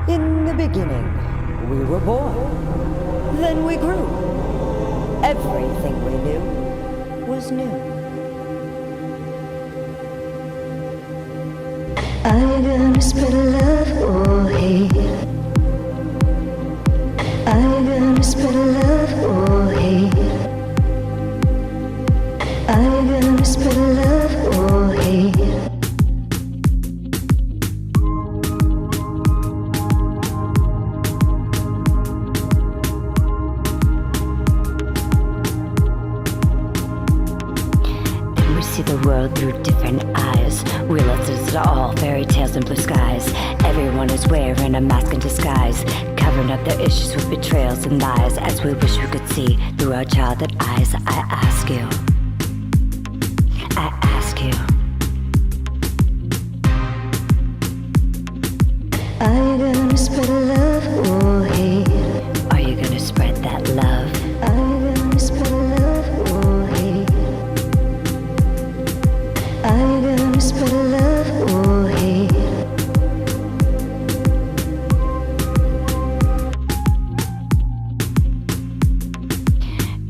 In the beginning, we were born. Then we grew. Everything we knew was new. Are you gonna spread love or hate? Are you gonna spread love or hate? Are you gonna spread love or hate? See the world through different eyes. Realize it's all fairy tales and blue skies. Everyone is wearing a mask in disguise, covering up their issues with betrayals and lies. As we wish we could see through our childhood eyes. I ask you, I ask you, are you gonna spread love or hate? are you gonna spread that love? Are you gonna spread love or hate? Are you gonna spread love or hate?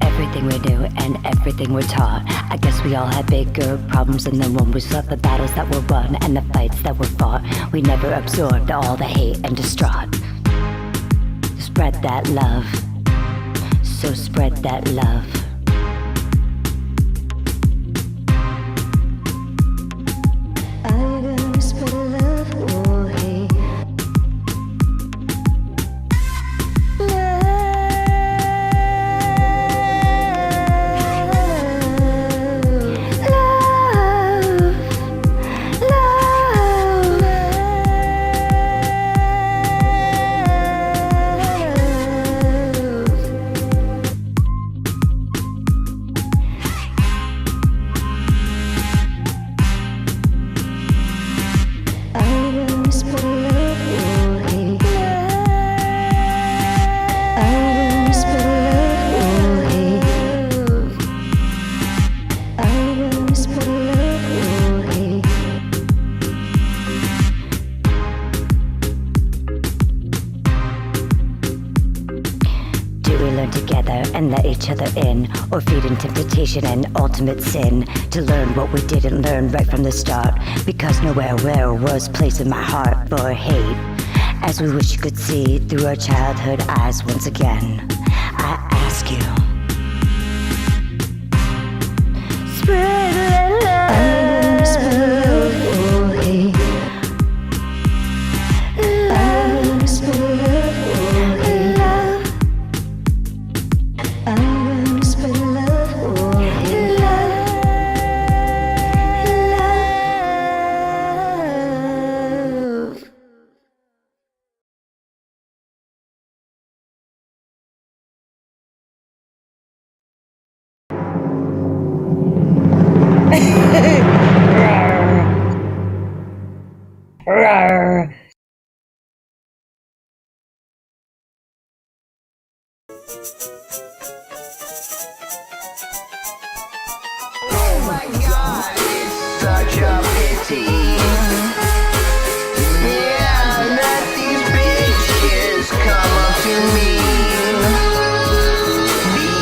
Everything we knew and everything we're taught. I guess we all had bigger problems than the one we saw. The battles that were won and the fights that were fought. We never absorbed all the hate and distraught. Spread that love. So spread that love. Are you gonna spread love or hate? Together and let each other in, or feed in temptation and ultimate sin, to learn what we didn't learn right from the start, because nowhere was place in my heart for hate. As we wish you could see through our childhood eyes once again, I ask you, spread love. Are you gonna spread love or hate? Are you gonna spread love or hate? Are you gonna spread love or hate? Rawr. Oh my God, it's such a pity. Yeah, that these bitches come up to me,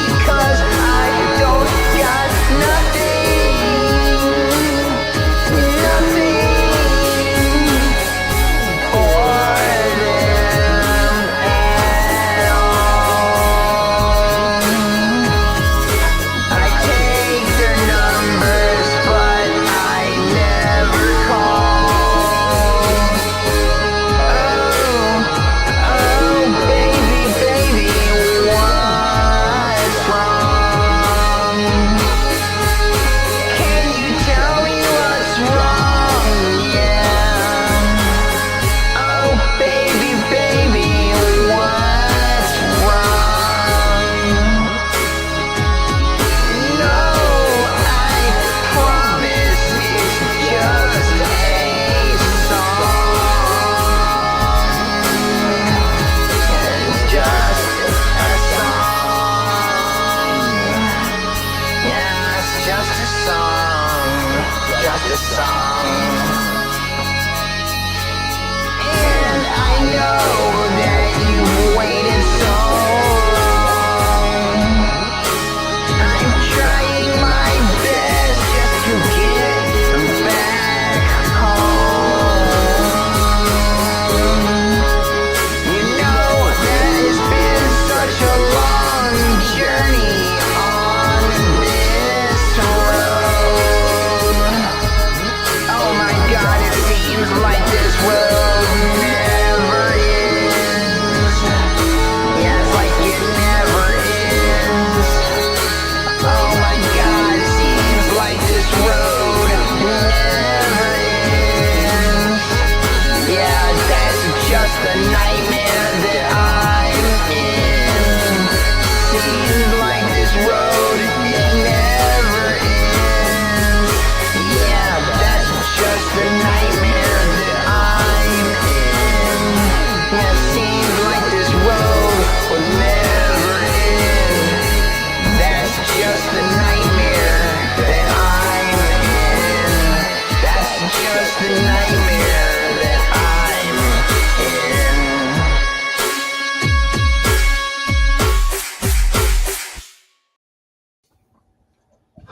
because I don't got nothing for them at all. I take their numbers, but I never call.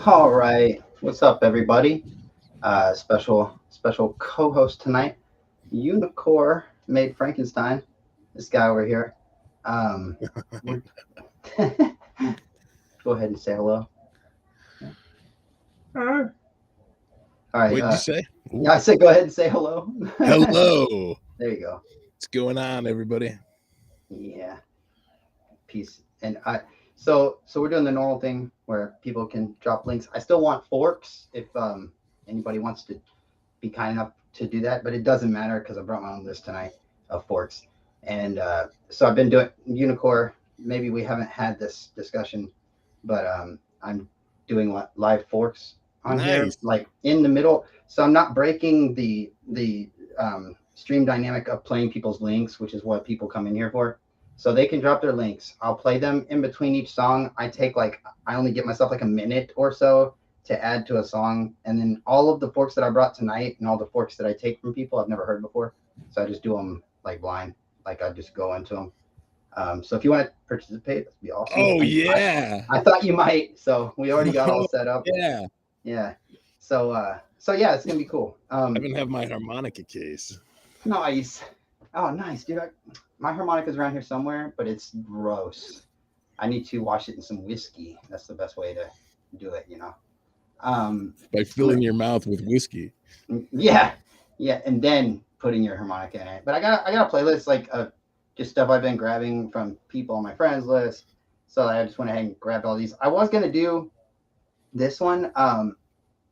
All right, what's up, everybody? Special co-host tonight, Unicorn made Frankenstein. This guy over here. We're- Go ahead and say hello. All right. What did you say? Ooh. Yeah, I said go ahead and say hello. Hello. There you go. What's going on, everybody? Yeah. Peace. And so we're doing the normal thing where people can drop links. I still want forks if anybody wants to be kind enough to do that, but it doesn't matter because I brought my own list tonight of forks. And so I've been doing Unicorn. Maybe we haven't had this discussion, but I'm doing live forks on here, like in the middle. So I'm not breaking the stream dynamic of playing people's links, which is what people come in here for. So they can drop their links. I'll play them in between each song. I only give myself like a minute or so to add to a song. And then all of the forks that I brought tonight and all the forks that I take from people I've never heard before. So I just do them like blind. Like I just go into them. So if you want to participate, that'd be awesome. Oh, yeah. I thought you might. So we already got all set up. Yeah. Yeah. So yeah, it's going to be cool. I even have my harmonica case. Nice. Oh, nice, dude. My harmonica's around here somewhere, but it's gross. I need to wash it in some whiskey. That's the best way to do it, you know. By filling your mouth with whiskey. Yeah, and then putting your harmonica in it. But I got a playlist like of just stuff I've been grabbing from people on my friends list. So I just went ahead and grabbed all these. I was gonna do this one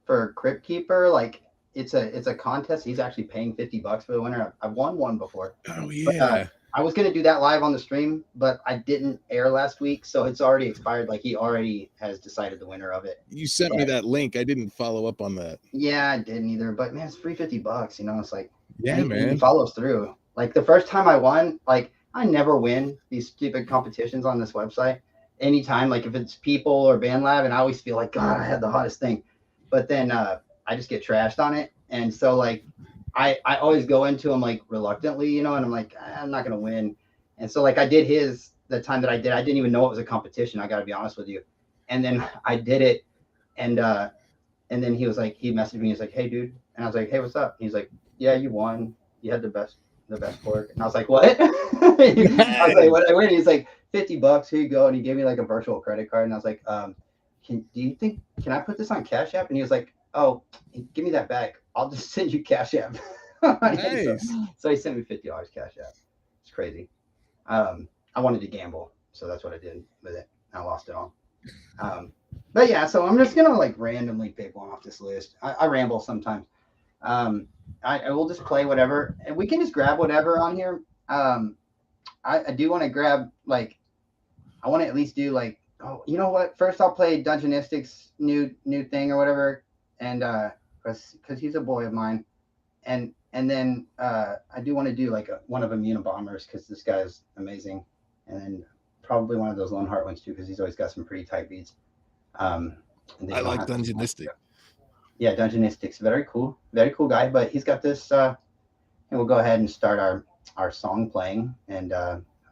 for Crypt Keeper, like. It's a contest. He's actually paying $50 for the winner. I've won one before. Oh yeah. But, I was gonna do that live on the stream, but I didn't air last week, so it's already expired. Like he already has decided the winner of it. You sent me that link. I didn't follow up on that. Yeah, I didn't either. But man, it's free $50. You know, it's like man. He follows through. Like the first time I won, like I never win these stupid competitions on this website. Anytime, like if it's people or Band Lab, and I always feel like God, I had the hottest thing, but then I just get trashed on it. And so like, I always go into them like reluctantly, you know, and I'm like, I'm not going to win. And so like I did the time that I didn't even know it was a competition. I got to be honest with you. And then I did it. And then he was like, he messaged me. He's like, hey dude. And I was like, hey, what's up? And he's like, yeah, you won. You had the best pork. And I was like, what? I was like, what? Wait, he's like $50. Here you go. And he gave me like a virtual credit card. And I was like, can I put this on Cash App? And he was like, oh, give me that back. I'll just send you Cash App. Nice. So he sent me $50 Cash App. It's crazy. I wanted to gamble, so that's what I did with it. I lost it all. But yeah, so I'm just gonna like randomly pick one off this list. I ramble sometimes. I will just play whatever, and we can just grab whatever on here. I do want to grab like, I want to at least do like, oh, you know what? First I'll play Dungeonistics new thing or whatever. And because he's a boy of mine, and then I do want to do like one of Immunobombers because this guy's amazing, and then probably one of those Lone Heart ones too because he's always got some pretty tight beats. I like Dungeonistic. Yeah, Dungeonistics, very cool guy. But he's got this, and we'll go ahead and start our song playing, and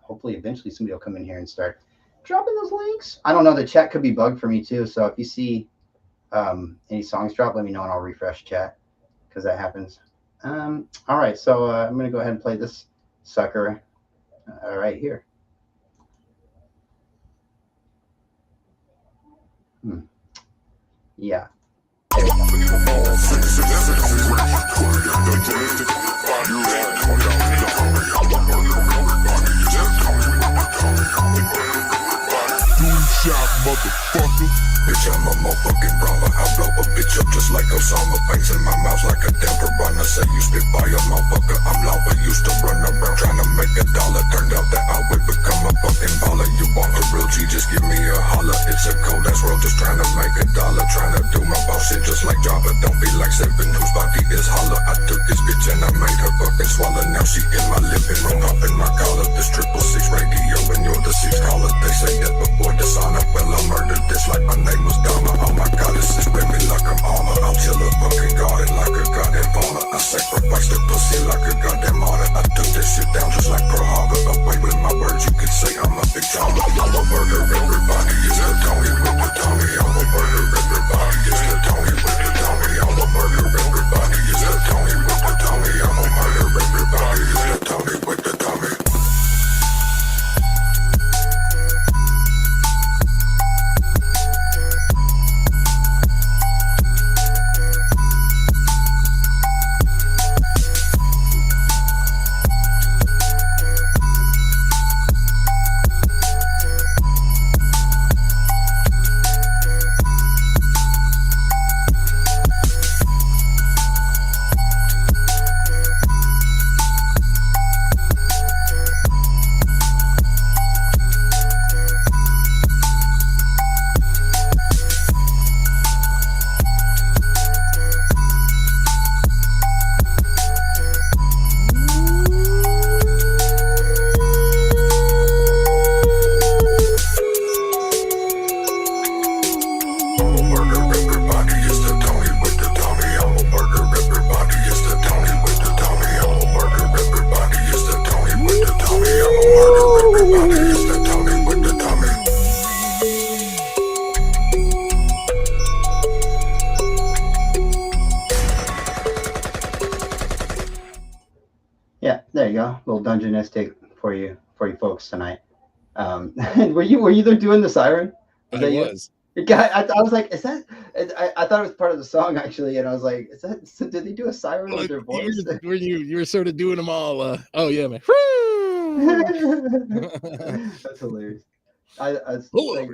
hopefully eventually somebody will come in here and start dropping those links. I don't know, the chat could be bugged for me too, so if you see any songs drop, let me know and I'll refresh chat because that happens. All right, so I'm gonna go ahead and play this sucker right here. Yeah. Shot, motherfucker. Bitch, I'm a motherfucking brawler. I blow a bitch up just like Osama. Bangs in my mouth like a Denver runner. Say you spit by a motherfucker. I'm lava, used to run around trying to make a dollar. Turned out that I would become a fucking baller. You want a real G, just give me a holler. It's a cold ass world, just trying to make a dollar. Trying to do my boss shit just like Java. Don't be like Seven, whose body is holler. I took this bitch and I made her fucking swallow. Now she in my living room, up in my collar. This 666 radio and you're the 6 caller. They say that before dishonor. Well, I murdered this like my name was Dama. Oh my god, this is with me like I'm armor. I'll kill a fucking god and like a goddamn fauna. I sacrificed the pussy like a goddamn martyr. I took this shit down just like Pearl Harbor. Away with my words, you could say I'm a big drama. murder everybody. It's the Tony with the Tommy. I'ma murder everybody. It's the Tony with the Tommy. I'ma murder everybody. It's the Tony with the Tommy. I'ma murder everybody. It's the Tony with the Tommy. Yeah, there you go. A little dungeonistic for you folks tonight. Were you there doing the siren? I was. I was like, is that? I thought it was part of the song actually, and I was like, is that? So did they do a siren with their voice? You were sort of doing them all. Oh yeah, man. That's hilarious. I like,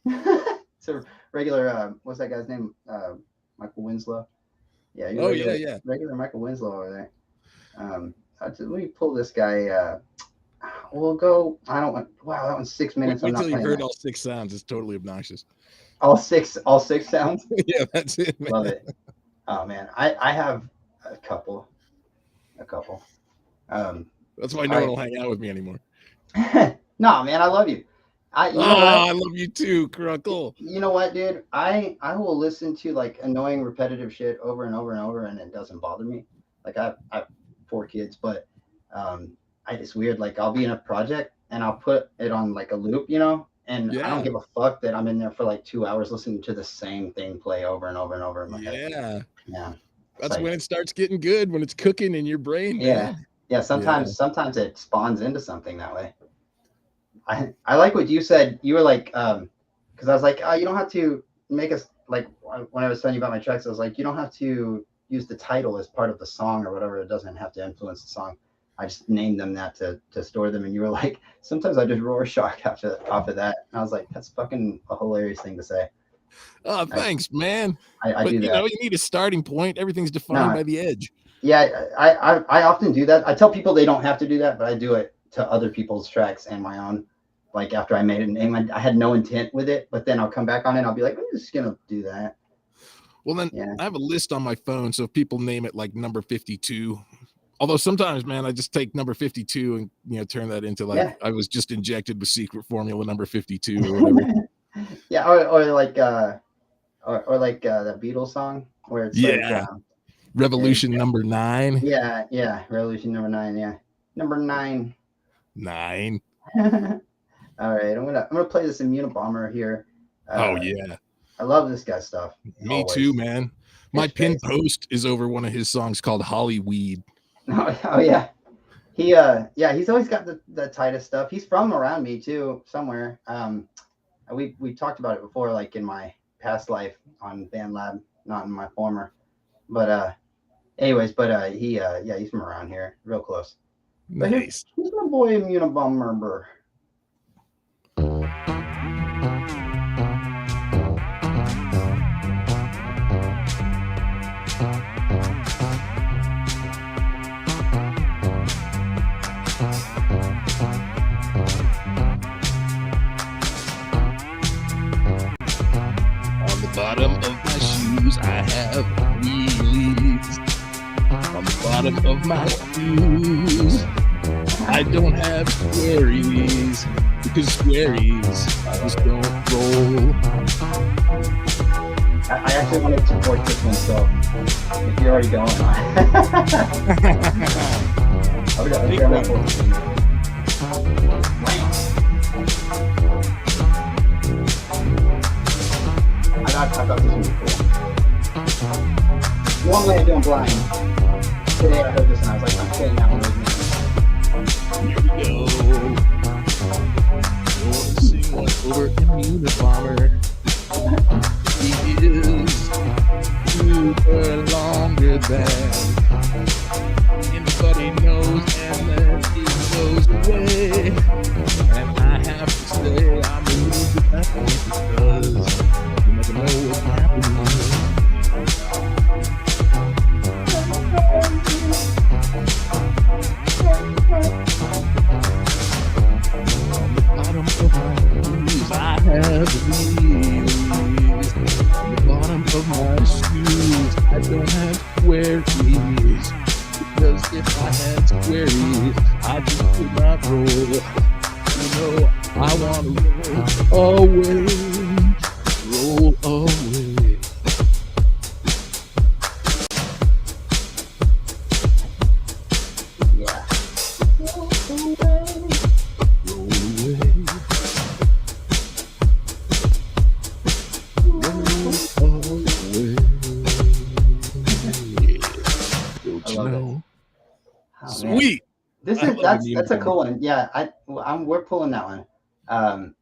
it's a regular. What's that guy's name? Michael Winslow. Yeah. Regular Michael Winslow over there. Let me pull this guy. We'll go. I don't want. Wow, that one's 6 minutes. Wait till you heard all 6 sounds. It's totally obnoxious. All six sounds. Yeah, that's it. Man. Love it. Oh man, I have a couple. That's why no one will hang out with me anymore. No, man, I love you. I love you too, Crunkle. You know what, dude? I will listen to like annoying, repetitive shit over and over and over, and it doesn't bother me. Like I have 4 kids, but it's weird. Like I'll be in a project and I'll put it on like a loop, you know, and I don't give a fuck that I'm in there for like 2 hours listening to the same thing play over and over and over in my head. Yeah. That's like, when it starts getting good, when it's cooking in your brain. Man. Yeah. Sometimes it spawns into something that way. I like what you said. You were like, because I was like, you don't have to make us like when I was telling you about my tracks. I was like, you don't have to use the title as part of the song or whatever. It doesn't have to influence the song. I just named them that to store them. And you were like, sometimes I just Rorschach off of that. And I was like, that's fucking a hilarious thing to say. Oh, thanks, man. I but do that. You know, you need a starting point. Everything's defined by the edge. Yeah, I often do that. I tell people they don't have to do that, but I do it to other people's tracks and my own. Like after I made it, and I had no intent with it, but then I'll come back on it and I'll be like, I'm just going to do that. Well, then I have a list on my phone. So if people name it like number 52, although sometimes, man, I just take number 52 and, you know, turn that into like, I was just injected with secret formula number 52 or whatever. Yeah. Or like that Beatles song where it's like, Revolution number 9. Yeah. Revolution number 9. Yeah. Number 9. 9. All right. I'm gonna play this Immunobomber here. I love this guy's stuff. Me too, man. My pin post is over one of his songs called Hollyweed. Oh yeah. He's always got the tightest stuff. He's from around me too, somewhere. We talked about it before, like in my past life on BandLab, not in my former. But he's from around here, real close. Nice. Here's my boy Immunobomber. Bottom of my shoes, I have wheelies. On the bottom of my shoes, I don't have squaries because squaries just don't roll. I actually want to support this one, so if you're already going on. long way of doing blind. Today I heard this and I was like, I'm saying that one with me. Here we go. Gonna sing one over Immune Bomber. He is super longer than anybody knows, and then he goes away. And I have to say, I'm moved at that point because you never know what's happening. On the bottom of my shoes, I have wheelies. On the bottom of my shoes, I don't have squaries. Because if I had squaries, I just could not roll. You know, I want to roll away. Roll away. Yeah. Roll away. Don't you love it. know? Oh, man. Sweet. This I is love that's a Immune cool one. Yeah, we're pulling that one. And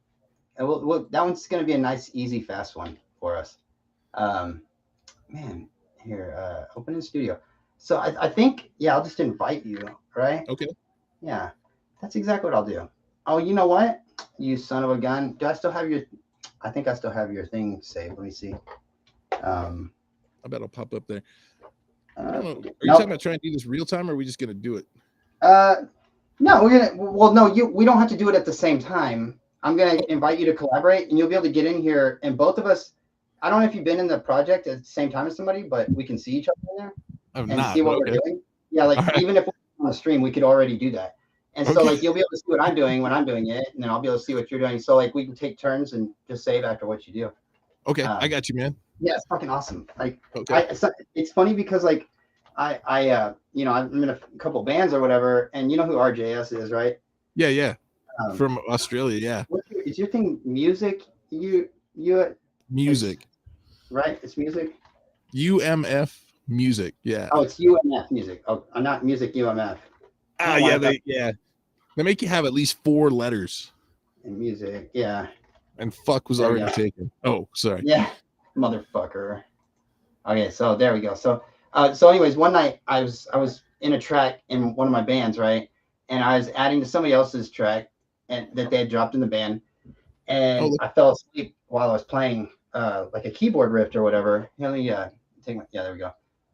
that one's gonna be a nice, easy, fast one for us. Man, here, open in studio. So I think, yeah, I'll just invite you, right? Okay. Yeah, that's exactly what I'll do. Oh, you know what? You son of a gun. Do I still have your? I think I still have your thing saved. Let me see. I bet I'll pop up there. I don't know. Are you nope. talking about trying to do this real time, or are we just gonna do it? No, we're gonna. Well, no, we don't have to do it at the same time. I'm gonna invite you to collaborate, and you'll be able to get in here, and both of us. I don't know if you've been in the project at the same time as somebody, but we can see each other in there I'm and not. see what Okay. we're doing. Yeah, like All even if we're on the stream, we could already do that. And so Okay. like you'll be able to see what I'm doing when I'm doing it, and then I'll be able to see what you're doing. So like we can take turns and just save after what you do. Okay, I got you, man. Yeah, it's fucking awesome. Like Okay. it's funny because like I you know, I'm in a couple bands or whatever, and you know who RJS is, right? Yeah. From Australia, yeah. Is your thing music? You Music. right? It's music. UMF music. Yeah. Oh, it's UMF music. Oh, not music UMF. Ah, yeah, they make you have at least 4 letters. And music, yeah. And fuck was There we already go. taken. Oh, sorry. Yeah, motherfucker. Okay, so there we go. So anyways, one night I was in a track in one of my bands, right? And I was adding to somebody else's track and that they had dropped in the band. And Oh, I fell asleep while I was playing like a keyboard riff or whatever. Let me take my, yeah, there we go.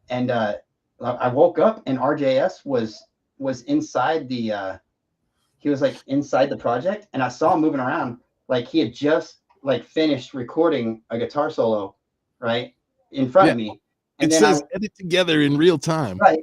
And I woke up and RJS was inside the he was like inside the project, and I saw him moving around like he had just like finished recording a guitar solo right in front of me. And it then says edit together in real time. right.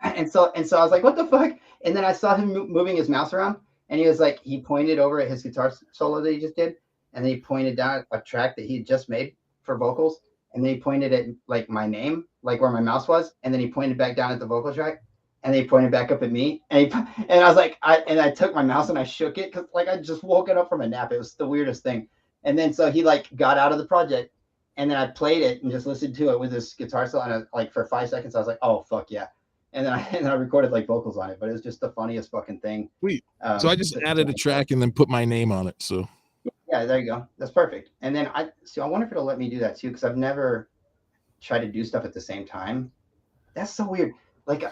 And so I was like, what the fuck? And then I saw him moving his mouse around, and he was like, he pointed over at his guitar solo that he just did, and then he pointed down at a track that he had just made for vocals, and then he pointed at like my name, like where my mouse was, and then he pointed back down at the vocal track, and then he pointed back up at me, and I was like, I took my mouse and I shook it because like I just woken up from a nap. It was the weirdest thing. And then so he like got out of the project, and then I played it and just listened to it with his guitar solo, and I, like for 5 seconds I was like, oh fuck yeah. And then I recorded like vocals on it, but it was just the funniest fucking thing. Sweet. So I just added a track and then put my name on it. So yeah, there you go. That's perfect. And then I wonder if it'll let me do that too, because I've never tried to do stuff at the same time. That's so weird. Like,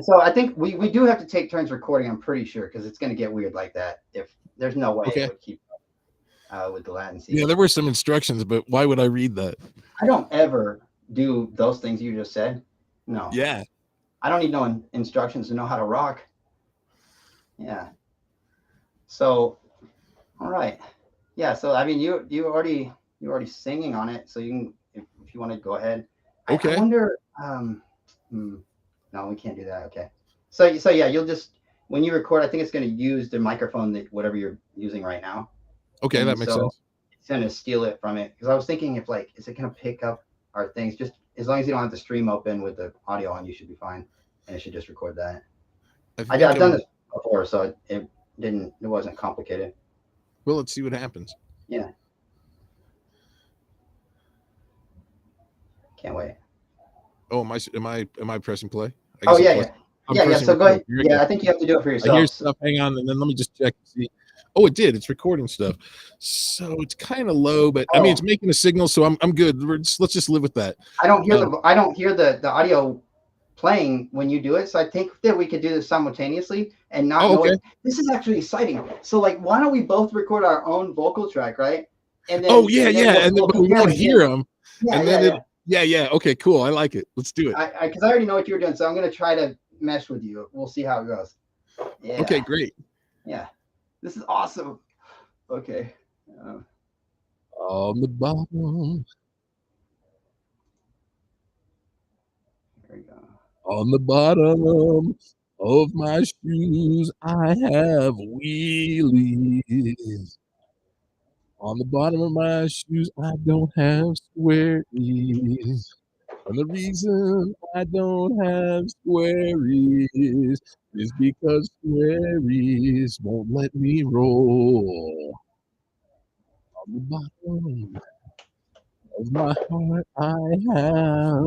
so I think we do have to take turns recording. I'm pretty sure, because it's going to get weird like that. If there's no way it would keep with the latency. Yeah, there were some instructions, but why would I read that? I don't ever do those things you just said. No. Yeah. I don't need no instructions to know how to rock. Yeah. So, all right. Yeah. So I mean, you already singing on it, so you can if you want to go ahead. Okay. I wonder. No, we can't do that. Okay. So yeah, you'll just when you record, I think it's going to use the microphone that whatever you're using right now. Okay, And that makes sense. It's going to steal it from it, because I was thinking if like, is it going to pick up our things? Just as long as you don't have the stream open with the audio on, you should be fine, and it should just record that. I've done this before, so it wasn't complicated. Well, let's see what happens. Yeah. Can't wait. Oh, am I pressing play? I Oh guess I'm yeah, plus. yeah, I'm yeah, yeah. pressing So go record. ahead. Yeah, I think you have to do it for I hear yourself. stuff. Hang on, and then let me just check and see. Oh, it did. It's recording stuff. So it's kind of low, but I mean, it's making a signal, so I'm good. Let's just live with that. I don't hear the audio playing when you do it. So I think that we could do this simultaneously and not know okay. it. This is actually exciting. So like, why don't we both record our own vocal track, right? And then Oh yeah, and then yeah, and then, but we compare won't them hear again. them. Yeah, And yeah, then yeah. yeah. Okay, cool. I like it. Let's do it. Because I already know what you were doing, so I'm gonna try to mesh with you. We'll see how it goes. Yeah. Okay, great. Yeah. This is awesome. Okay. On the bottom. There we go. On the bottom of my shoes, I have wheelies. On the bottom of my shoes, I don't have squaries. And the reason I don't have squaries is because squaries won't let me roll. On the bottom of my heart, I have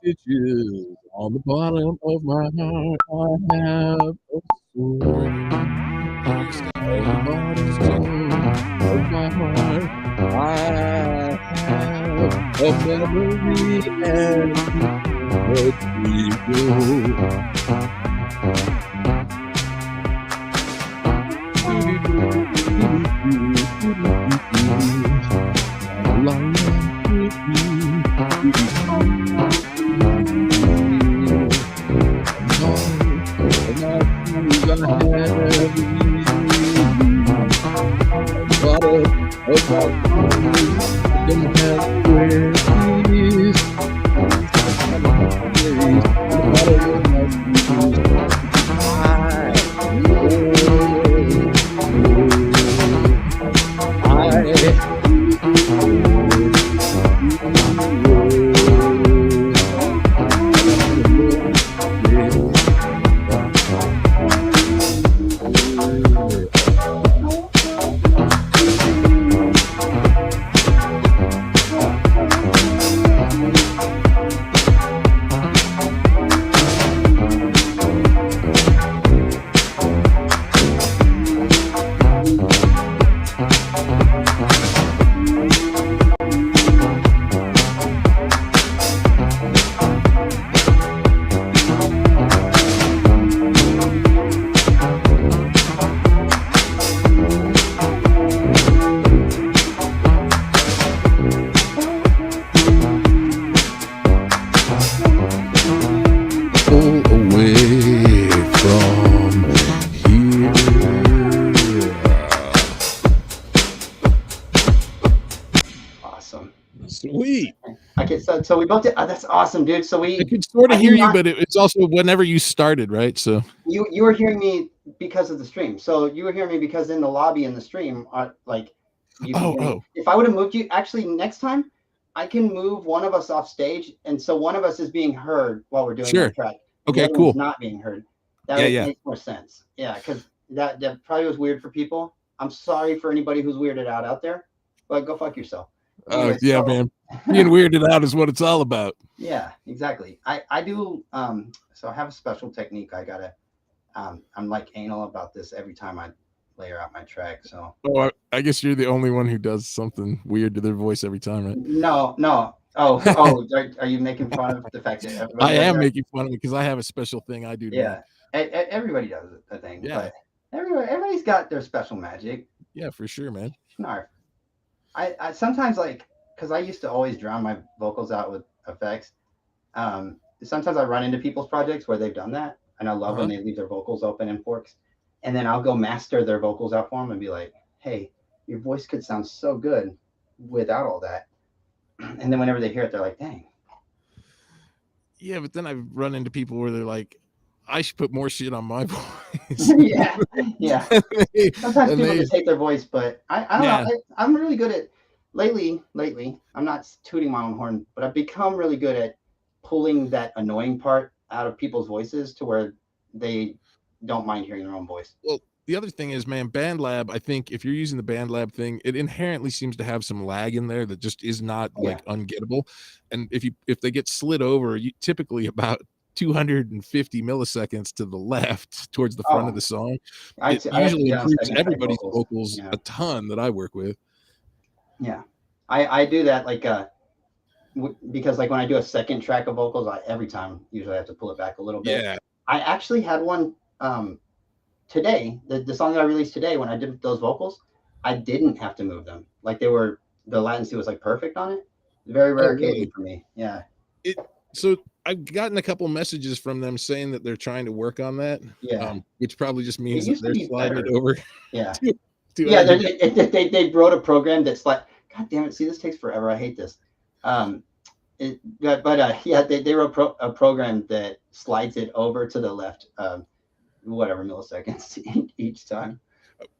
stitches. On the bottom of my heart, I have a sword. On the bottom of my heart, I have a memory and Awesome. Sweet. Okay, so we both did. That's awesome, dude. So I could sort I of did hear you, not. but it's also whenever you started, right? So You were hearing me because of the stream. So you were hearing me because in the lobby in the stream, like you can hear me. If I would have moved you, actually next time, I can move one of us off stage, and so one of us is being heard while we're doing that track. And the Okay, other cool. one's not being heard. That would make more sense. Yeah, because that probably was weird for people. I'm sorry for anybody who's weirded out there, but go fuck yourself. Anyway, yeah, man. Being weirded out is what it's all about. Yeah, exactly. I do. So I have a special technique. I gotta. I'm like anal about this every time I layer out my track. So. Oh, I guess you're the only one who does something weird to their voice every time, right? No. Oh. Are you making fun of the fact that everybody? I am making fun of it because I have a special thing I do. Yeah, everybody does a thing. Yeah. But everybody's got their special magic. Yeah, for sure, man. Snarf. I sometimes like, because I used to always drown my vocals out with effects. Sometimes I run into people's projects where they've done that, and I love when they leave their vocals open in forks, and then I'll go master their vocals out for them and be like, hey, your voice could sound so good without all that. And then whenever they hear it, they're like, dang. Yeah, but then I've run into people where they're like, I should put more shit on my voice. Yeah. Sometimes people just hate their voice, but I don't know. I'm really good at lately. I'm not tooting my own horn, but I've become really good at pulling that annoying part out of people's voices to where they don't mind hearing their own voice. Well, the other thing is, man, BandLab, I think if you're using the BandLab thing, it inherently seems to have some lag in there that just is not like ungettable. And if they get slid over, you typically about 250 milliseconds to the left towards the front of the song, it usually improves everybody's vocals a ton that I work with. Yeah, I do that like because like when I do a second track of vocals, every time usually I have to pull it back a little bit. Yeah. I actually had one today, the song that I released today, when I did those vocals, I didn't have to move them. Like the latency was like perfect on it. Very rare occasion for me. Yeah. So I've gotten a couple messages from them saying that they're trying to work on that. Yeah. Which probably just means that they're sliding it over. Yeah. They wrote a program that's like, God damn it. See, this takes forever. I hate this. They wrote a program that slides it over to the left, whatever milliseconds each time.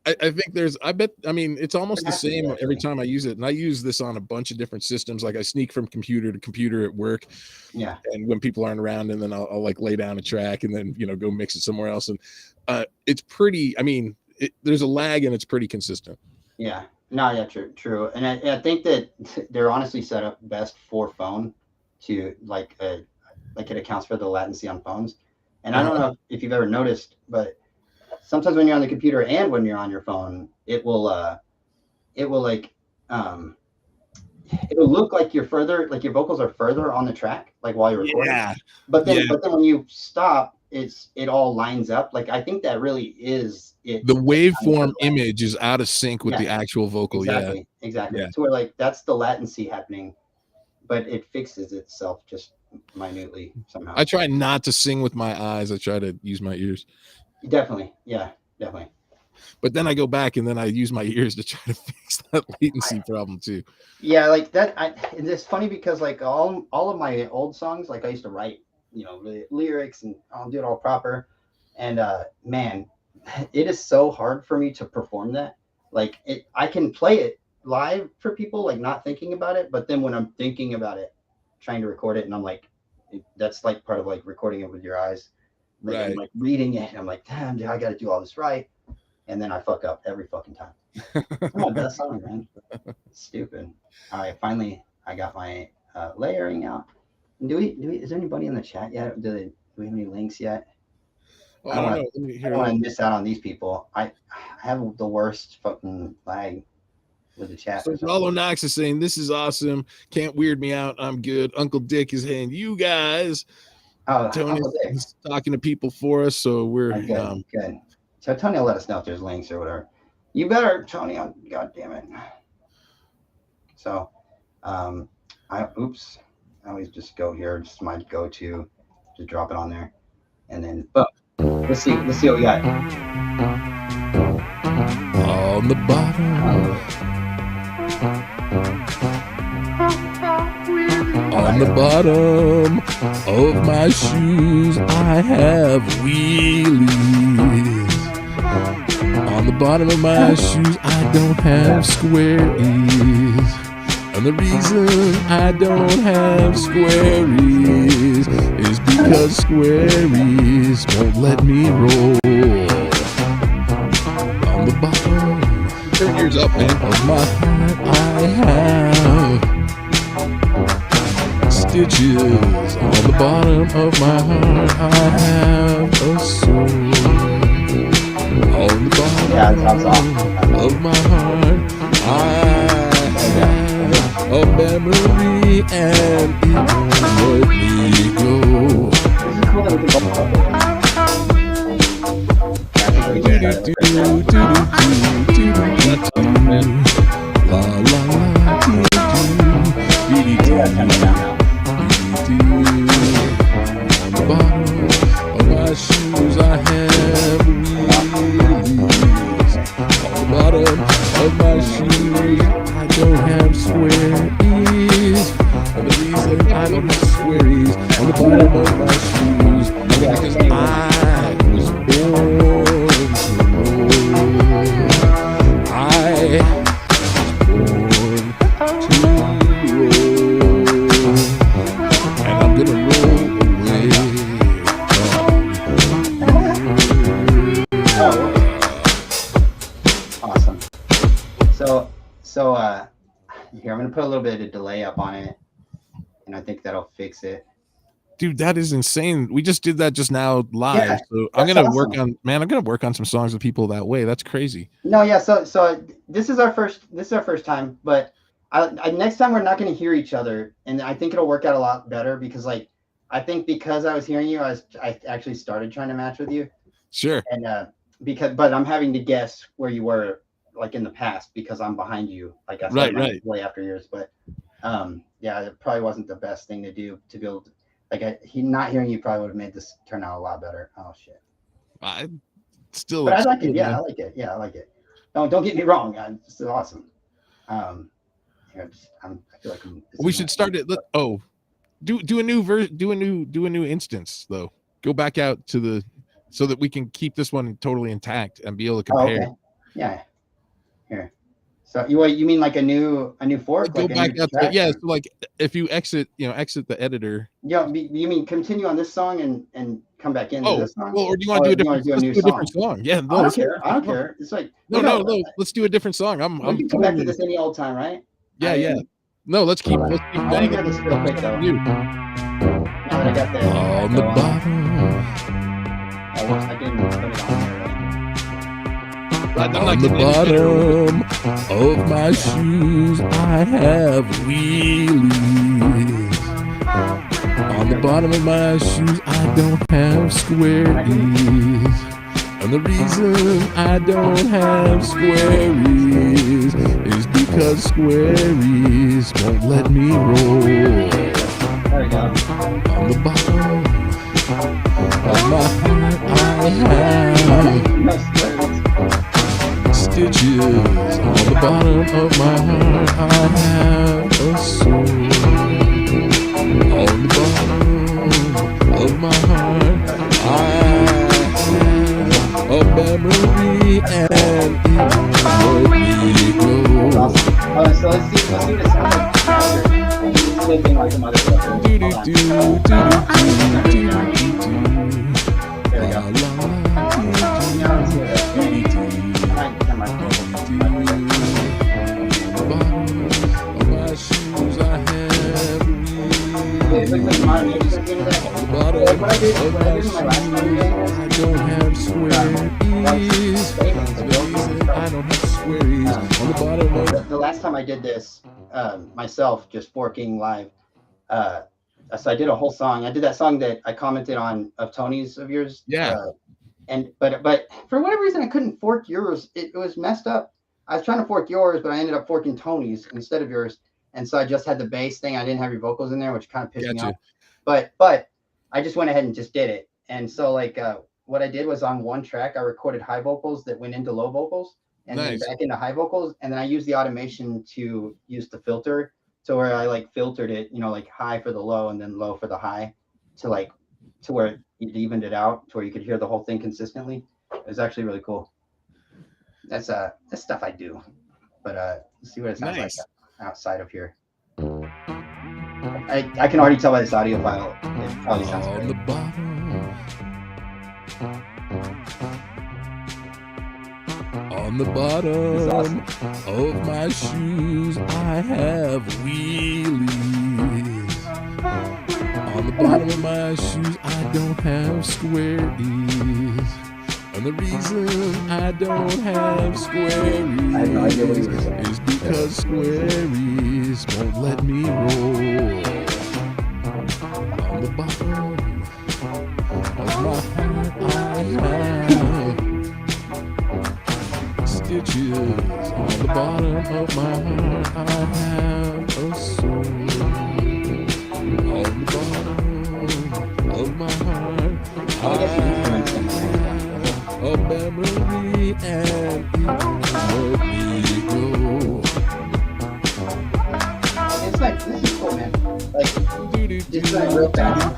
I think it's almost the same every time I use it. And I use this on a bunch of different systems. Like I sneak from computer to computer at work. Yeah. And when people aren't around, and then I'll like lay down a track and then, go mix it somewhere else. And it's pretty, there's a lag and it's pretty consistent. Yeah. No, yeah, true. And I think that they're honestly set up best for phone to like it accounts for the latency on phones. And I don't know if you've ever noticed, but sometimes when you're on the computer and when you're on your phone, it will like it'll look like you're further, like your vocals are further on the track, like while you're recording. Yeah. But then when you stop, it all lines up. Like I think that really is it. The waveform image is out of sync with the actual vocal. Exactly. Yeah. So we're like, that's the latency happening, but it fixes itself just minutely somehow. I try not to sing with my eyes. I try to use my ears. Definitely. Yeah, definitely. But then I go back and then I use my ears to try to fix that latency problem too. Yeah, like that. It's funny because like all of my old songs, like I used to write, lyrics and I'll do it all proper. And man, it is so hard for me to perform that. Like I can play it live for people, like not thinking about it. But then when I'm thinking about it, trying to record it, and I'm like, that's like part of like recording it with your eyes. Like, right. I'm like reading it, and I'm like, damn, dude, I got to do all this right. And then I fuck up every fucking time. It's my best song, man. It's stupid. All right, finally, I got my layering out. Do we? Is there anybody in the chat yet? Do we have any links yet? Well, I don't know. want to miss out on these people. I have the worst fucking lag with the chat. So Rollo Knox is saying, this is awesome. Can't weird me out. I'm good. Uncle Dick is saying, you guys. Tony is talking to people for us, so we're good. So Tony will let us know if there's links or whatever. You better, Tony. God damn it. So, I always just go here. Just my go-to. Just drop it on there, and then let's see what we got. On the bottom. On the bottom of my shoes, I have wheelies. On the bottom of my shoes, I don't have squaries. And the reason I don't have squaries is because squaries won't let me roll. On the bottom, turn yours up, man, of my heart, I have stitches. On the bottom of my heart, I have a soul. On the bottom of my heart, I have a memory, and it won't let me go. On the bottom of my shoes, I have wheelies. On the bottom of my shoes, I don't have squaries. And the reason I don't have squaries on the bottom of my shoes is because I was born to roll. I was born to roll. And I'm gonna roll away from here. So here I'm gonna put a little bit of delay up on it, and I think that'll fix it. Dude, that is insane. We just did that just now live. Yeah, So I'm that's gonna work awesome. on, I'm gonna work on some songs with people that way. That's crazy. No, yeah. So this is our first time, but next time we're not gonna hear each other, and I think it'll work out a lot better because like I think because I was hearing you, I actually started trying to match with you, Sure. and but I'm having to guess where you were like in the past because I'm behind you. Like I started Right. way after yours, but yeah, it probably wasn't the best thing to do to build. Like not hearing you probably would have made this turn out a lot better. Oh shit! I still, But I like it. Yeah, man. I like it. Yeah, I like it. Don't get me wrong. It's still awesome. Here, I feel like We should start it. Do a new version. Do a new instance though. Go back out to the so that we can keep this one totally intact and be able to compare. Oh, okay. Yeah. Here. So you mean like a new fork? Go Like back a new out to, track? yeah. So like if you exit the editor. Yeah. You mean continue on this song and come back into this song? Well, or do you want to do a wanna different? do a Let's new do a different song. Yeah. No, I don't care. I don't care. It's like no. Let's do a different song. I'm we can come back to totally, this any old time, right? yeah. No, let's keep I want to hear this real quick though. you. Now that I got the On the bottom. I didn't put it on there. On the bottom of my shoes, I have wheelies. On the bottom of my shoes, I don't have squaries. And the reason I don't have squaries is because squaries won't let me roll. There we go. On the bottom of my heart, I have No squares. stitches. On the bottom of my heart, I have a soul. On the bottom of my heart, I have a memory, and it will go. Awesome. So let's see what it sounds like after. It's flipping like some other stuff. Hold on. There we go. Now let's hear that. I might turn my It's like modern music at the end of that. Like what I did in my last video was I don't have squares. I don't have squares on the bottom of the last time I did this myself, just forking live. So I did a whole song. I did that song that I commented on of Tony's of yours. Yeah. But for whatever reason I couldn't fork yours. It was messed up. I was trying to fork yours, but I ended up forking Tony's instead of yours. And so I just had the bass thing. I didn't have your vocals in there, which kind of pissed me off. But I just went ahead and just did it. And so like what I did was on one track, I recorded high vocals that went into low vocals and then back into high vocals. And then I used the automation to use the filter. So where I like filtered it, like high for the low and then low for the high to where it evened it out to where you could hear the whole thing consistently. It was actually really cool. That's stuff I do. But let's see what it sounds like outside of here. I can already tell by this audio file. It probably sounds on great. the bottom on the bottom of my shoes, I have wheelies. On the bottom of my shoes, I don't have squaries. And the reason I don't have squaries I have no idea what he was saying. is because squaries won't let me roll. On the bottom of my heart, I have stitches. On the bottom of my heart, I have a soul. On the bottom of my heart, I have a memory, and it let me go. It's like, this is cool, man. Like, just like real fast.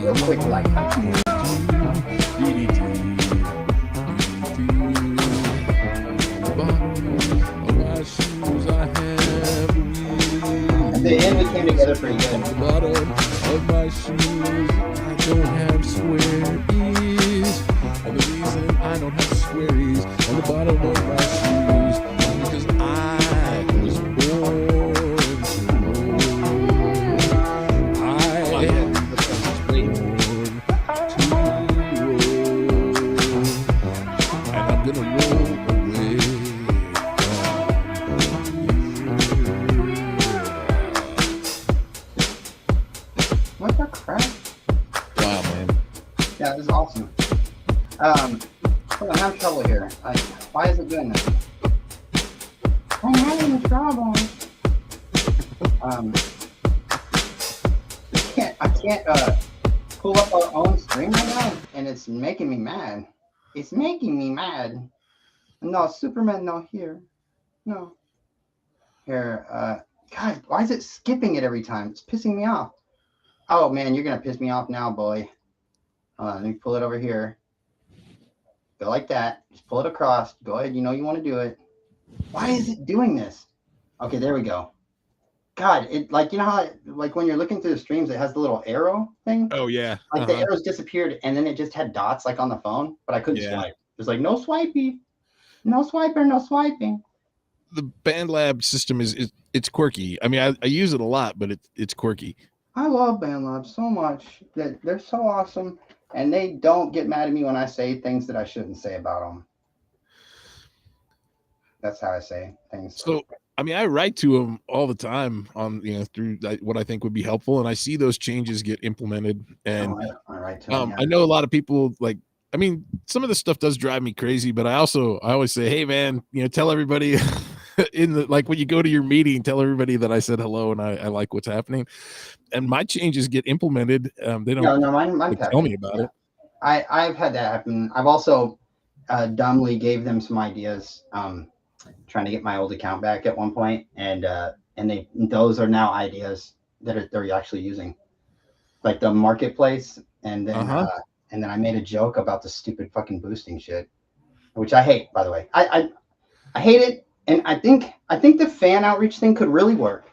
Real quick, like. At the end, we came together pretty good. The bottom of my shoes, I don't have squares. And the reason I don't have swearies on the bottom of my shoes. Because I was born to roll. I was born to roll. And I'm gonna roll away from you. What the crap? Wow, man. Yeah, this is awesome. Hold on, I'm having trouble here. Why is it doing this? I'm having trouble. I can't pull up our own stream right now, and it's making me mad. It's making me mad. No, Superman, no, here. No. Here, God, why is it skipping it every time? It's pissing me off. Oh, man, you're going to piss me off now, boy. Let me pull it over here. Go like that. Just pull it across. Go ahead. You know you want to do it. Why is it doing this? Okay, there we go. God, it like, you know how like when you're looking through the streams, it has the little arrow thing. Oh yeah. Like the arrows disappeared, and then it just had dots like on the phone, but I couldn't swipe. It was like no swipey, no swiper, no swiping. The BandLab system it's quirky. I mean, I use it a lot, but it's quirky. I love BandLab so much. They're so awesome, and they don't get mad at me when I say things that I shouldn't say about them. That's how I say things. So, I mean, I write to them all the time on, through what I think would be helpful. And I see those changes get implemented. And I write to them, yeah. I know a lot of people I mean, some of this stuff does drive me crazy, but I always say, hey man, tell everybody when you go to your meeting, tell everybody that I said hello and I like what's happening. And my changes get implemented. They don't mine tell me about it. I've had that happen. I've also dumbly gave them some ideas, trying to get my old account back at one point, and those are now ideas that they're actually using, like the marketplace, and then I made a joke about the stupid fucking boosting shit, which I hate, by the way. I hate it, and I think the fan outreach thing could really work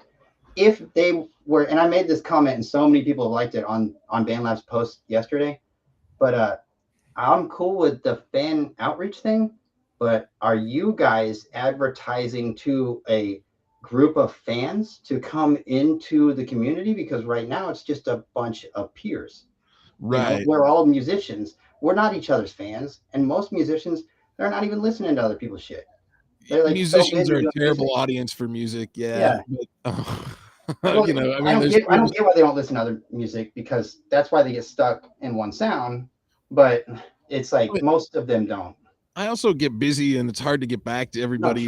if they were. And I made this comment, and so many people liked it on BandLab's post yesterday. But I'm cool with the fan outreach thing. But are you guys advertising to a group of fans to come into the community? Because right now it's just a bunch of peers. Right. We're all musicians. We're not each other's fans. And most musicians, they're not even listening to other people's shit. They're like, musicians are a terrible audience for music. Yeah. But, well, I don't get why they don't listen to other music, because that's why they get stuck in one sound. But it's like most of them don't. I also get busy and it's hard to get back to everybody.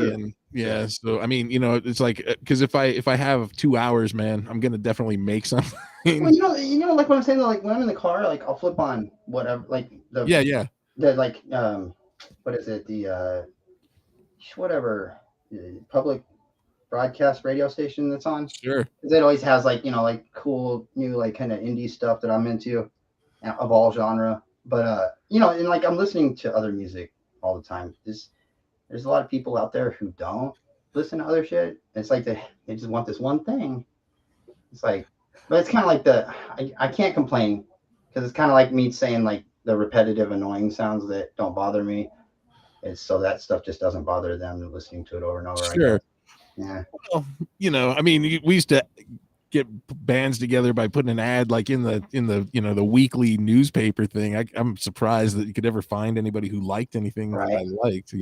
So I mean, it's like, because if I have 2 hours, man, I'm gonna definitely make something. Well, like what I'm saying, like when I'm in the car, like I'll flip on whatever, like the like what is it, the whatever public broadcast radio station that's on. Sure. Because it always has like like cool new like kind of indie stuff that I'm into, of all genre. But and like I'm listening to other music all the time. There's a lot of people out there who don't listen to other shit. It's like they just want this one thing. It's like, but it's kind of like I can't complain, because it's kind of like me saying like the repetitive annoying sounds that don't bother me. It's so that stuff just doesn't bother them, listening to it over and over. Sure. Yeah. Well, I mean, we used to get bands together by putting an ad like in the the weekly newspaper thing. I'm surprised that you could ever find anybody who liked anything that I liked.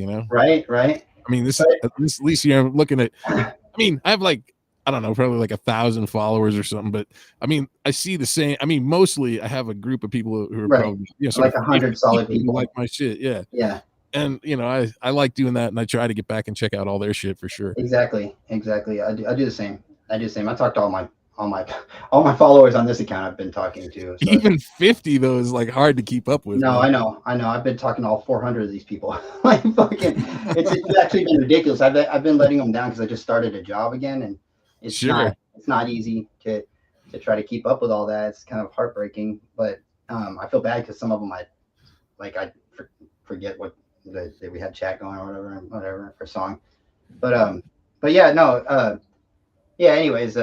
Right. I mean, at least looking at. I mean, I have like, I don't know, probably like 1,000 followers or something. But I mean, I see the same. I mean, mostly I have a group of people who are probably like 100 solid people who like my shit. Yeah. Yeah. And I like doing that, and I try to get back and check out all their shit for sure. Exactly. I do the same. I talk to all my followers on this account I've been talking to. So. Even 50 though is like hard to keep up with. No, man. I know. I've been talking to all 400 of these people. Like fucking, it's actually been ridiculous. I've been letting them down because I just started a job again, and it's not easy to try to keep up with all that. It's kind of heartbreaking, but I feel bad because some of them I forget what that we had chat going or whatever for song, but yeah, no, yeah. Anyways,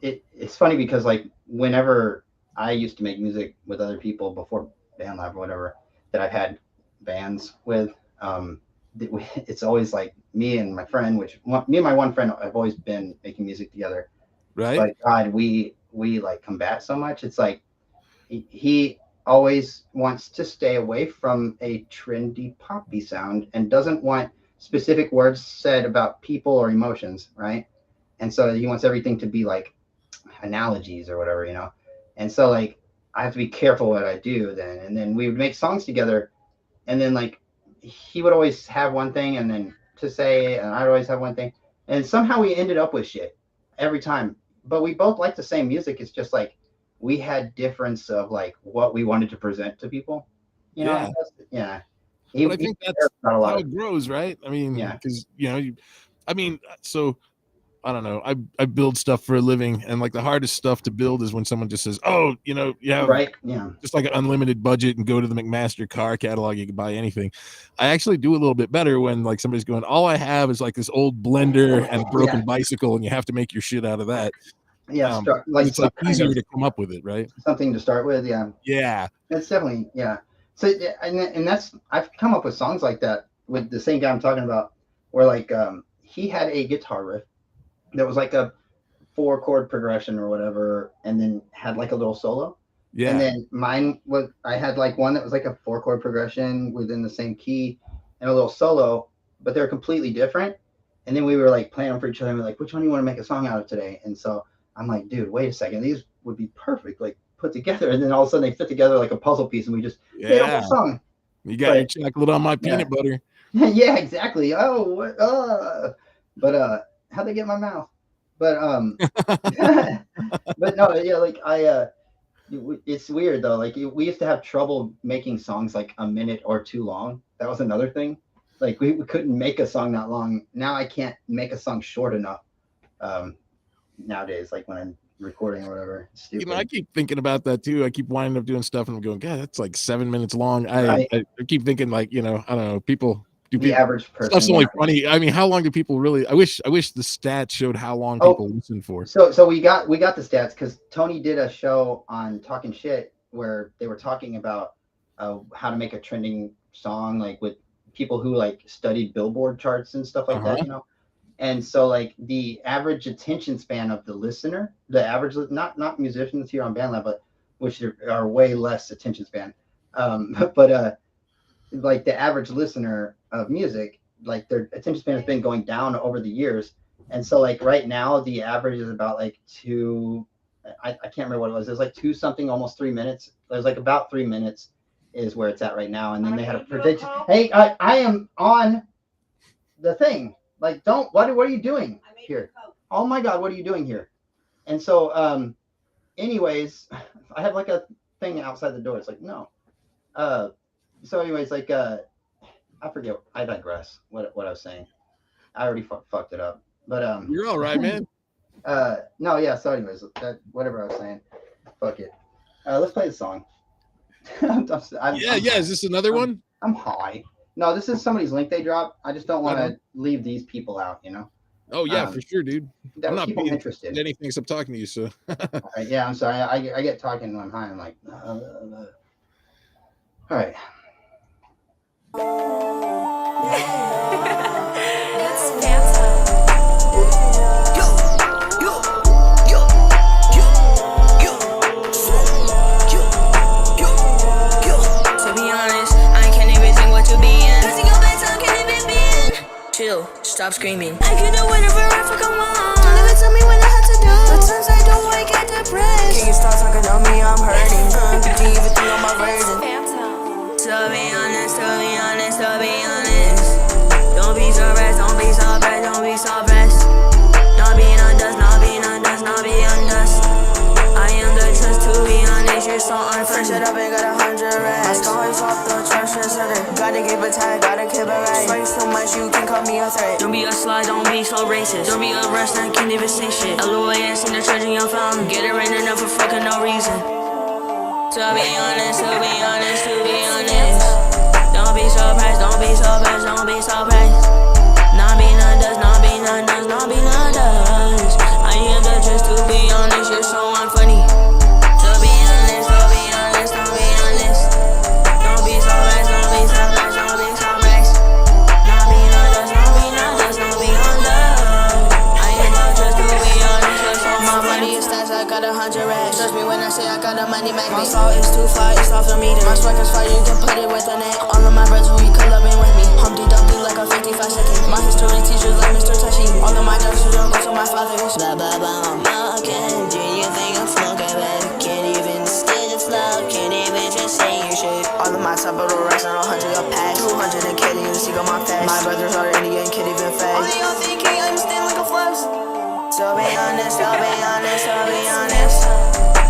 it's funny because like whenever I used to make music with other people before BandLab or whatever, that I've had bands with. It's always like me and my friend, me and my one friend have always been making music together. Right. But God, we like combat so much. It's like he always wants to stay away from a trendy poppy sound and doesn't want specific words said about people or emotions, right? And so he wants everything to be like analogies or whatever, And so like I have to be careful what I do then. And then we would make songs together, and then like he would always have one thing and then to say, and I'd always have one thing. And somehow we ended up with shit every time. But we both like the same music. It's just like we had difference of like what we wanted to present to people. Yeah. Yeah. But I think that's how it grows, right? I mean, because so I don't know. I build stuff for a living, and like the hardest stuff to build is when someone just says, "Oh, right, yeah, just like an unlimited budget and go to the McMaster car catalog, you can buy anything." I actually do a little bit better when like somebody's going, "All I have is like this old blender and a broken bicycle, and you have to make your shit out of that." Yeah, it's like easier to come up with it, right? Something to start with, yeah. Yeah, that's definitely So and that's I've come up with songs like that with the same guy I'm talking about, where like he had a guitar riff that was like a 4-chord progression or whatever, and then had like a little solo. Yeah. And then mine was, I had like one that was like a 4-chord progression within the same key and a little solo, but they're completely different. And then we were like playing them for each other, and we're like, which one do you want to make a song out of today? And so I'm like, dude, wait a second, these would be perfect, like put together. And then all of a sudden they fit together like a puzzle piece, and we just made a whole song. You got your chocolate on my peanut butter. Yeah, exactly. But how'd they get in my mouth? But but no, yeah, like it's weird though. Like we used to have trouble making songs like a minute or too long. That was another thing. Like we couldn't make a song that long. Now I can't make a song short enough. Nowadays, like when I'm recording or whatever. Stupid. I keep thinking about that too. I keep winding up doing stuff, and I'm going, God, that's like 7 minutes long. I keep thinking like, I don't know, people. The average person. Stuff's only funny. I mean, how long do people really? I wish the stats showed how long people listen for. So we got the stats because Tony did a show on Talking Shit where they were talking about how to make a trending song, like with people who like studied Billboard charts and stuff like that, And so like the average attention span of the listener, the average, not musicians here on BandLab, but which are way less attention span, but like the average listener of music, like their attention span has been going down over the years. And so like right now the average is about like I can't remember what it was. It was like 2 something, almost 3 minutes. It was like about 3 minutes is where it's at right now. And then they had a prediction. Hey, I am on the thing. Like, what are you doing here? Oh my God, what are you doing here? And so anyways, I have like a thing outside the door. It's like, no. So anyways, like I forget. I digress. What I was saying. I already fucked it up. But you're all right, man. No, yeah. So anyways, whatever I was saying. Fuck it. Let's play the song. Is this another one? I'm high. No, this is somebody's link they dropped. I just don't want to leave these people out. Oh yeah, for sure, dude. I'm not being interested in anything except talking to you. So. Yeah, I'm sorry. I get talking when I'm high. I'm like. All right. Stop screaming. I could have waited forever, come on. Don't even tell me what I have to do. But since I don't want to get depressed. Can you stop talking on me? I'm hurting. Did you even think on my version? To be honest, to be honest, to be honest. Don't be so pressed, don't be so pressed, don't be so pressed. Not being undust, not being undust, not being undust. I am the trust, to be honest, you're so unfriendly. Shut up and got 100 racks. Always off the trash center. Gotta give a tag, gotta keep it right. Swipe so much you can call me a threat. Don't be a slut, don't be so racist. Don't be a wrestler, can't even say shit. LOAS in the church and your fountain. Get it right enough for fucking no reason. To be honest, to be honest, to be honest. Don't be so pressed, don't be so pressed, don't be so pressed. Not being undust, not being undust, not being undust. I am the truth, to be honest, you're so unfunny. To be honest, to be honest, to be honest. Don't be so pressed, don't be so pressed. money magnet. My soul is too fly, it's off the meter. My swag is fire, you can put it with a net. All of my brothers, we collabing with me. Humpty Dumpty like a 55 seconds. My history teachers like Mr. Touchy. All of my daughters will go to my father's. Blah, blah, blah, I'm mocking. Do you think I'm smoking, man? Can't even stand the flow. Can't even just say your shit. All of my suburban racks are 100 a pack. 200 and Kitty, you see got my face. My brothers are Indian, can't even face. All of y'all thinking I'm still like a flex. So be honest, so be honest, so be honest.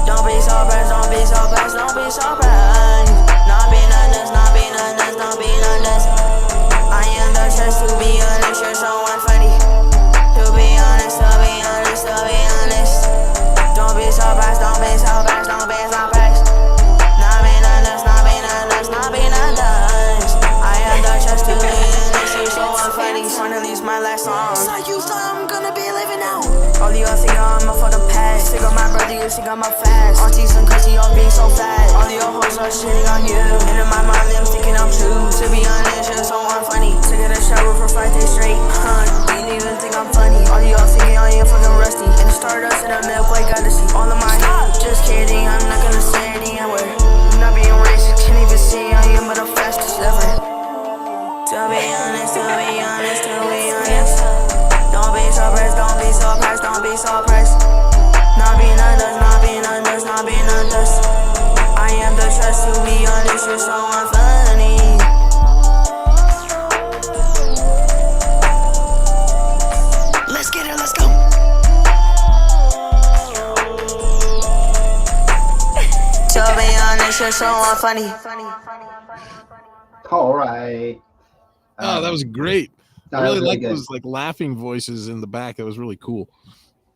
Don't be so pressed, don't be so pressed, don't be so pressed. Not being honest, not being honest, not being honest. I am the chest to be honest, you're so unfunny. To be honest, to be honest, to be honest. Don't be so pressed, don't be so pressed, don't be so pressed. Not being honest, not being honest, not being honest. I am the chest to be honest, you're so unfunny. Finally, it's my last song. So you thought I'm gonna be living out. All of y'all think I'm a fucking past. Think of my brother, you think I'm a fast. Aunties and cussy, y'all being so fat. All of your hoes are shitting on you. And in my mind, I'm thinking I'm true. To be honest, you're so unfunny. Took in a shower for 5 days straight. Didn't even think I'm funny. All of y'all thinking I am fucking rusty. And the stardust and the milk like Odyssey. All of my just kidding, I'm not gonna say the N-word. I'm not being racist, can't even say I am but the fastest ever. To be honest, to be honest, to be honest. Don't be so pressed, don't be so pressed, don't be so pressed. Not being honest, not being honest, not being honest. I am the trust, to be honest, you're so unfunny. Let's get it, let's go. To be honest, you're so unfunny. All right. Oh, that was great. No, I that really was like good. those like laughing voices in the back. That was really cool.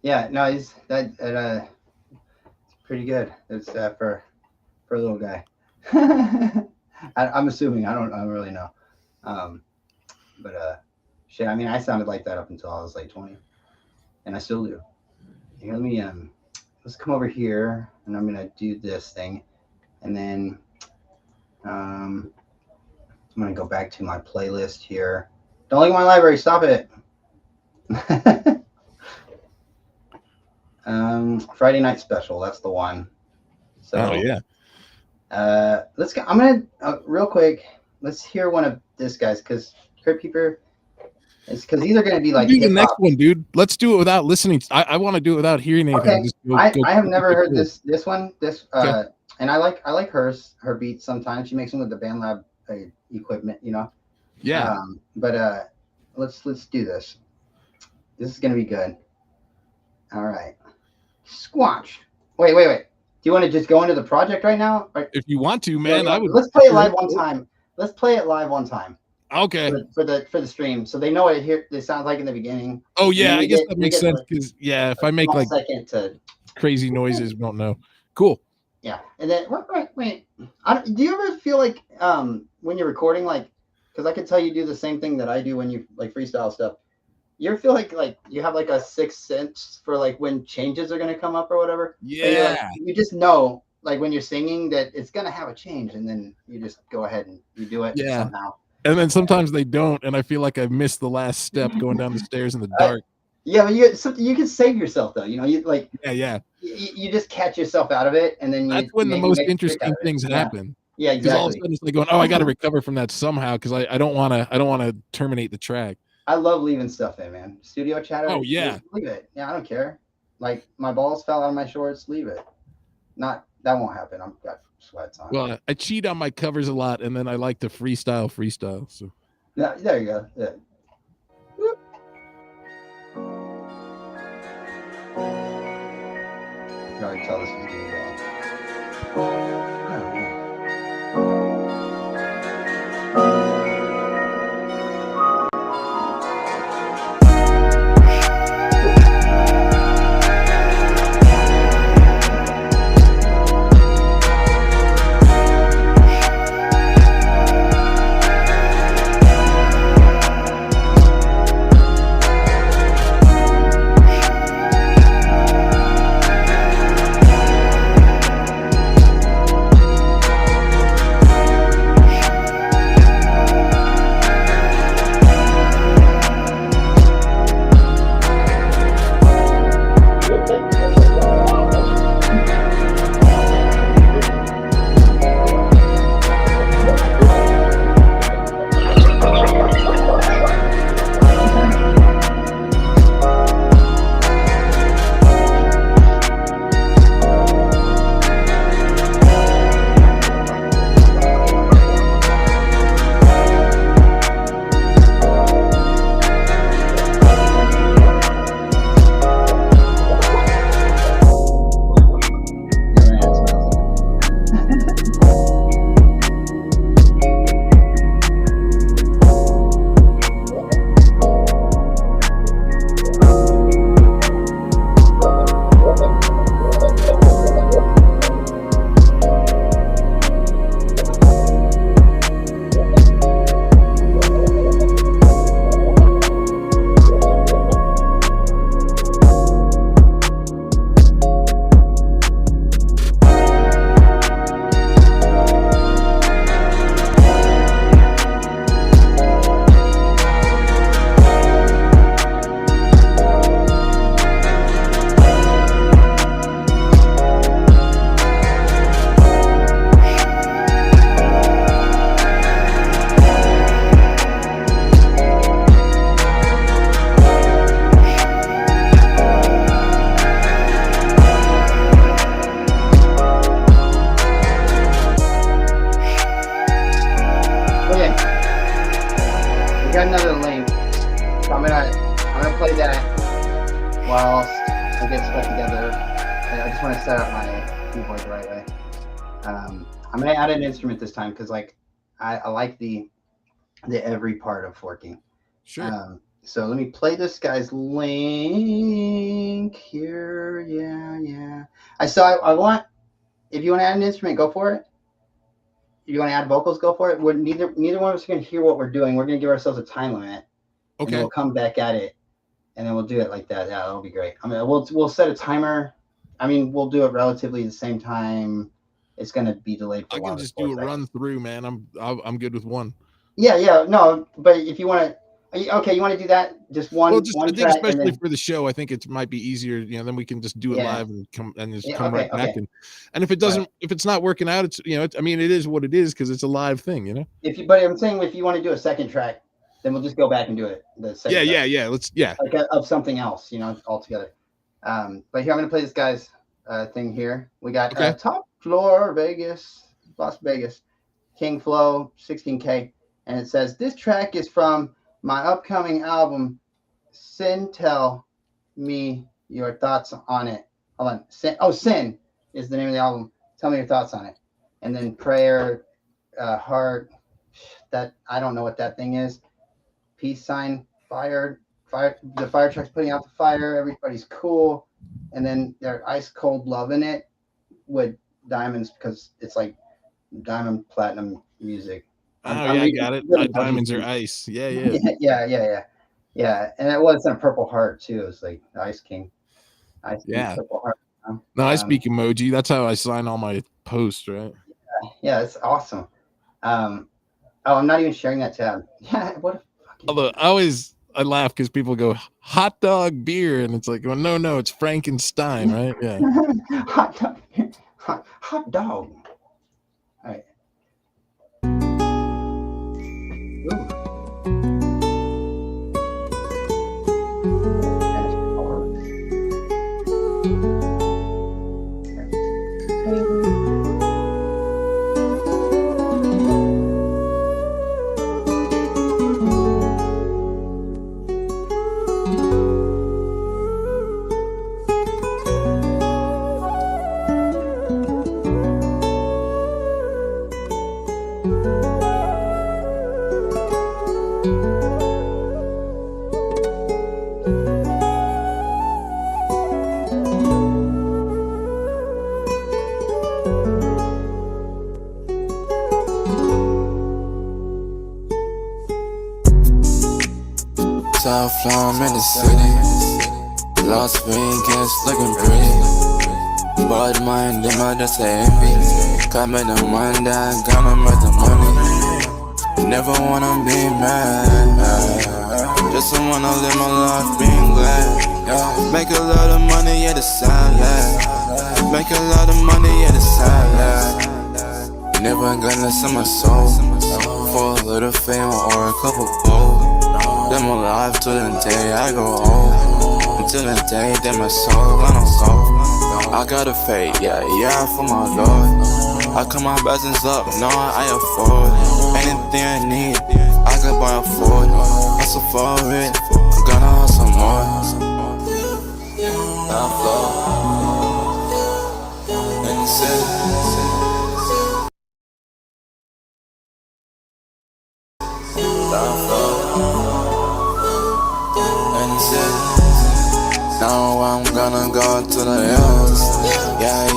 Yeah, no, he's that it's pretty good. It's for a little guy. I'm assuming. I don't really know. But shit. I mean, I sounded like that up until I was like 20, and I still do. Here, let me let's come over here, and I'm gonna do this thing, and then I'm gonna go back to my playlist here. Don't look at my library. Stop it. Friday Night Special. That's the one. So, Oh yeah. Let's go. I'm gonna real quick. Let's hear one of this guy's because Crypt Keeper. It's because these are gonna be like Do the hip-hop. next one, dude. Let's do it without listening. I want to do it without hearing anything. Okay. Just I have never heard this one. Okay. And I like her beats sometimes. She makes them with the BandLab equipment, you know. Yeah. But let's do this. This is gonna be good. All right. Squatch. Wait. Do you want to just go into the project right now? Or, If you want to, man, I would. Let's play it live one time. Let's play it live one time Okay. for the stream, so they know what it sounds like in the beginning. Oh yeah, We I guess get- that we makes get sense a- because yeah, if I a make small like second to crazy noises, we don't know. Cool. yeah, and then wait. Do you ever feel like when you're recording, like, because I could tell you do the same thing that I do when you like freestyle stuff. You ever feel like you have like a sixth sense for like when changes are gonna come up or whatever? And you're like, Yeah. you just know like when you're singing that it's gonna have a change, and then you just go ahead and you do it Yeah. somehow. And then sometimes they don't, and I feel like I missed the last step going down the stairs in the dark. Yeah, but you can save yourself though. You know, you like Yeah. you just catch yourself out of it, and then That's when the you most make a trick interesting out of it. things Yeah. happen. Yeah, Because all of a exactly. sudden it's like going, oh, I got to recover from that somehow because I don't want to terminate the track. I love leaving stuff in, man. Studio chatter. Oh, yeah. just leave it. Yeah, I don't care. Like my balls fell out of my shorts, leave it. That won't happen. I've got sweats on. Well, I cheat on my covers a lot, and then I like to freestyle. So Yeah, there you go. Yeah. Whoop. I can already tell this is gonna be long. Oh, yeah. play that whilst I get stuff together. I just want to set up my keyboard the right way. I'm gonna add an instrument this time because like I like the every part of forking. Sure. So let me play this guy's link here. Yeah. I want, if you want to add an instrument, go for it. If you want to add vocals, go for it. Neither one of us are going to hear what we're doing. We're going to give ourselves a time limit. And then Okay. we'll come back at it, and then we'll do it like that. Yeah, that'll be great. I mean, we'll set a timer. I mean, we'll do it relatively the same time. It's going to be delayed for I one can of just the 4 do a seconds. run through, man. I'm good with one. Yeah. No, but if you want to, okay, you want to do that? Just one. Well, one I think track, especially and then, for the show, I think it might be easier. You know, then we can just do it Yeah. live and come Yeah, right back. okay. And if it doesn't, if it's not working out, it's I mean, it is what it is because it's a live thing. You know. But I'm saying if you want to do a second track, then we'll just go back and do it. The second track. Yeah. Like of something else, altogether. But here I'm gonna play this guy's thing here. We got Okay. Top Floor Vegas, Las Vegas, King Flow 16K, and it says this track is from my upcoming album. Tell me your thoughts on it. Hold on. Sin is the name of the album. Tell me your thoughts on it. And then Prayer, Heart. That I don't know what that thing is. Peace sign, fire. The fire truck's putting out the fire. Everybody's cool. And then they're ice cold loving it with diamonds because it's like diamond platinum music. I got it. My diamonds are ice. Yeah. Yeah. And it was a Purple Heart too. It was like the Ice King. Yeah. Purple Heart. No, I speak emoji. That's how I sign all my posts, right? Yeah, it's awesome. I'm not even sharing that tab. Yeah, what a fucking. Although I laugh because people go hot dog beer, and it's like, well, no, it's Frankenstein, right? Yeah. Hot dog. Hot dog. All right. South Florida in the city, Las Vegas looking pretty. But mind them out that's envy. Come in the Monday, gonna make the money. Never wanna be mad, just wanna live my life being glad. Make a lot of money, yeah, the salad. Make a lot of money, yeah, the salad. Never gonna sell my soul for a little fame or a couple gold. Live my life till the day I go old. Until the day that my soul gonna go. I got a fate, yeah, for my Lord. I cut my blessings up, knowing I afford anything I need, I can buy a Ford. Hustle for it, I'm gonna hustle more. I flow in the city. Now I'm gonna go to the hills. Yeah,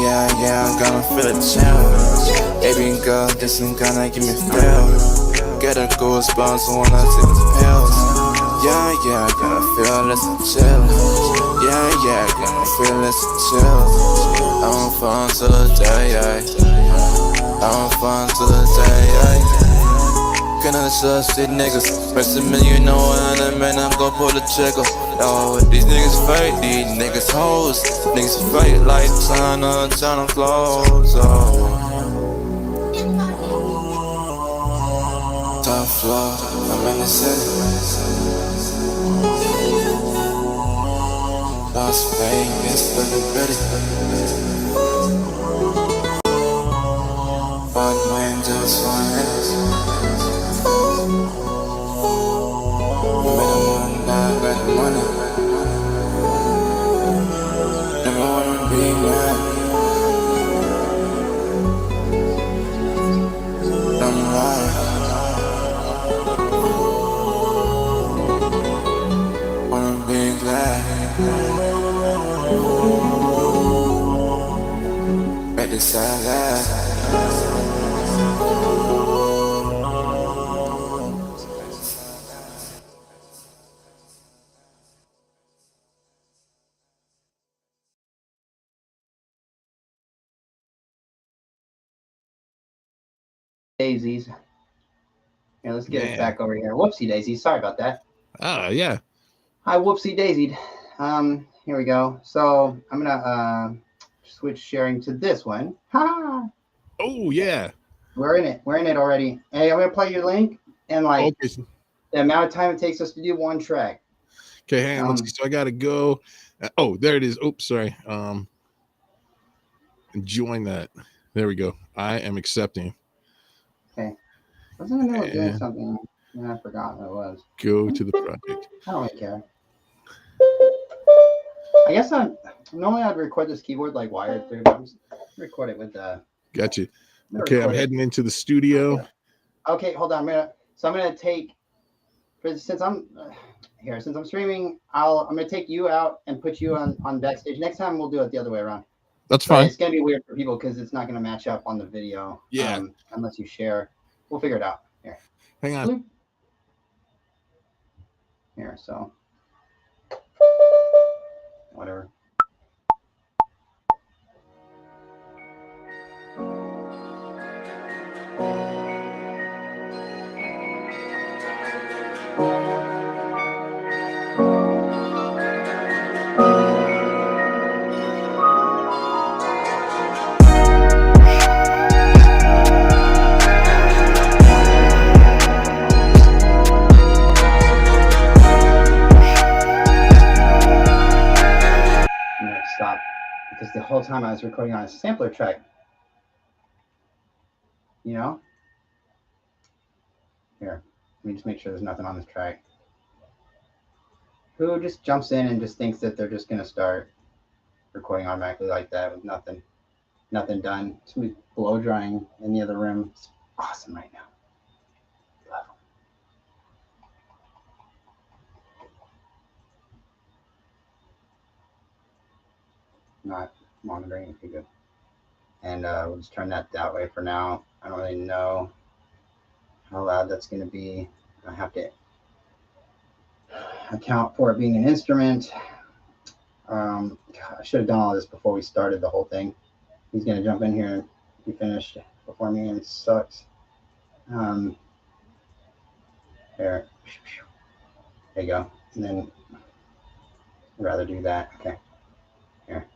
I'm gonna feel the chills. Baby girl, this ain't gonna give me thrills. Get a goosebumps when I take the pills. Yeah, gonna feel less and chill. Yeah, gonna feel less and chill. I'm fun till the day, I'm fun till the day, Gonna trust these niggas. Rest of me, you know what I mean, I'm gon' pull the trigger. Yo, these niggas fake, these niggas hoes. Niggas fake like China clothes, Top floor, I'm in the city. Las Vegas, looking pretty. But man, just one hit. Money. Daisies. Here, let's get it back over here. Whoopsie daisies. Sorry about that. Yeah. Hi, whoopsie daisied. Here we go. So I'm gonna switch sharing to this one. Ha! Oh yeah. We're in it. We're in it already. Hey, I'm gonna play your link and like the amount of time it takes us to do one track. Okay, hang on. Let's see. So I gotta go. Oh, there it is. Oops, sorry. Join that. There we go. I am accepting. Okay. I was in the middle of doing something and I forgot what it was. Go to the project. I don't really care. I guess normally I'd record this keyboard like wired through, but I'm just record it with the. Gotcha. Okay, I'm heading into the studio. Okay, hold on. I'm gonna take since I'm streaming. I'm gonna take you out and put you on backstage. Next time we'll do it the other way around. That's fine. It's gonna be weird for people because it's not gonna match up on the video. Yeah. Unless you share, we'll figure it out. Here. Hang on. Here, so whatever. Stop, because the whole time I was recording on a sampler track, you know. Here, let me just make sure there's nothing on this track. Who just jumps in and just thinks that they're just gonna start recording automatically like that with nothing done? Somebody blow drying in the other room. It's awesome right now. Love 'em. Not monitoring. Okay, good. And we'll just turn that way for now. I don't really know how loud that's going to be. I have to account for it being an instrument. I should have done all this before we started the whole thing. He's going to jump in here and be finished before me, and it sucks. There you go. And then I'd rather do that. Okay. Here.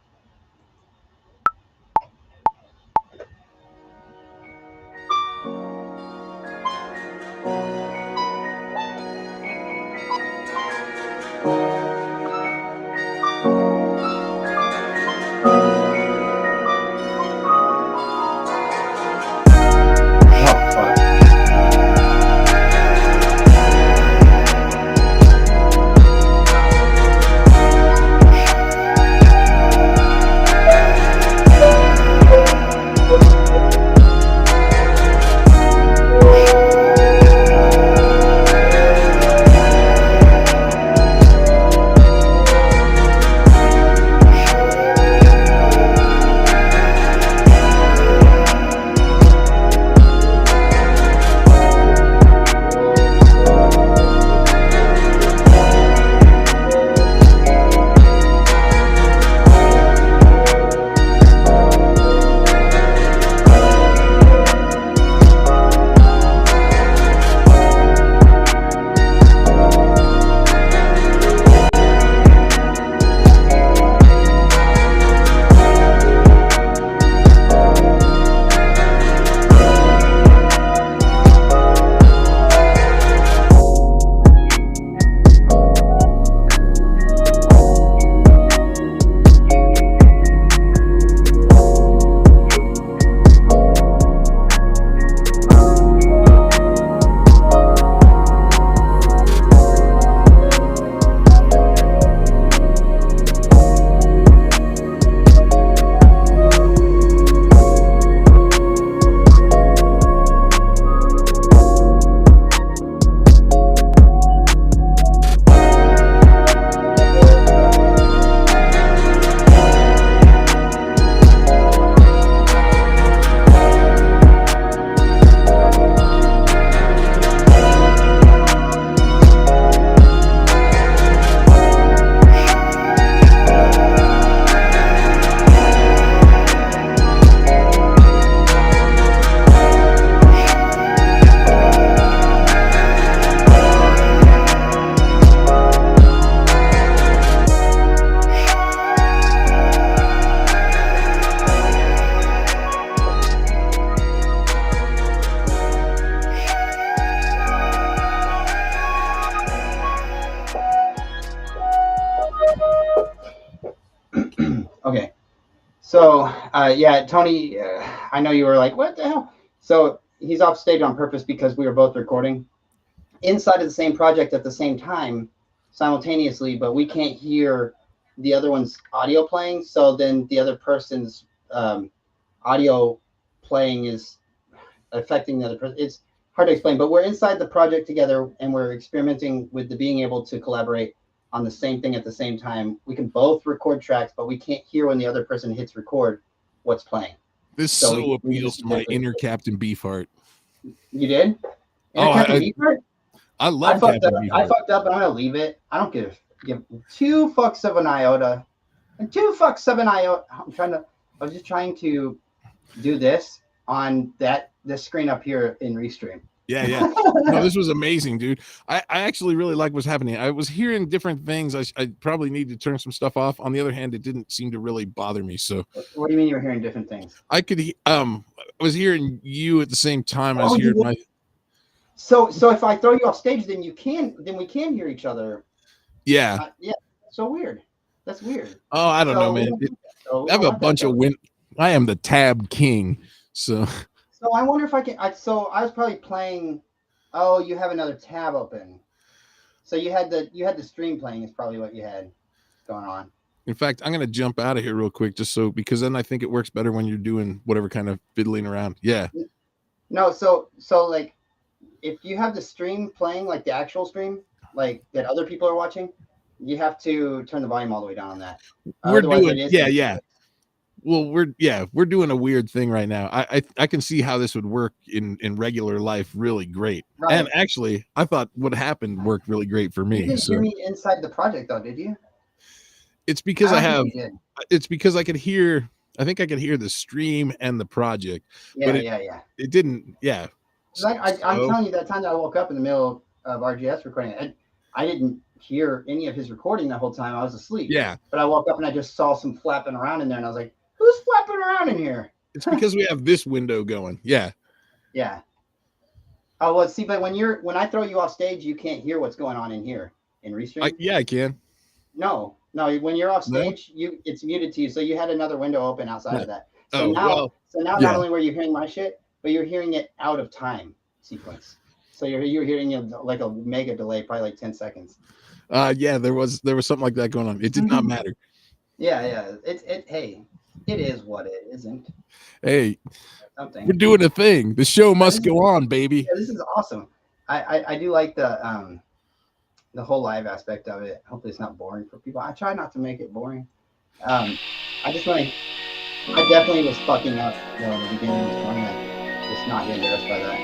So, yeah, Tony, I know you were like, what the hell? So he's off stage on purpose because we were both recording inside of the same project at the same time simultaneously, but we can't hear the other one's audio playing. So then the other person's audio playing is affecting the other person. It's hard to explain, but we're inside the project together and we're experimenting with the being able to collaborate on the same thing at the same time. We can both record tracks, but we can't hear when the other person hits record what's playing. This so appeals to my inner Captain Beefheart. You did? Captain Beefheart? I love Captain Beefheart. I fucked up, and I'm gonna leave it. I don't give two fucks of an iota. And 2 fucks of an iota. I was just trying to do this on this screen up here in Restream. Yeah. No, this was amazing, dude. I actually really like what's happening. I was hearing different things. I probably need to turn some stuff off. On the other hand, it didn't seem to really bother me. So what do you mean you were hearing different things? I could I was hearing you at the same time I was hearing my. So if I throw you off stage, then we can hear each other. Yeah. Yeah. So weird. That's weird. Oh, I don't know, man. I have a bunch of I am the tab king. So I wonder if I can. So I was probably playing. Oh, you have another tab open. So you had the stream playing is probably what you had going on. In fact, I'm gonna jump out of here real quick because then I think it works better when you're doing whatever kind of fiddling around. Yeah. No, so like if you have the stream playing, like the actual stream, like that other people are watching, you have to turn the volume all the way down on that. We're doing yeah. Well, we're doing a weird thing right now. I can see how this would work in regular life really great. Right. And actually, I thought what happened worked really great for me. You didn't hear me inside the project though, did you? It's because it's because I could hear. I think I could hear the stream and the project. Yeah, but it didn't. Yeah. I'm telling you, that time that I woke up in the middle of RGS recording, I didn't hear any of his recording the whole time. I was asleep. Yeah. But I woke up and I just saw some flapping around in there, and I was like, "Who's flapping around in here?" It's because we have this window going. Yeah. Yeah. Oh well, see, but when I throw you off stage, you can't hear what's going on in here in Restream. I can. No, when you're off stage, it's muted to you. So you had another window open outside of that. So now not only were you hearing my shit, but you're hearing it out of time sequence. So you're hearing it like a mega delay, probably like 10 seconds. Yeah, there was something like that going on. It did not matter. Yeah. Hey, it is what it isn't. Hey, we're doing a thing. The show must go on, baby. Yeah, this is awesome. I do like the whole live aspect of it. Hopefully it's not boring for people. I try not to make it boring. I definitely was fucking up in the beginning of this morning. Just not get embarrassed by that.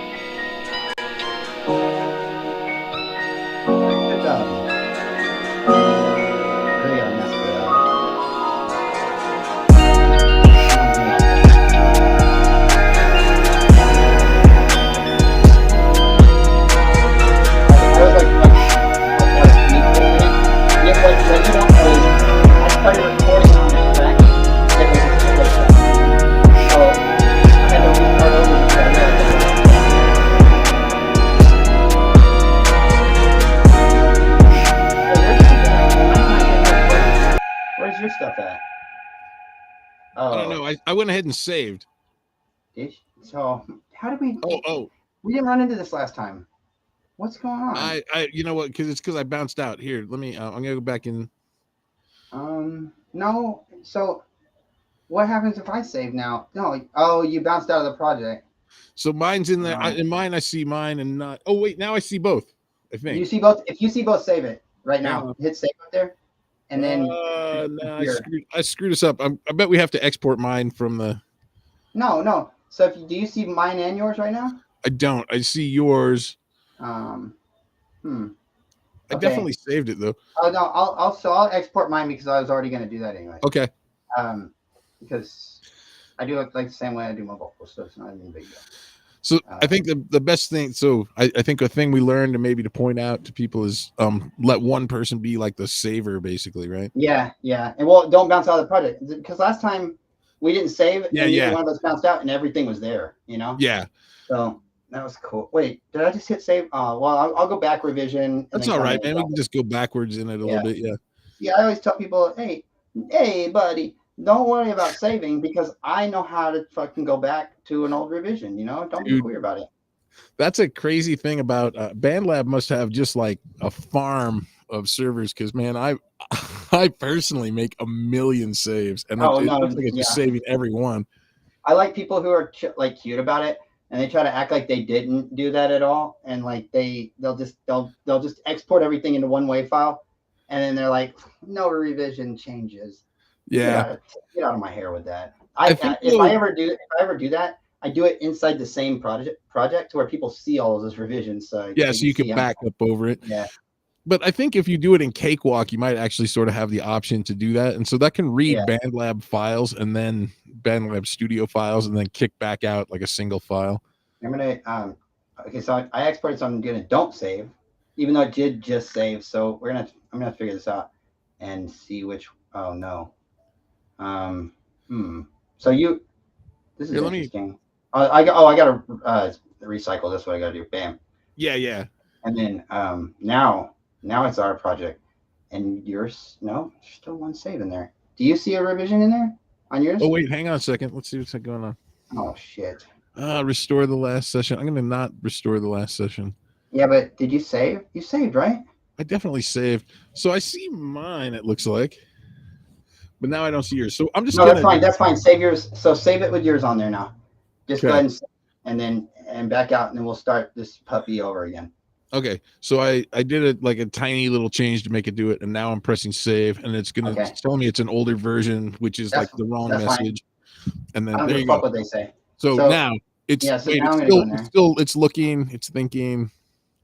Good job. Really gotta mess it up. I was like, what you don't know is I started recording on this track. It was a single track. So I had to restart over the track. Where's your stuff at? Oh. I don't know. I went ahead and saved. So how did we? Oh. We didn't run into this last time. What's going on? I you know what? Because I bounced out. Here, let me. I'm gonna go back in. No. So what happens if I save now? No. Oh, you bounced out of the project. So mine's in there. In mine, I see mine and not. Oh wait, now I see both. I think you see both. If you see both, save it right now. Hit save up there, and then. No, I screwed us up. I bet we have to export mine from the. No. So do you see mine and yours right now? I don't. I see yours. I definitely saved it though. Oh no, I'll export mine because I was already going to do that anyway. Okay. Because I do it like the same way I do my vocals, so it's not even a big deal. So I think the best thing. So I think a thing we learned and maybe to point out to people is let one person be like the saver, basically, right? Yeah, and don't bounce out of the project because last time we didn't save. And one of us bounced out and everything was there. You know. Yeah. So. That was cool. Wait, did I just hit save? Well, I'll go back revision. That's all right, man. We can just go backwards in it a little bit. Yeah. Yeah, I always tell people, hey, buddy, don't worry about saving because I know how to fucking go back to an old revision. You know, don't be queer about it. That's a crazy thing about BandLab must have just like a farm of servers because man, I personally make a million saves and it looks like it's just saving every one. I like people who are like cute about it and they try to act like they didn't do that at all and like they'll just export everything into one WAV file and then they're like no revision changes. Yeah, get out of my hair with that. If I ever do that, I do it inside the same project to where people see all of those revisions. So so you can back up over it. Yeah. But I think if you do it in Cakewalk, you might actually sort of have the option to do that. And so that can read BandLab files and then BandLab Studio files and then kick back out like a single file. I'm going to, okay, so I exported something good and don't save, even though it did just save. So I'm going to figure this out and see which, oh no. So this is interesting. I got to recycle. That's what I got to do. Bam. Yeah. And then now it's our project, and yours. No, there's still one save in there. Do you see a revision in there on yours? Oh wait, hang on a second. Let's see what's going on. Oh shit. Restore the last session. I'm gonna not restore the last session. Yeah, but did you save? You saved, right? I definitely saved. So I see mine. It looks like, but now I don't see yours. So I'm just. No, that's fine. That's fine. Save yours. So save it with yours on there now. Just go ahead and back out, and then we'll start this puppy over again. Okay, so I did like a tiny little change to make it do it, and now I'm pressing save, and it's gonna tell me it's an older version, which is like the wrong message. Fine. And then there you go. What they say. So now it's it's looking, it's thinking,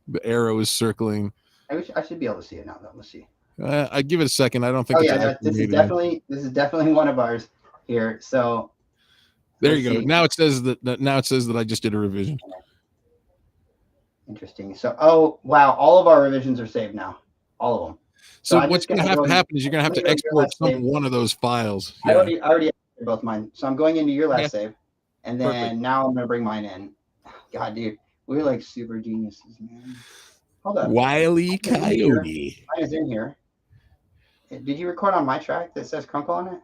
the arrow is circling. I should be able to see it now. Though. Let's see. I give it a second. I don't think. This is definitely one of ours here. So there you go. Now it says that I just did a revision. Interesting. So, wow, all of our revisions are saved now, all of them. So what's going to have to happen is you're going to have to export one of those files. Yeah. I already exported both mine. So I'm going into your last save, and then now I'm going to bring mine in. God, dude, we're like super geniuses, man. Hold up. Wile E. Coyote. Mine is in here. Did you record on my track that says Crunkle on it?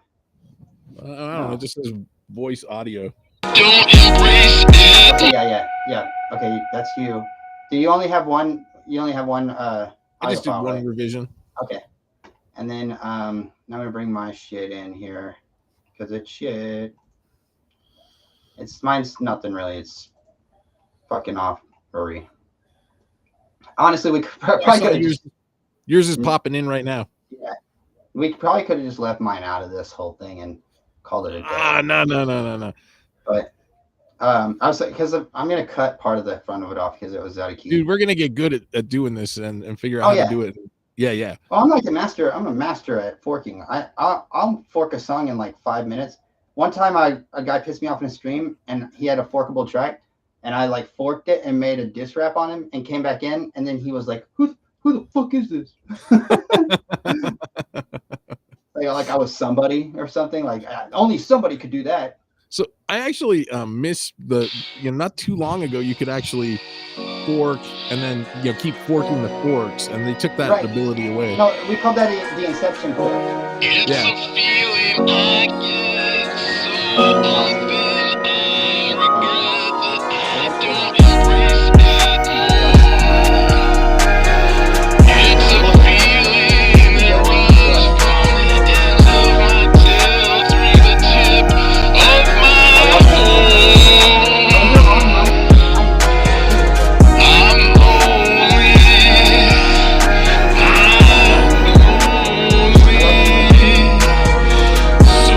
I don't know. It just says voice audio. Don't embrace it. Okay, yeah. Okay, that's you. Do you only have one? You only have one. I just did one revision. Okay, and then now I'm gonna bring my shit in here because it's shit. Mine's nothing really. It's fucking off, Rory. Honestly, we probably could have. Yours is popping in right now. Yeah, we probably could have just left mine out of this whole thing and called it a day. No. But. I was like, because I'm gonna cut part of the front of it off because it was out of key. Dude, we're gonna get good at doing this and figure out how to do it. Yeah. Well, I'm like a master. I'm a master at forking. I'll fork a song in like 5 minutes. One time, a guy pissed me off in a stream, and he had a forkable track, and I like forked it and made a diss rap on him, and came back in, and then he was like, "Who the fuck is this?" like I was somebody or something. Like only somebody could do that. So I actually miss not too long ago you could actually fork and then keep forking the forks, and they took that ability away. No, we called that the Inception fork. It's a feeling I get so often. I regret that I don't embrace it. It's a feeling that runs from the ends of my tail through the tip of my home. I'm lonely. So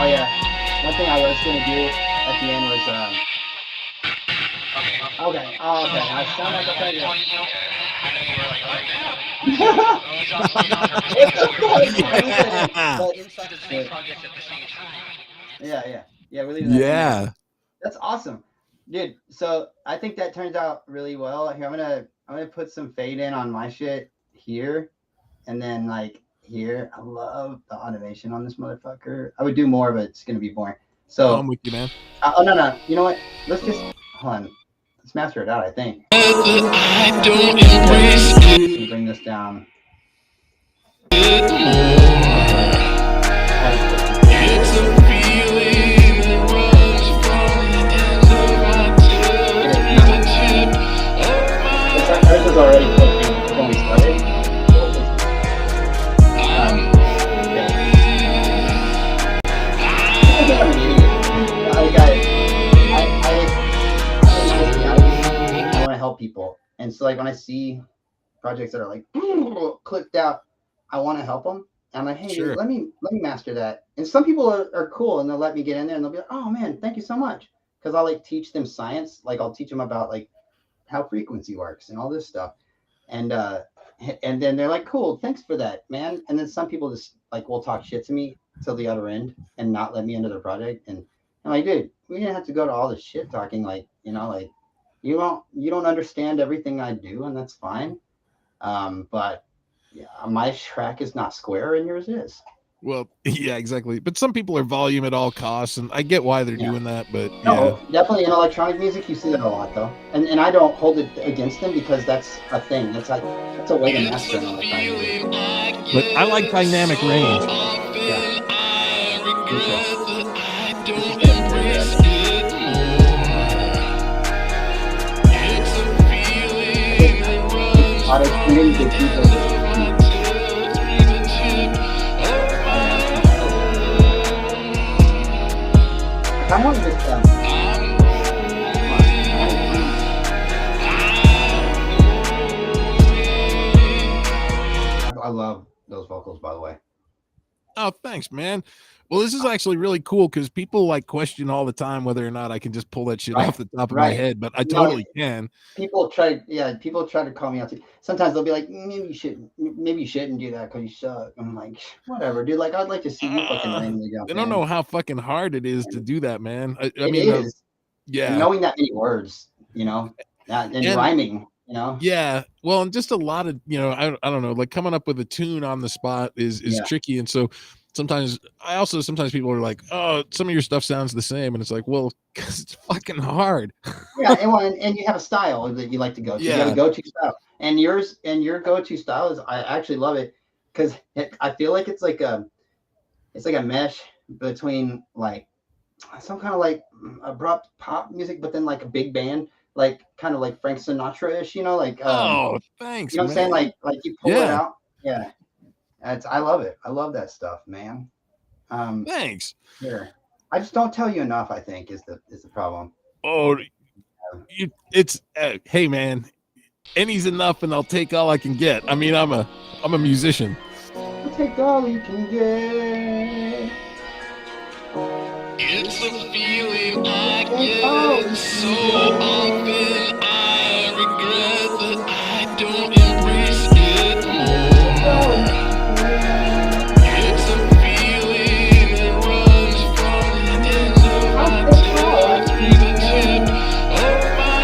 Oh yeah. One thing I was gonna do at the end was Okay. Oh, okay. I sound like a failure. Yeah. We're leaving that in. Yeah. That's awesome, dude. So I think that turns out really well. Here, I'm gonna put some fade in on my shit here, and then like here. I love the automation on this motherfucker. I would do more, but it's gonna be boring. So I'm with you, man. Oh no. You know what? Let's just hold on. Let's master it out. I think. I don't embrace it. Bring this down. It's a feeling that runs from the ends of my tip. This was already cooking when we started. I want to help people, and so like when I see projects that are like clicked out, I want to help them. And I'm like, hey, Sure. dude, let me master that. And some people are cool, and they'll let me get in there, and they'll be like, oh man, thank you so much, because I'll like teach them science, like I'll teach them about like how frequency works and all this stuff, and then they're like, cool, thanks for that, man. And then some people just like will talk shit to me till the other end and not let me into their project, and I'm like, dude, we didn't have to go to all this shit talking, like, you know, like you don't understand everything I do, and that's fine. But yeah, my track is not square and yours is. Well, yeah, exactly. But some people are volume at all costs, and I get why they're doing that. But No, definitely in electronic music, you see that a lot though, and I don't hold it against them because that's a thing. That's a way to master an electronic music. But I like dynamic range. Yeah. Auto-tuning the people. I want this I love those vocals, by the way. Oh, thanks, man. Well, this is actually really cool because people like question all the time whether or not I can just pull that shit off the top of my head, but I totally can. People try to call me out. Sometimes they'll be like, maybe you shouldn't do that because you suck. I'm like, whatever, dude. Like, I'd like to see you fucking randomly jump. They don't know how fucking hard it is to do that, man. I mean, yeah, knowing that many words, you know, and rhyming. You know? Yeah. Well, and just a lot of, you know, I don't know, like coming up with a tune on the spot is tricky. And so sometimes people are like, oh, some of your stuff sounds the same. And it's like, well, because it's fucking hard. Yeah. And you have a style that you like to go to. Yeah. You have a go-to style. And your go-to style is, I actually love it because I feel like it's like a mesh between like some kind of like abrupt pop music, but then like a big band. Like kind of like Frank Sinatra-ish, you know, like oh, thanks. You know what I'm saying? Like you pull it out. Yeah. I love it. I love that stuff, man. Thanks. Here. I just don't tell you enough, I think, is the problem. Oh, hey man, any's enough and I'll take all I can get. I mean, I'm a musician. I'll take all you can get. It's a feeling I get so often. I regret that I don't embrace it more. It's a feeling that runs from the ends of my toes to the tip of my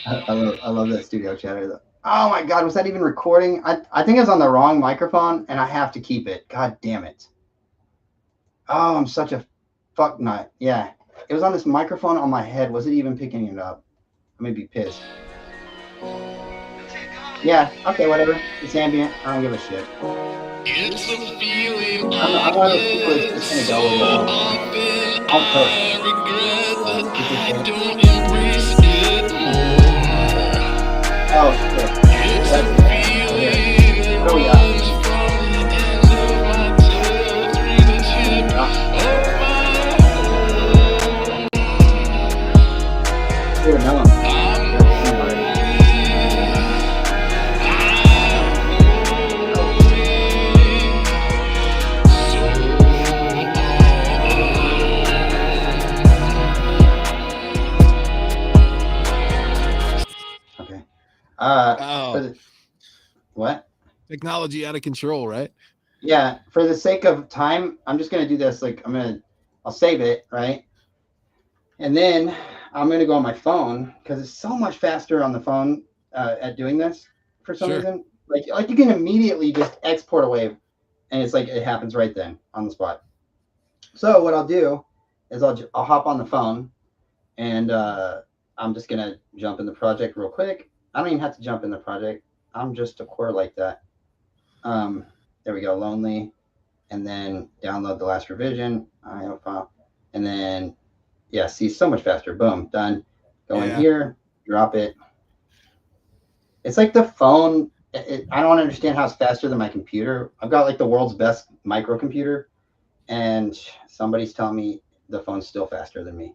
I love that studio chatter though. Oh my god, was that even recording? I think it's on the wrong microphone and I have to keep it. God damn it. Oh, I'm such a fuck nut. Yeah. It was on this microphone on my head. Was it even picking it up? I may be pissed. Yeah, okay, whatever. It's ambient. I don't give a shit. It's a feeling I'm one of those people that's just gonna go with it. I'll cook. don't embrace it Oh shit. That's What do we got? Dude, no one. Okay. What? Technology out of control, right? Yeah, for the sake of time, I'm just gonna do this. Like I'll save it, right? And then I'm gonna go on my phone because it's so much faster on the phone at doing this for some reason. Like you can immediately just export a wave, and it's like it happens right then on the spot. So what I'll do is I'll hop on the phone, and I'm just gonna jump in the project real quick. I don't even have to jump in the project. I'm just a core like that. There we go, lonely, and then download the last revision, IO file, and then yeah, see, so much faster. Boom, done. Go in here, drop it. It's like the phone. I don't understand how it's faster than my computer. I've got like the world's best microcomputer, and somebody's telling me the phone's still faster than me.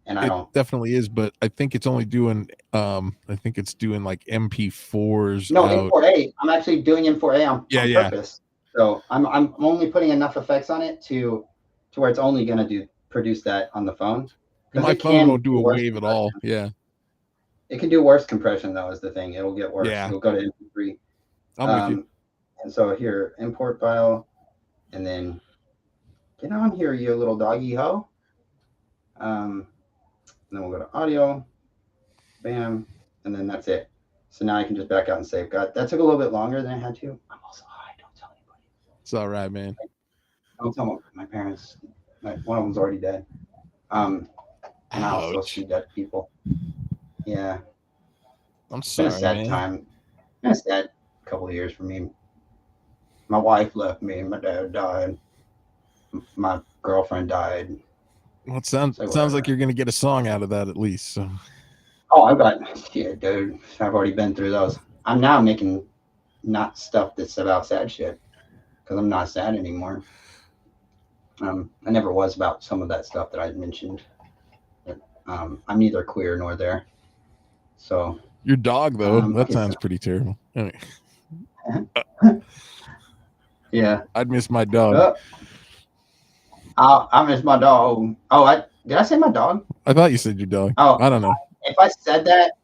And I don't. Definitely is, but I think it's only doing. I think it's doing like MP4s. No, M4A. I'm actually doing M4A on purpose. So I'm only putting enough effects on it to where it's only going to produce that on the phone. My phone won't do a wave at all. Yeah. It can do worse compression though. Is the thing. It'll get worse. Yeah. It'll go to MP3. I'm with you. And so here, import file, and then get on here, you little doggy hoe. And then we'll go to audio, bam, and then that's it. So now I can just back out and save. God, that took a little bit longer than I had to. I'm also high. Don't tell anybody. It's all right, man. Don't tell my parents. One of them's already dead. And I also see dead people. Yeah. I'm sorry, it's been a sad time. It's been a sad couple of years for me. My wife left me. My dad died. My girlfriend died. Well, it sounds like you're gonna get a song out of that at least. So. Oh, I've got shit, dude. I've already been through those. I'm now making not stuff that's about sad shit because I'm not sad anymore. I never was about some of that stuff that I mentioned. But, I'm neither queer nor there. So your dog though, that sounds pretty terrible. Anyway. Yeah, I'd miss my dog. I miss my dog. Oh, did I say my dog? I thought you said your dog. Oh, I don't know. If I said that,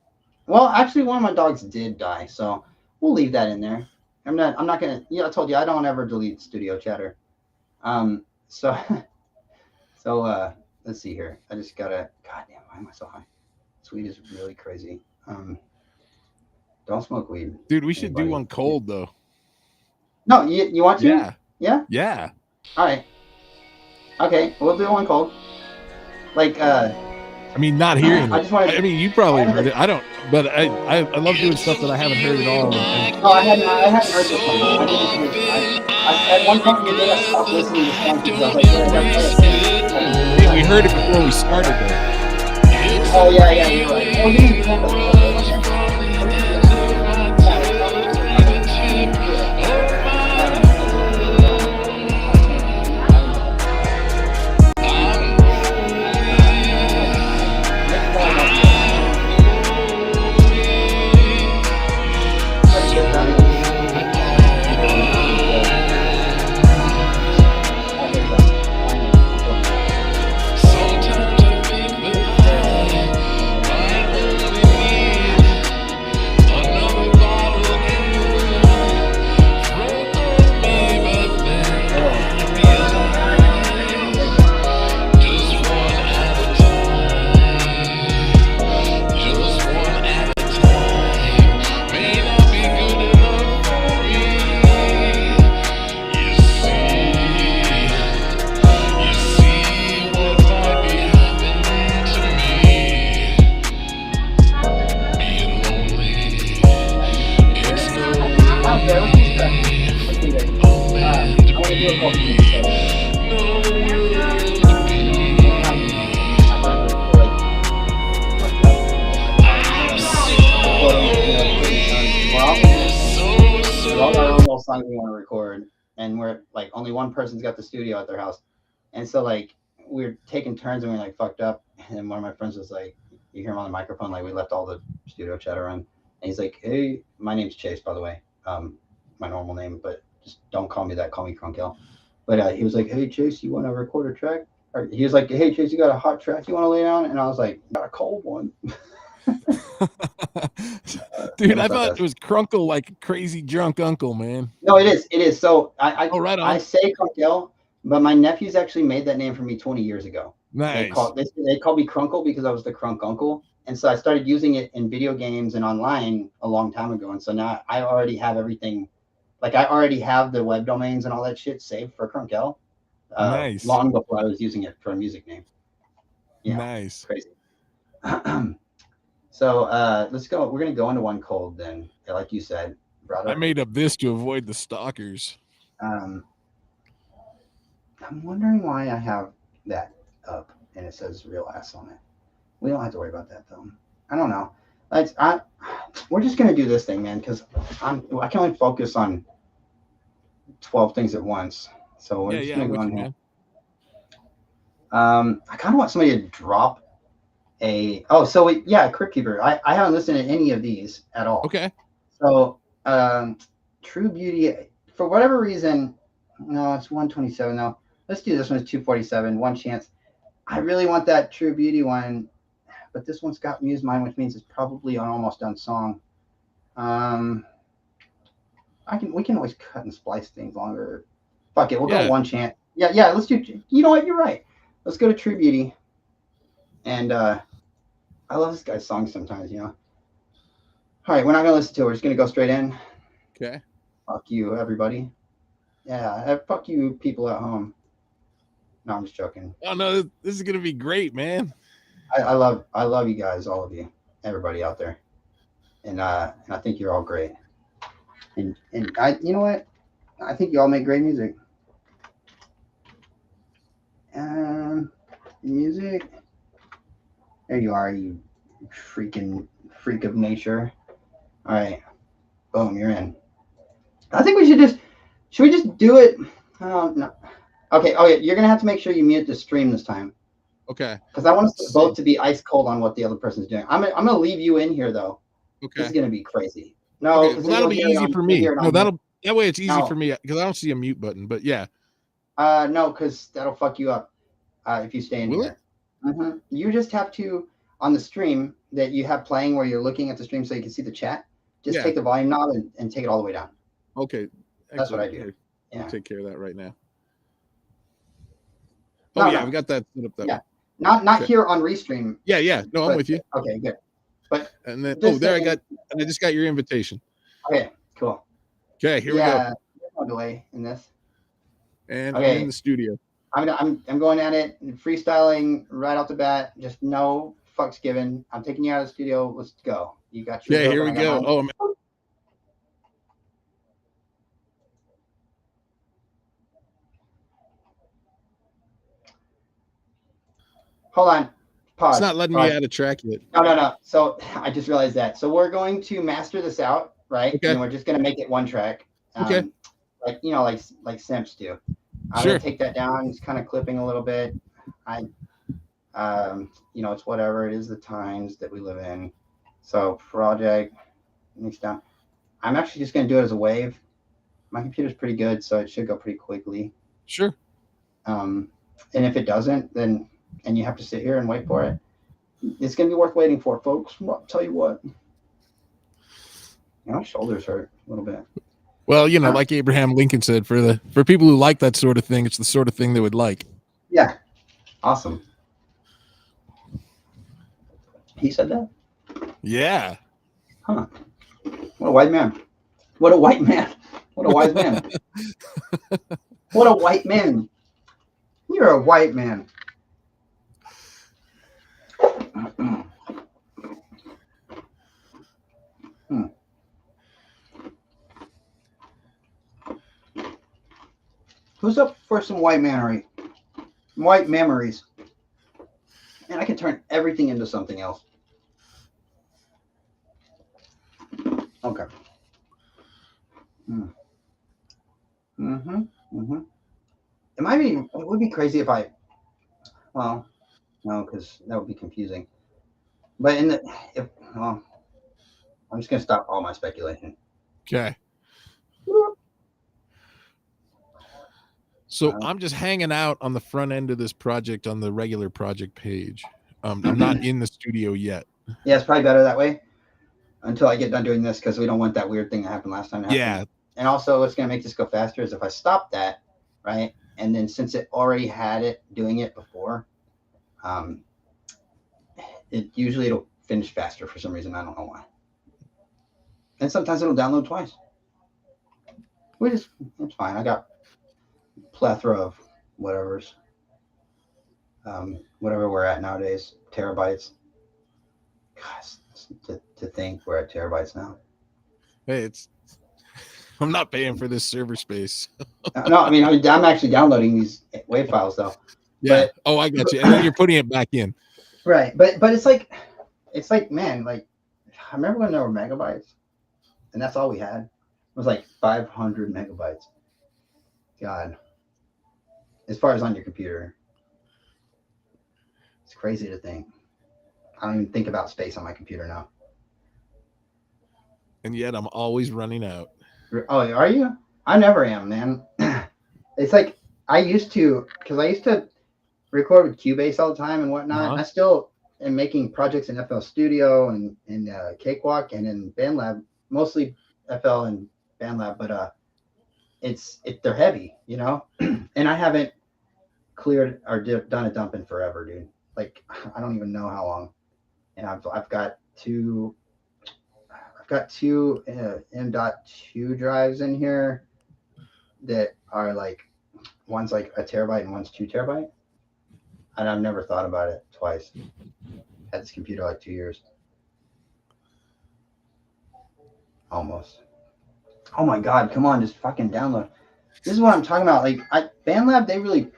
well, actually, one of my dogs did die, so we'll leave that in there. I'm not gonna. Yeah, I told you I don't ever delete studio chatter. So let's see here. I just gotta. Goddamn, why am I so high? This weed is really crazy. Don't smoke weed, dude. We should do one cold though. No, you want to? Yeah. Yeah. Yeah. All right. Okay, we'll do one cold. Like, I mean, not hearing it. I mean, you probably heard it. I don't, but I love doing stuff that I haven't heard at all. No, I hadn't heard this one. At one point, we did stop listening to songs because I was like, we heard it before we started though. Oh yeah, you're right. Oh, you didn't hear that. songs we want to record, and we're like only one person's got the studio at their house, and so like we're taking turns and we're like fucked up, and one of my friends was like, you hear him on the microphone, like we left all the studio chatter on, and he's like, hey, my name's Chase, by the way, my normal name, but just don't call me that, call me Crunk. But he was like, hey Chase, you want to record a track? Or he was like, hey Chase, you got a hot track you want to lay down? And I was like, got a cold one. Dude, I thought it was Crunkle, like crazy drunk uncle, man. No, it is. So I right on. I say Crunk, but my nephews actually made that name for me 20 years ago. Nice. They called me Crunkle because I was the Crunk uncle. And so I started using it in video games and online a long time ago. And so now I already have everything. Like I already have the web domains and all that shit saved for Crunk. Nice. Long before I was using it for a music name. Yeah, nice. Crazy. So let's go. We're gonna go into one cold then, like you said, brother. I made up this to avoid the stalkers. I'm wondering why I have that up and it says real ass on it. We don't have to worry about that though. I don't know. We're just gonna do this thing, man, because I can only focus on 12 things at once. So we're just gonna go in here. I kind of want somebody to drop Crypt Keeper. I haven't listened to any of these at all. Okay. So True Beauty, for whatever reason, no, it's 127 though. Let's do this one. It's 247. One Chance. I really want that True Beauty one, but this one's got Muse Mine, which means it's probably an almost done song. We can always cut and splice things longer. Fuck it, we'll go One Chance. Yeah, let's do. You know what? You're right. Let's go to True Beauty. And I love this guy's songs sometimes, you know. All right, we're not gonna listen to it. We're just gonna go straight in. Okay. Fuck you, everybody. Yeah, fuck you, people at home. No, I'm just joking. Oh no, this is gonna be great, man. I love you guys, all of you, everybody out there, and I think you're all great. And you know what? I think you all make great music. Music. There you are, you freaking freak of nature. All right, boom, you're in. I think should we just do it? No. Okay, you're gonna have to make sure you mute the stream this time. Okay. Because I want us both to be ice cold on what the other person's doing. I'm gonna leave you in here though. Okay. This is gonna be crazy. No, well, that'll be easy for me. No, that way it's easy for me because I don't see a mute button. But yeah. No, because that'll fuck you up if you stay in here. Mm-hmm. You just have to, on the stream that you have playing where you're looking at the stream so you can see the chat, just take the volume knob and take it all the way down. Okay. That's what I do. I'll take care of that right now. We got that set up that way. Not here on Restream. Yeah. No, I'm with you. Okay, good. But and then I just got your invitation. Okay, cool. Okay, here we go. There's no delay in this. And I'm in the studio. I'm going at it, freestyling right off the bat. Just no fucks given. I'm taking you out of the studio. Let's go. You got your. Yeah, here we go. Oh man. Hold on. Pause. It's not letting me add a track yet. No. So I just realized that. So we're going to master this out, right? Okay. And we're just going to make it one track. Okay. Like Simps do. I'm going to take that down. Just kind of clipping a little bit. It's whatever. It is the times that we live in. So project, mix down. I'm actually just going to do it as a wave. My computer's pretty good, so it should go pretty quickly. Sure. And if it doesn't, then and you have to sit here and wait for it, it's going to be worth waiting for, folks. I'll tell you what. My shoulders hurt a little bit. Well, like Abraham Lincoln said, for people who like that sort of thing, it's the sort of thing they would like. Yeah. Awesome. He said that? Yeah. Huh. What a white man. What a white man. What a wise man. What a white man. You're a white man. Who's up for some white memories? And I can turn everything into something else. Okay. Mm-hmm. Mm-hmm. It would be crazy if well, no, because that would be confusing. But well, I'm just gonna stop all my speculation. Okay. So I'm just hanging out on the front end of this project on the regular project page. I'm not in the studio yet. Yeah, it's probably better that way until I get done doing this because we don't want that weird thing that happened last time to happen. Yeah. And also, what's gonna make this go faster is if I stop that, right? And then since it already had it doing it before, it'll finish faster for some reason. I don't know why. And sometimes it'll download twice. It's fine. I got a plethora of whatever's. Whatever we're at nowadays, terabytes. Gosh, to think we're at terabytes now. Hey, I'm not paying for this server space. No, I mean, I'm actually downloading these WAV files though. Yeah. I got you. And then you're putting it back in. Right, but it's like, man, like I remember when there were megabytes, and that's all we had. It was like 500 megabytes. God, as far as on your computer, it's crazy to think. I don't even think about space on my computer now. And yet I'm always running out. Oh, are you? I never am, man. It's like I used to record with Cubase all the time and whatnot. I still am making projects in FL Studio and in Cakewalk and in BandLab, mostly FL and BandLab, but they're heavy, you know. And I haven't cleared or done a dump in forever, dude. Like I don't even know how long. And I've got two M.2 drives in here that are like, one's like a terabyte and one's 2 terabyte. And I've never thought about it twice. Had this computer like 2 years. Almost. Oh my God, come on, just fucking download. This is what I'm talking about. Like BandLab, they really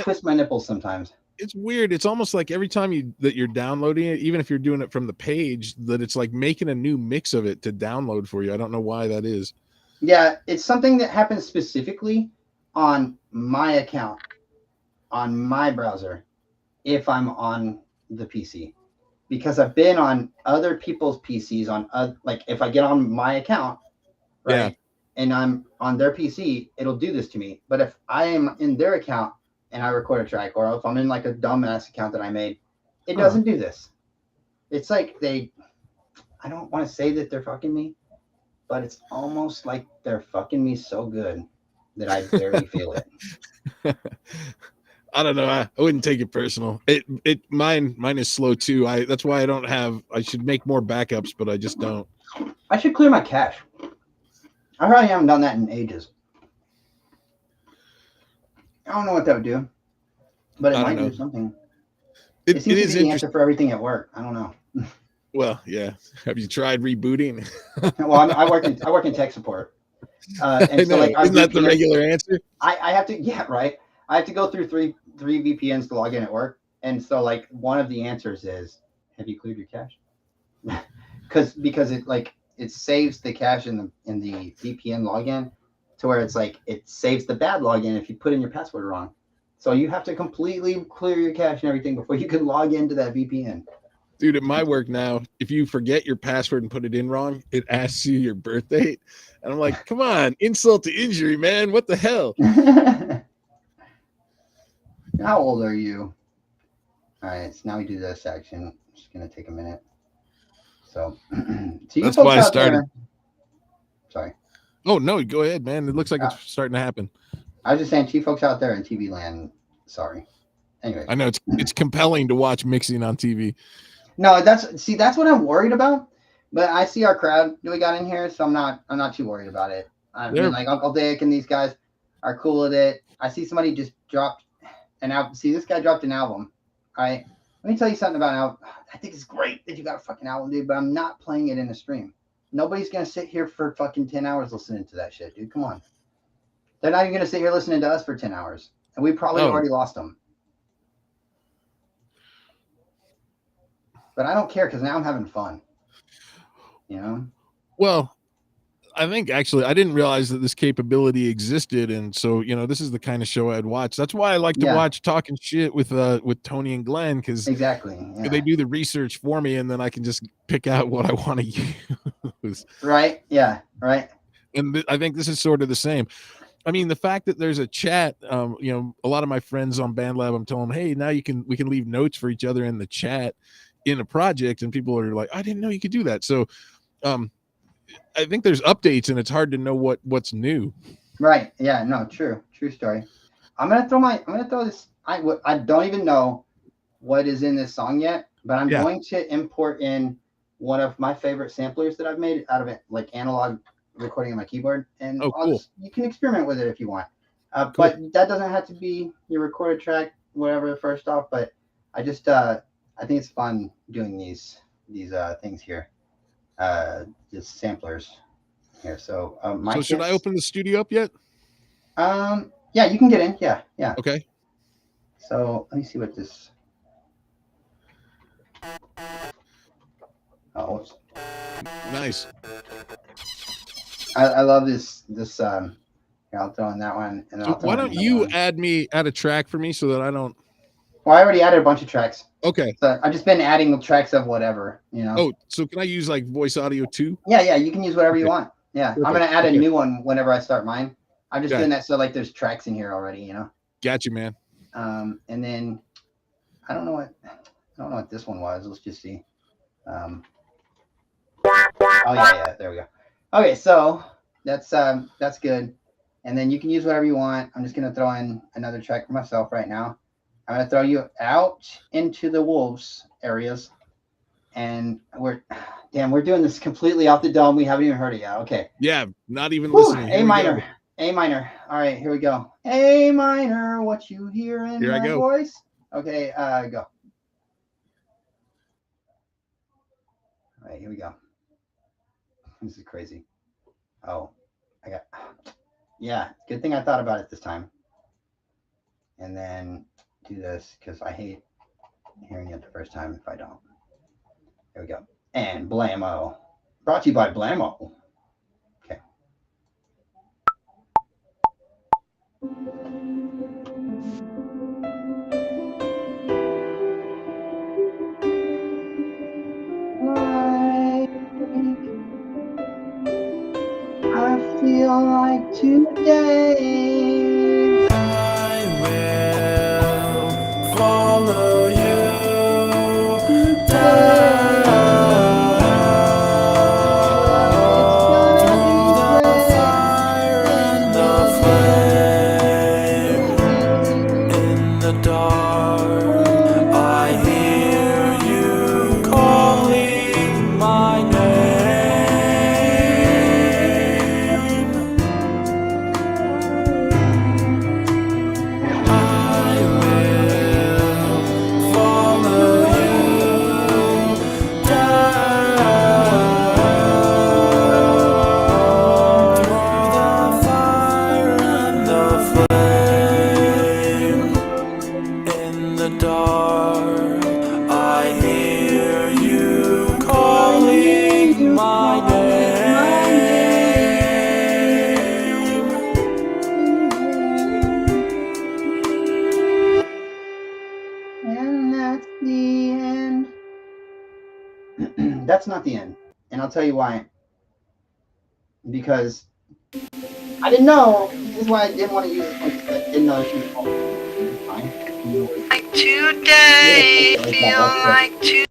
twist my nipples sometimes. It's weird. It's almost like every time you're downloading it, even if you're doing it from the page, that it's like making a new mix of it to download for you. I don't know why that is. Yeah, it's something that happens specifically on my account, on my browser, if I'm on the PC. Because I've been on other people's PCs like if I get on my account, right, yeah, and I'm on their PC, it'll do this to me. But if I am in their account and I record a track, or if I'm in like a dumbass account that I made, it doesn't do this. It's like I don't want to say that they're fucking me, but it's almost like they're fucking me so good that I barely feel it. I don't know. I wouldn't take it personal. Mine is slow too. That's why I should make more backups, but I just don't. I should clear my cache. I probably haven't done that in ages. I don't know what that would do, but it might do something. It seems to be the answer for everything at work. I don't know. Well, yeah. Have you tried rebooting? Well, I work in tech support. And so, like, isn't that the regular answer? I have to, yeah, right. I have to go through three VPNs to log in at work, and so like one of the answers is, have you cleared your cache? because it saves the cache in the VPN login to where it's like it saves the bad login if you put in your password wrong. So you have to completely clear your cache and everything before you can log into that VPN. Dude, at my work now, if you forget your password and put it in wrong, it asks you your birth date. And I'm like, come on, insult to injury, man. What the hell? How old are you? All right, so now we do this section. It's just going to take a minute. So, that's why I started. Sorry. Oh, no, go ahead, man. It looks like it's starting to happen. I was just saying, to you folks out there in TV land, sorry. Anyway. I know it's compelling to watch mixing on TV. No, that's what I'm worried about. But I see our crowd that we got in here, so I'm not too worried about it. I mean, like Uncle Dick and these guys are cool with it. I see somebody just dropped an album. See, this guy dropped an album. All right. Let me tell you something about an album. I think it's great that you got a fucking album, dude, but I'm not playing it in a stream. Nobody's gonna sit here for fucking 10 hours listening to that shit, dude. Come on. They're not even gonna sit here listening to us for 10 hours. And we probably already lost them. But I don't care because now I'm having fun. You know? Well, I think actually I didn't realize that this capability existed, and so this is the kind of show I'd watch. That's why I like to watch Talking Shit with Tony and Glenn, because exactly they do the research for me, and then I can just pick out what I want to use. Right. Yeah. Right. And I think this is sort of the same. I mean, the fact that there's a chat, a lot of my friends on BandLab, I'm telling them, hey, now we can leave notes for each other in the chat in a project, and people are like, I didn't know you could do that. So I think there's updates, and it's hard to know what's new. Right. Yeah. No. True story. I'm gonna throw this. I don't even know what is in this song yet, but I'm going to import in one of my favorite samplers that I've made out of it, like analog recording on my keyboard, and cool. You can experiment with it if you want. Cool. But that doesn't have to be your recorded track, whatever. First off, but I just I think it's fun doing these things here, just samplers here. So so should I open the studio up yet? Yeah, you can get in. Yeah. Okay. So let me see what this. Oh, nice. I love this. I'll throw in that one. And then why don't you add a track for me so that I don't. Well, I already added a bunch of tracks. Okay. So I've just been adding tracks of whatever, Oh, so can I use like voice audio too? Yeah, you can use whatever you want. Yeah, perfect. I'm gonna add a new one whenever I start mine. I'm just doing that so like there's tracks in here already, Got you, man. And then I don't know what this one was. Let's just see. Oh yeah, there we go. Okay, so that's good. And then you can use whatever you want. I'm just gonna throw in another track for myself right now. I'm gonna throw you out into the wolves areas, and we're doing this completely off the dome. We haven't even heard it yet. Okay. Yeah, not even listening. A minor. A minor. All right, here we go. A minor. What you hear in my voice? Okay, go. All right, here we go. This is crazy. Oh, good thing I thought about it this time. And then do this because I hate hearing it the first time if I don't. There we go. And Blammo. Brought to you by Blammo. Okay. I feel like today I will follow you down through the fire and the flame. In the dark, I hear you calling my name. That's not the end, and I'll tell you why. Because I didn't know. This is why I didn't want to use this one. Because I didn't know she was fine. Like today, feel like today.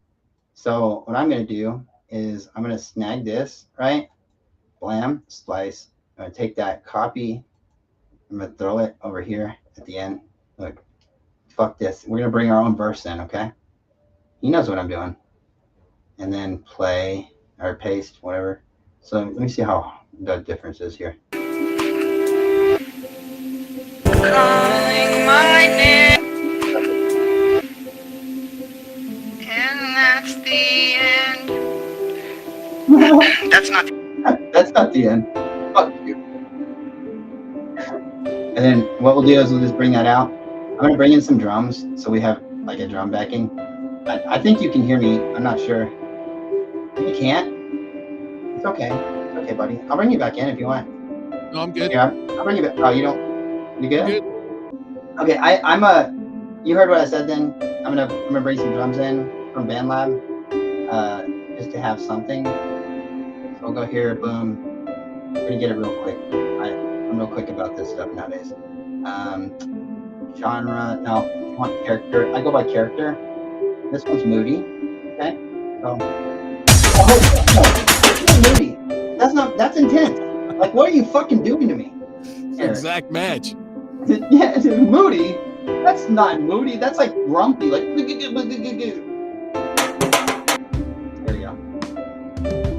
So what I'm gonna do is I'm gonna snag this, right? Blam, splice. I'm gonna take that copy. I'm gonna throw it over here at the end. Look, fuck this. We're gonna bring our own verse in, okay? He knows what I'm doing. And then play or paste, whatever. So let me see how the difference is here. Calling my name, and that's the end. That's not the end. Fuck you. And then what we'll do is we'll just bring that out. I'm gonna bring in some drums so we have like a drum backing. I think you can hear me. I'm not sure. You can't. It's okay. Okay, buddy. I'll bring you back in if you want. No, I'm good. Yeah, I'll bring you back. Oh, you don't? You good? Good. Okay, I'm a. You heard what I said. Then I'm gonna bring some drums in from BandLab, just to have something. So we'll go here. Boom. We're gonna get it real quick. I'm real quick about this stuff nowadays. Genre. No, I want character. I go by character. This one's moody. Okay. So. Oh no, moody. That's intense. Like, what are you fucking doing to me? Here. Exact match. Yeah, it's moody. That's not moody. That's like grumpy. Like, there you go.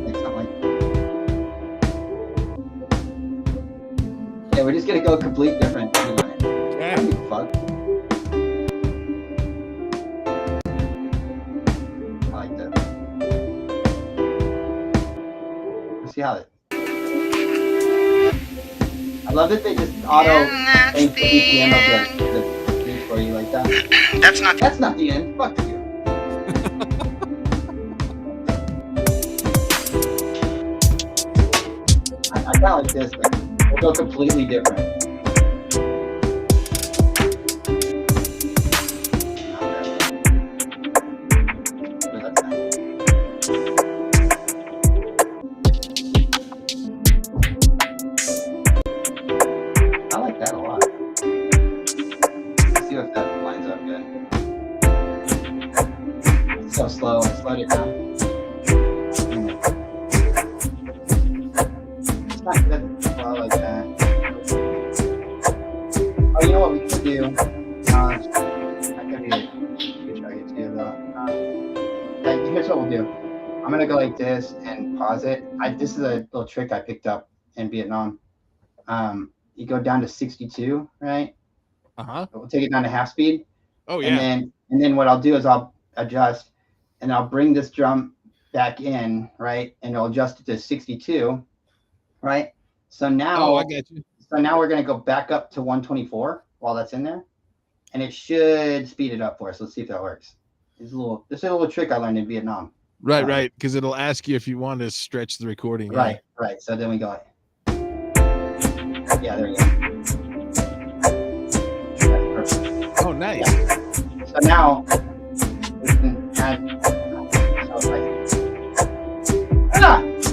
Like something like. Yeah, we're just gonna go complete different. Okay. Fuck. I like that. Let's see how it. I love that they just auto change the BPM of the beat for you like that. That's not the end. Fuck you. I kind of like this, but we'll go completely different. I like that a lot. Let's see if that lines up good. It's so slow. I slowed it down. It's not good slow like that. Oh, you know what we could do? That could be a good try to do though. Yeah, here's what we'll do. I'm gonna go like this and pause it. This is a little trick I picked up in Vietnam. You go down to 62, right? We'll take it down to half speed. Oh yeah. And then what I'll do is I'll adjust, and I'll bring this drum back in, right? And I'll adjust it to 62, right? So now, I got you. So now we're gonna go back up to 124 while that's in there, and it should speed it up for us. Let's see if that works. This is a little trick I learned in Vietnam. Right, because it'll ask you if you want to stretch the recording. Right. So then we go. Yeah, there you go. That's perfect. Oh, nice. Yeah. So now we can add.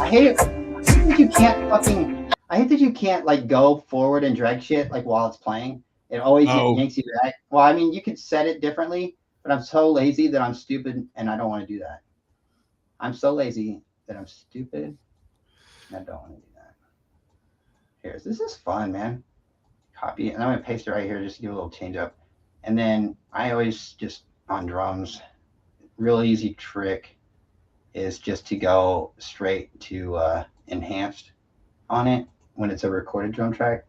I hate it. I hate that you can't like go forward and drag shit like while it's playing. It always yanks you back. Well, I mean, you could set it differently, but I'm so lazy that I'm stupid and I don't want to do that. I'm so lazy that I'm stupid and I don't want to do that. This is fun, man. Copy it, and I'm gonna paste it right here just to give a little change up. And then I always just on drums, real easy trick is just to go straight to enhanced on it when it's a recorded drum track,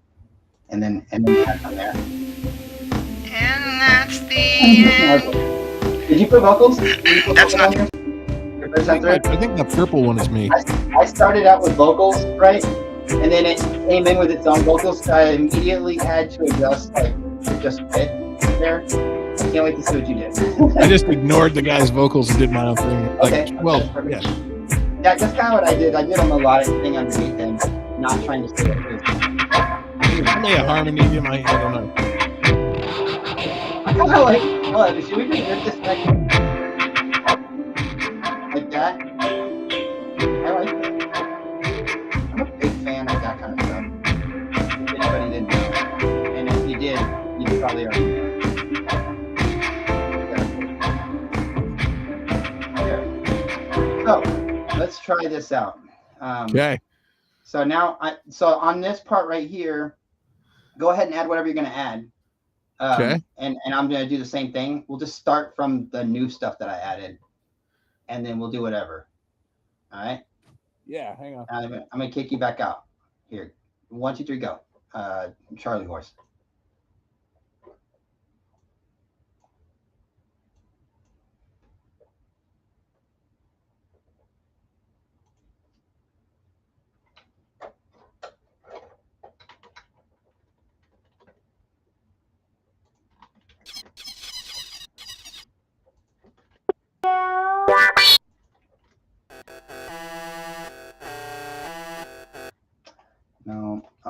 and then add on there. And that's the end. Did you put vocals? That's not. I think the purple one is me. I started out with vocals, right? And then it came in with its own vocals. So I immediately had to adjust, like, to just fit there. I can't wait to see what you did. I just ignored the guy's vocals and did my own thing. Okay. Well, yeah. Yeah, that's kind of what I did. I did a melodic thing underneath them, not trying to stay up here. I may have harmony in my head. I don't know. I kind of like, what, should we just rip this back? Like that? I like that. I'm a big fan of that kind of stuff. If anybody didn't know. And if you did, you probably already know. So, let's try this out. Okay. So now, so on this part right here, go ahead and add whatever you're going to add. Okay. And I'm going to do the same thing. We'll just start from the new stuff that I added, and then we'll do whatever. All right? Yeah, hang on. I'm going to kick you back out. Here. 1, 2, 3, go. Charlie horse.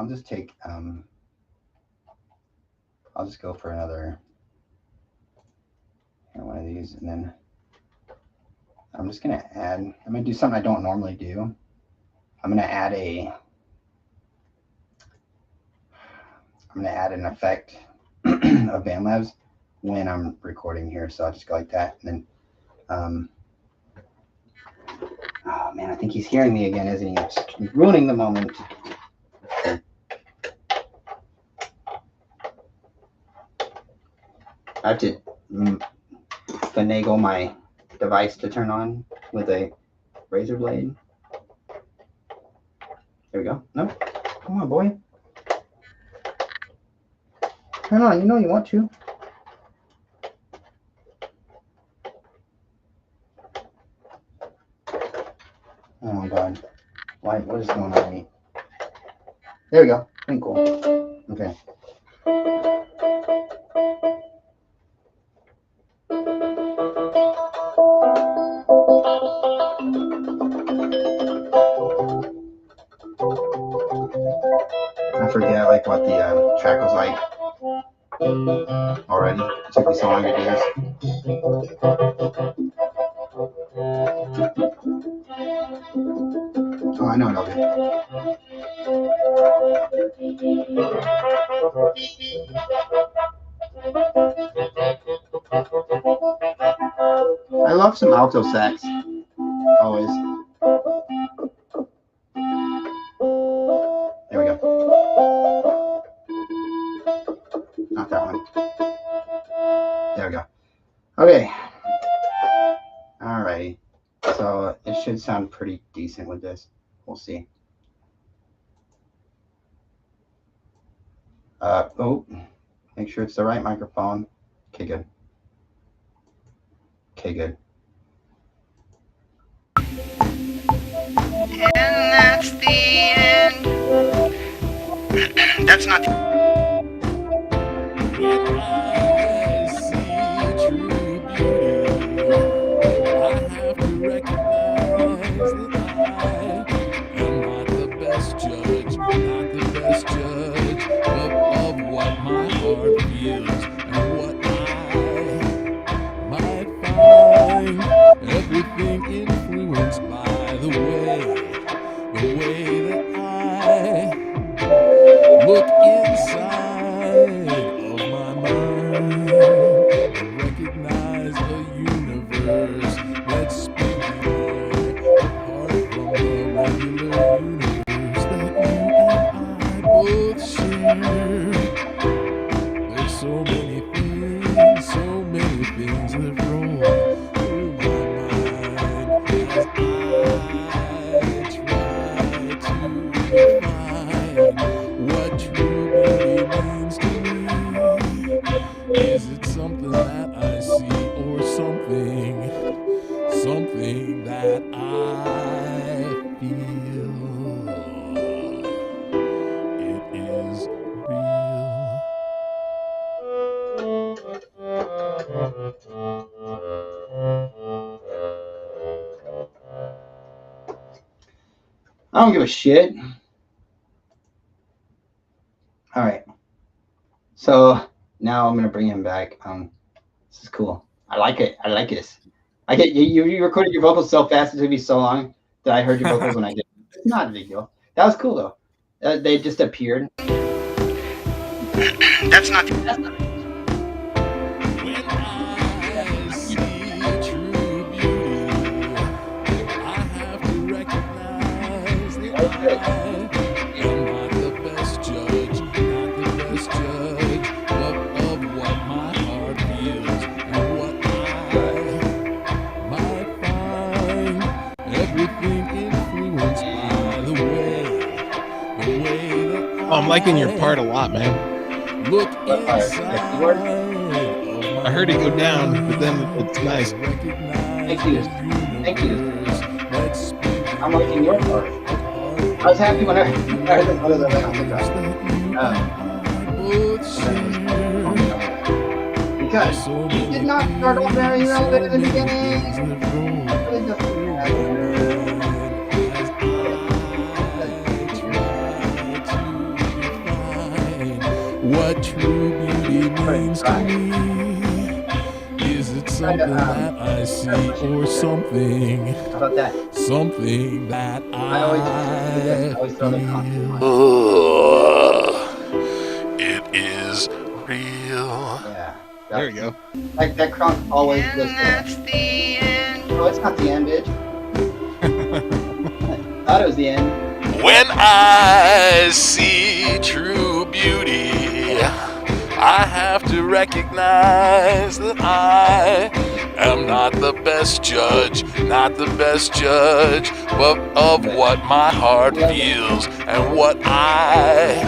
I'll just take I'll just go for another one of these, and then I'm just gonna add. I'm gonna do something I don't normally do. I'm gonna add an effect of BandLabs when I'm recording here. So I'll just go like that, and then oh man, I think he's hearing me again, isn't he? He's ruining the moment. I have to finagle my device to turn on with a razor blade. There we go. No, come on, boy. Turn on. You know you want to. Oh my God. Why? What is going on with me? There we go. Cool. Okay. I forget like what the track was like already. It took me so long to do this. Oh, I know it already. I love some alto sax. Always. There we go. Not that one. There we go. Okay. Alrighty. So it should sound pretty decent with this. We'll see. Oh, make sure it's the right microphone. Okay, good. Okay, good. And that's the end. That's not the everything influenced by the way that I look inside of my mind and recognize a universe that's spinning apart from the regular universe that you and I both share. There's so many things that roll through my mind as I try to define what true beauty means to me. Is it something that I see or something that I feel? It is real. I don't give a shit. All right. So now I'm gonna bring him back. This is cool. I like it. I like this. I get you recorded your vocals so fast. It took me so long that I heard your vocals when I did. It's not a big deal. That was cool though. They just appeared. That's not the When I see true beauty, I have to recognize that I'm not the best judge of what my heart feels and what I might find. Everything influenced by the way that I'm liking your part a lot, man. Look inside. I heard it go down, but then it's nice. Thank you. Thank you. I'm liking your part. I was happy when I heard the photos of it on TikTok. Because you did not start off very relevant in the beginning. Really just true beauty means to me. Is it something that I see or something? How about that? Something that I always throw the conch in feel. It is real. Yeah. There you go. Like that Crunk always And looks that's the end. Oh, it's not the end, bitch. I thought it was the end. When I see true beauty, I have to recognize that I am not the best judge, but of what my heart feels and what I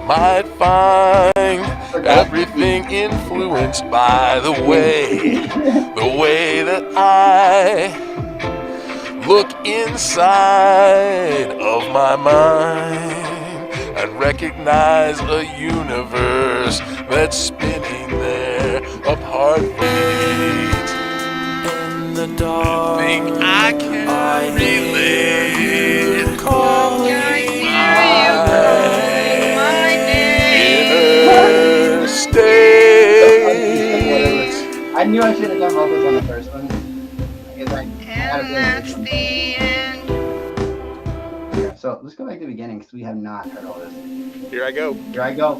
might find. Everything influenced by the way that I look inside of my mind and recognize a universe that's spinning there apart from it. In the dark, think I can relate. Calling my inner state. I knew I should have done vocals on the first one. Because I had a That's feeling. the end. Yeah, so let's go back to the beginning because we have not heard all this. Here I go. Here I go.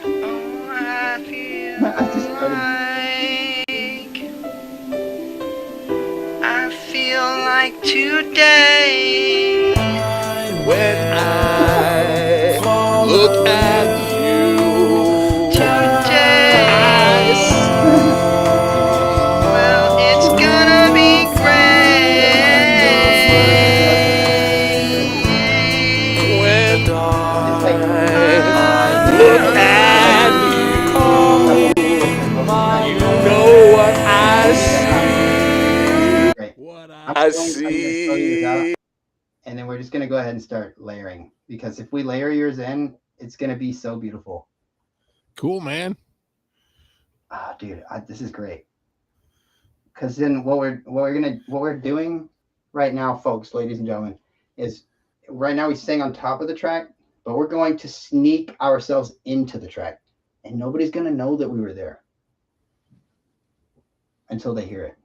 Oh, I feel I just started. I feel like today. When I look at you, Well, it's gonna be great. when I look at you, you know what I see. Great. What I'm I gonna show you this out, see. and then we're just gonna go ahead and start layering because if we layer yours in, it's gonna be so beautiful. Cool, man. Ah, dude, this is great. Because then what we're doing right now, folks, ladies and gentlemen, is right now we sing on top of the track, but we're going to sneak ourselves into the track, and nobody's gonna know that we were there until they hear it.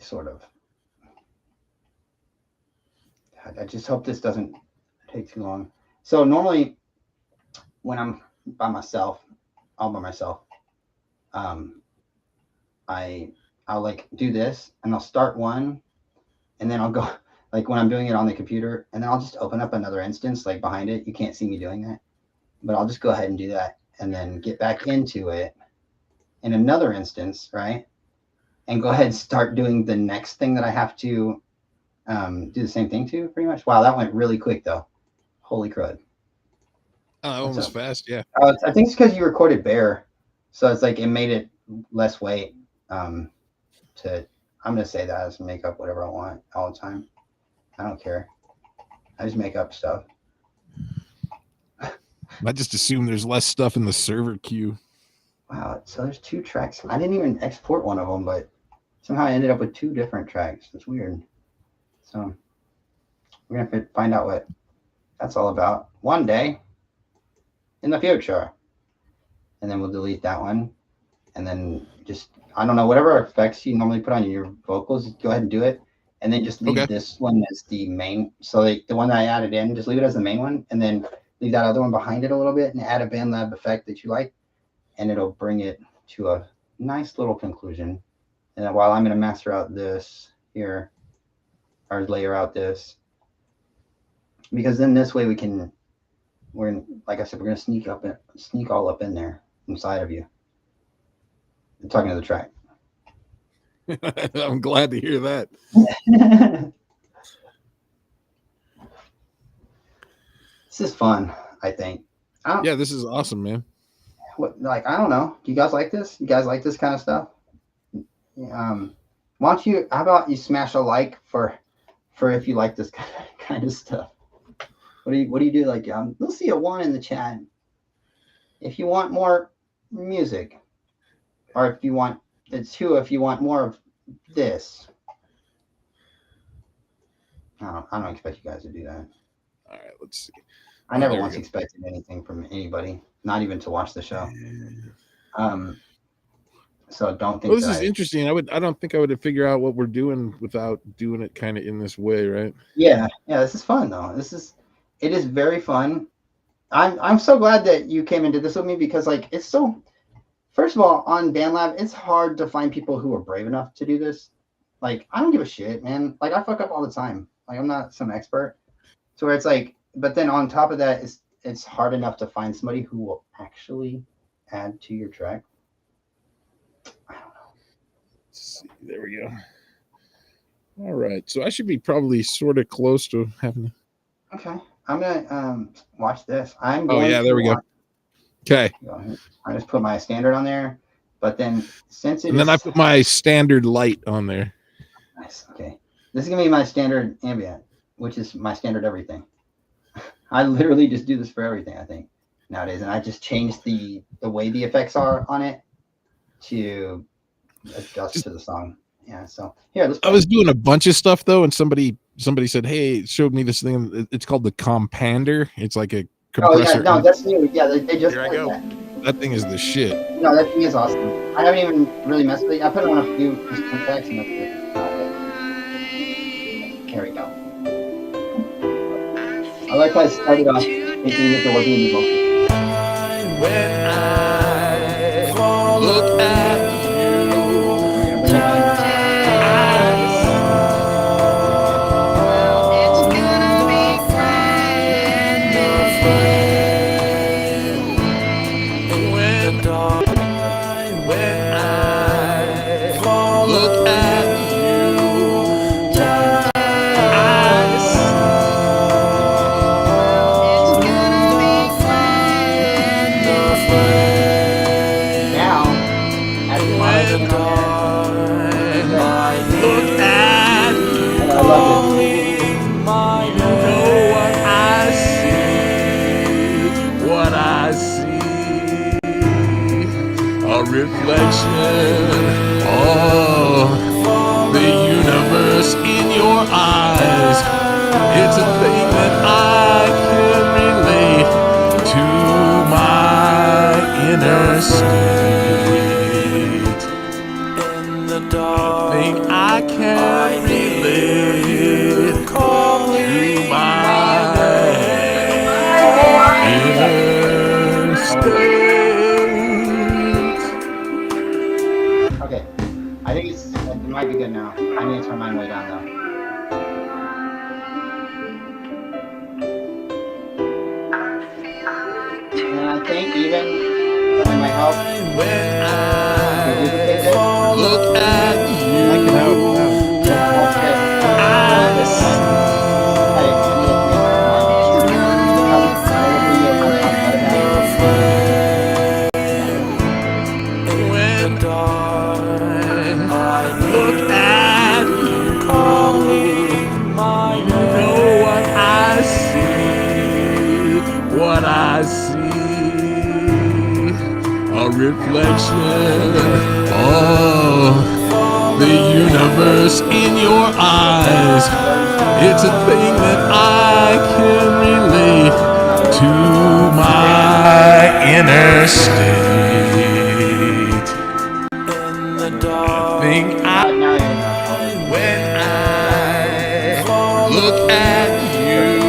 Sort of. I just hope this doesn't take too long. So normally, when I'm by myself, all by myself, I'll like do this, and I'll start one, and then I'll go like when I'm doing it on the computer, and then I'll just open up another instance like behind it. You can't see me doing that, but I'll just go ahead and do that, and then get back into it in another instance, right? And go ahead and start doing the next thing that I have to do the same thing to, pretty much. Wow, that went really quick though. Holy crud. Oh, that one was fast, yeah. I think it's because you recorded bare, so it's like it made it less weight. I'm gonna say that as make up whatever I want all the time. I don't care. I just make up stuff. I just assume there's less stuff in the server queue. Wow, so there's 2 tracks. I didn't even export one of them, but somehow I ended up with 2 different tracks. It's weird. So we're gonna have to find out what that's all about one day in the future. And then we'll delete that one. And then just, I don't know, whatever effects you normally put on your vocals, go ahead and do it. And then just leave this one as the main. So like the one that I added in, just leave it as the main one. And then leave that other one behind it a little bit and add a BandLab effect that you like. And it'll bring it to a nice little conclusion. And then while I'm going to master out this here, or layer out this, because then this way like I said, we're going to sneak all up in there inside of you. I'm talking to the track. I'm glad to hear that. This is fun, I think. Yeah, this is awesome, man. Like, I don't know. Do you guys like this? You guys like this kind of stuff? Why don't you, how about you smash a like for if you like this kind of stuff? What do you do? Like, we'll see a 1 in the chat if you want more music, or if you want the 2 if you want more of this. I don't expect you guys to do that. All right, let's see. I never there we once go. expected anything from anybody, not even to watch the show. So don't think Well, this that is interesting. I don't think I would figure out what we're doing without doing it kind of in this way, right? Yeah, this is fun though. It is very fun. I'm so glad that you came and did this with me because like it's so. First of all, on BandLab, it's hard to find people who are brave enough to do this. Like I don't give a shit, man. Like I fuck up all the time. Like I'm not some expert. So where it's like, but then on top of that, it's hard enough to find somebody who will actually add to your track. I don't know. Let's see. There we go. All right. So I should be probably sort of close to having. Okay, I'm gonna watch this. Oh yeah, there we go. Okay. I just put my standard on there, but then since then I put my standard light on there. Nice. Okay, this is gonna be my standard ambient, which is my standard everything. I literally just do this for everything, I think, nowadays, and I just change the way the effects are on it to adjust to the song. Yeah. So here, I was doing a bunch of stuff though, and somebody said, "Hey," showed me this thing. It's called the Compander. It's like a compressor. Oh yeah, no, that's new. Yeah, they just. Here I go. That thing is the shit. No, that thing is awesome. I haven't even really messed with it. I put it on a few effects and that's it. Here we go. I like how I started off thinking that there wasn't any vocals. When I look at reflection of the universe in your eyes. It's a thing that I can relate to my inner state. In the dark, thing I can relate to my inner state. I think it might be good now. I need to turn mine way down though. And I think even it might help. When I look at you, I can help. What I see, a reflection of the universe in your eyes. It's a thing that I can relate to my inner state. In the dark, thing I when I look at you.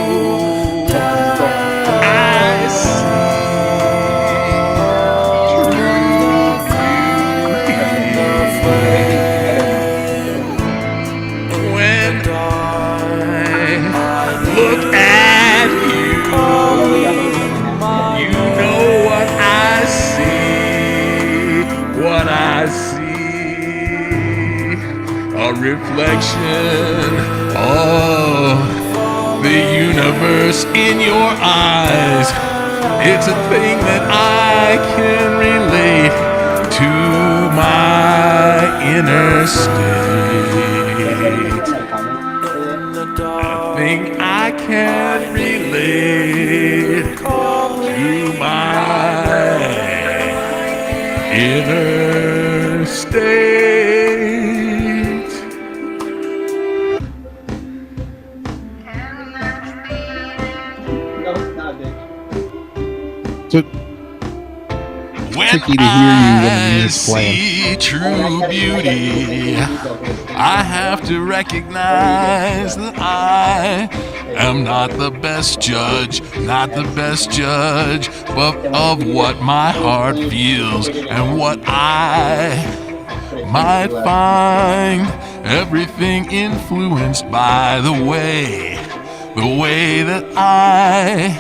Reflection of the universe in your eyes. It's a thing that I can relate to my inner state. I think I can relate to my inner state. So tricky to hear you when the music's playing. See true beauty, I have to recognize that I am not the best judge, but of what my heart feels and what I might find. Everything influenced by the way that I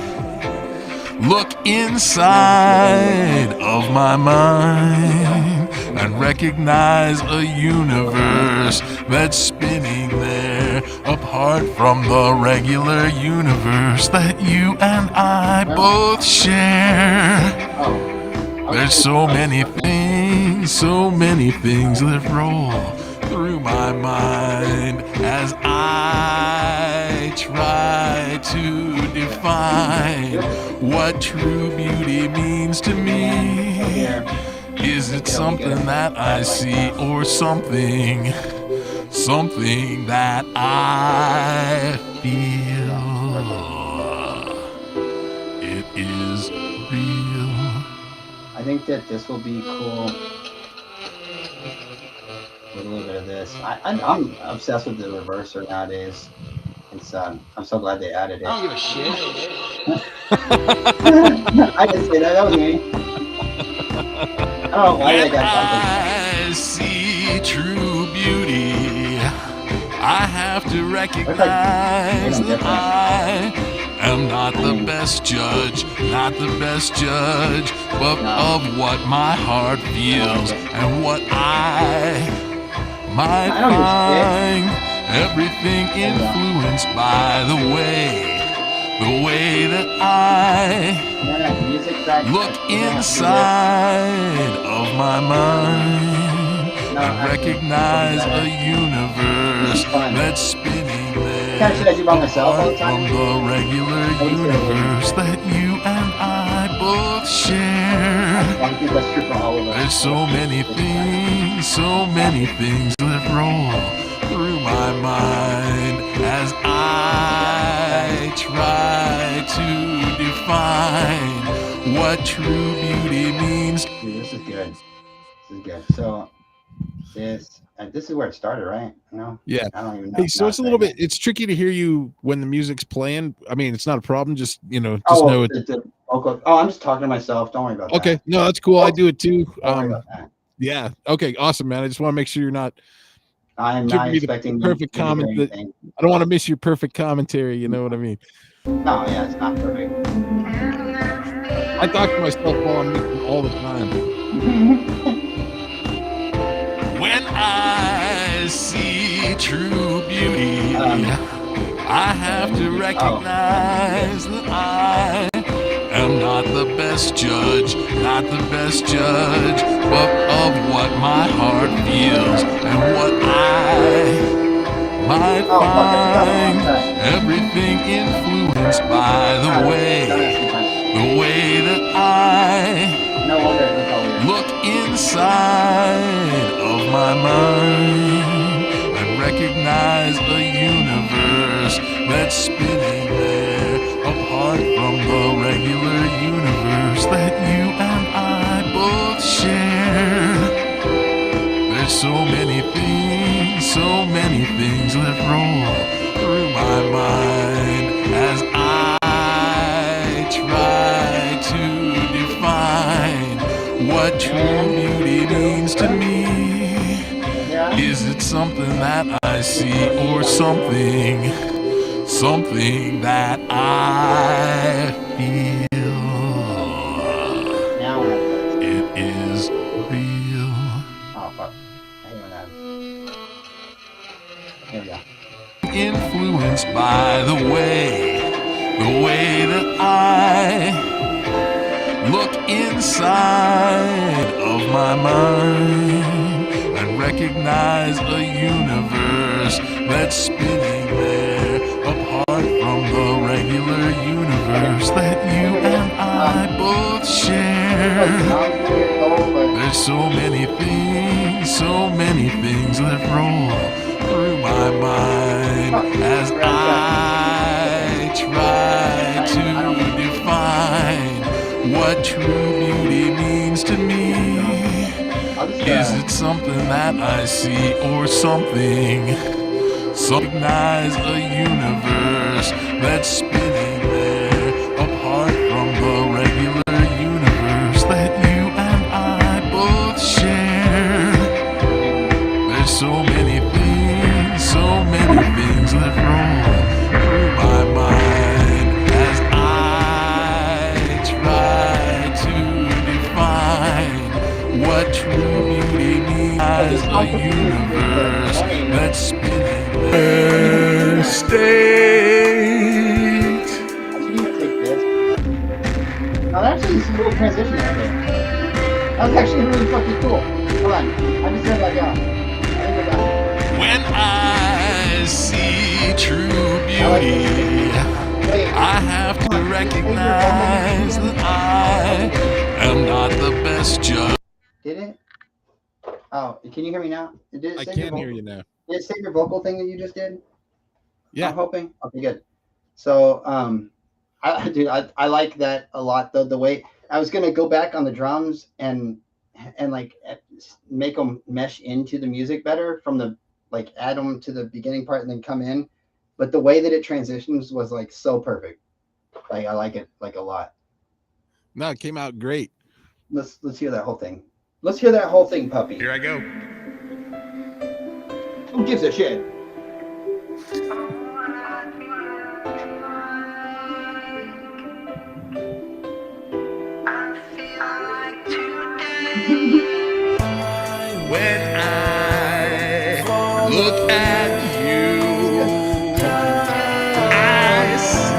look inside of my mind and recognize a universe that's spinning there, apart from the regular universe that you and I both share. There's so many things that roll through my mind as I try to define what true beauty means to me. Is it something that I see or something that I feel? It is real. I think that this will be cool. A little bit of this. I'm obsessed with the reverser nowadays. It's I'm so glad they added it. I don't give a shit. I didn't say that. That was me. I don't know why they got I see true beauty, I have to recognize that I am not the best judge, but of what my heart feels and what I might find. Everything influenced by the way that I look inside of my mind and recognize a universe that's spinning there, apart from the regular universe that you and I both share. There's so many things that roll through my mind as I try to define what true beauty means. Dude, this is good. So this is where it started, right? No? Yeah. I don't even know. Hey, so it's a little bit, it's tricky to hear you when the music's playing. I mean, it's not a problem. Just, know it. I'm just talking to myself. Don't worry about that. Okay. No, that's cool. I do it too. Don't worry about that. Yeah. Okay. Awesome, man. I just want to make sure you're not. I am not expecting perfect comment. I don't want to miss your perfect commentary. You know what I mean? No, yeah, it's not perfect. I talk to myself while I'm mixing all the time. When I see true beauty, I have to recognize that I am not the best judge, but of what my heart feels and what I might find. Everything influenced by the way that I look inside of my mind and recognize a universe that's spinning there, apart from the regular universe that you and I both share. There's so many things that roll through my mind as I try to define what true beauty means to me. Is it something that I see or something that I feel? It is real. Oh, fuck. Here we go. Influenced by the way that I look inside of my mind and recognize a universe that's spinning there, apart from the regular universe that you and I both share. There's so many things that roll through my mind as I try to define what true beauty means to me. Is it something that I see or something? Recognize a universe that's spinning there, apart from the regular universe that you and I both share. There's so many things that roll through my mind as I try to define what true beauty means. As a universe that's spinning there, state. Now that's actually some cool transition right there. That was actually really fucking cool. Hold on, I just said that down. When I see true beauty, I have to recognize that I am not the best judge. Did it? Oh, can you hear me now? Did it I save can your hear you now. Did it save your vocal thing that you just did? Yeah. I'm hoping. Okay, good. So, I like that a lot. The way I was gonna go back on the drums and like make them mesh into the music better from the like add them to the beginning part and then come in, but the way that it transitions was like so perfect. Like I like it like a lot. No, it came out great. Let's hear that whole thing. Let's hear that whole thing, puppy. Here I go. Who gives a shit? When I look at you, I see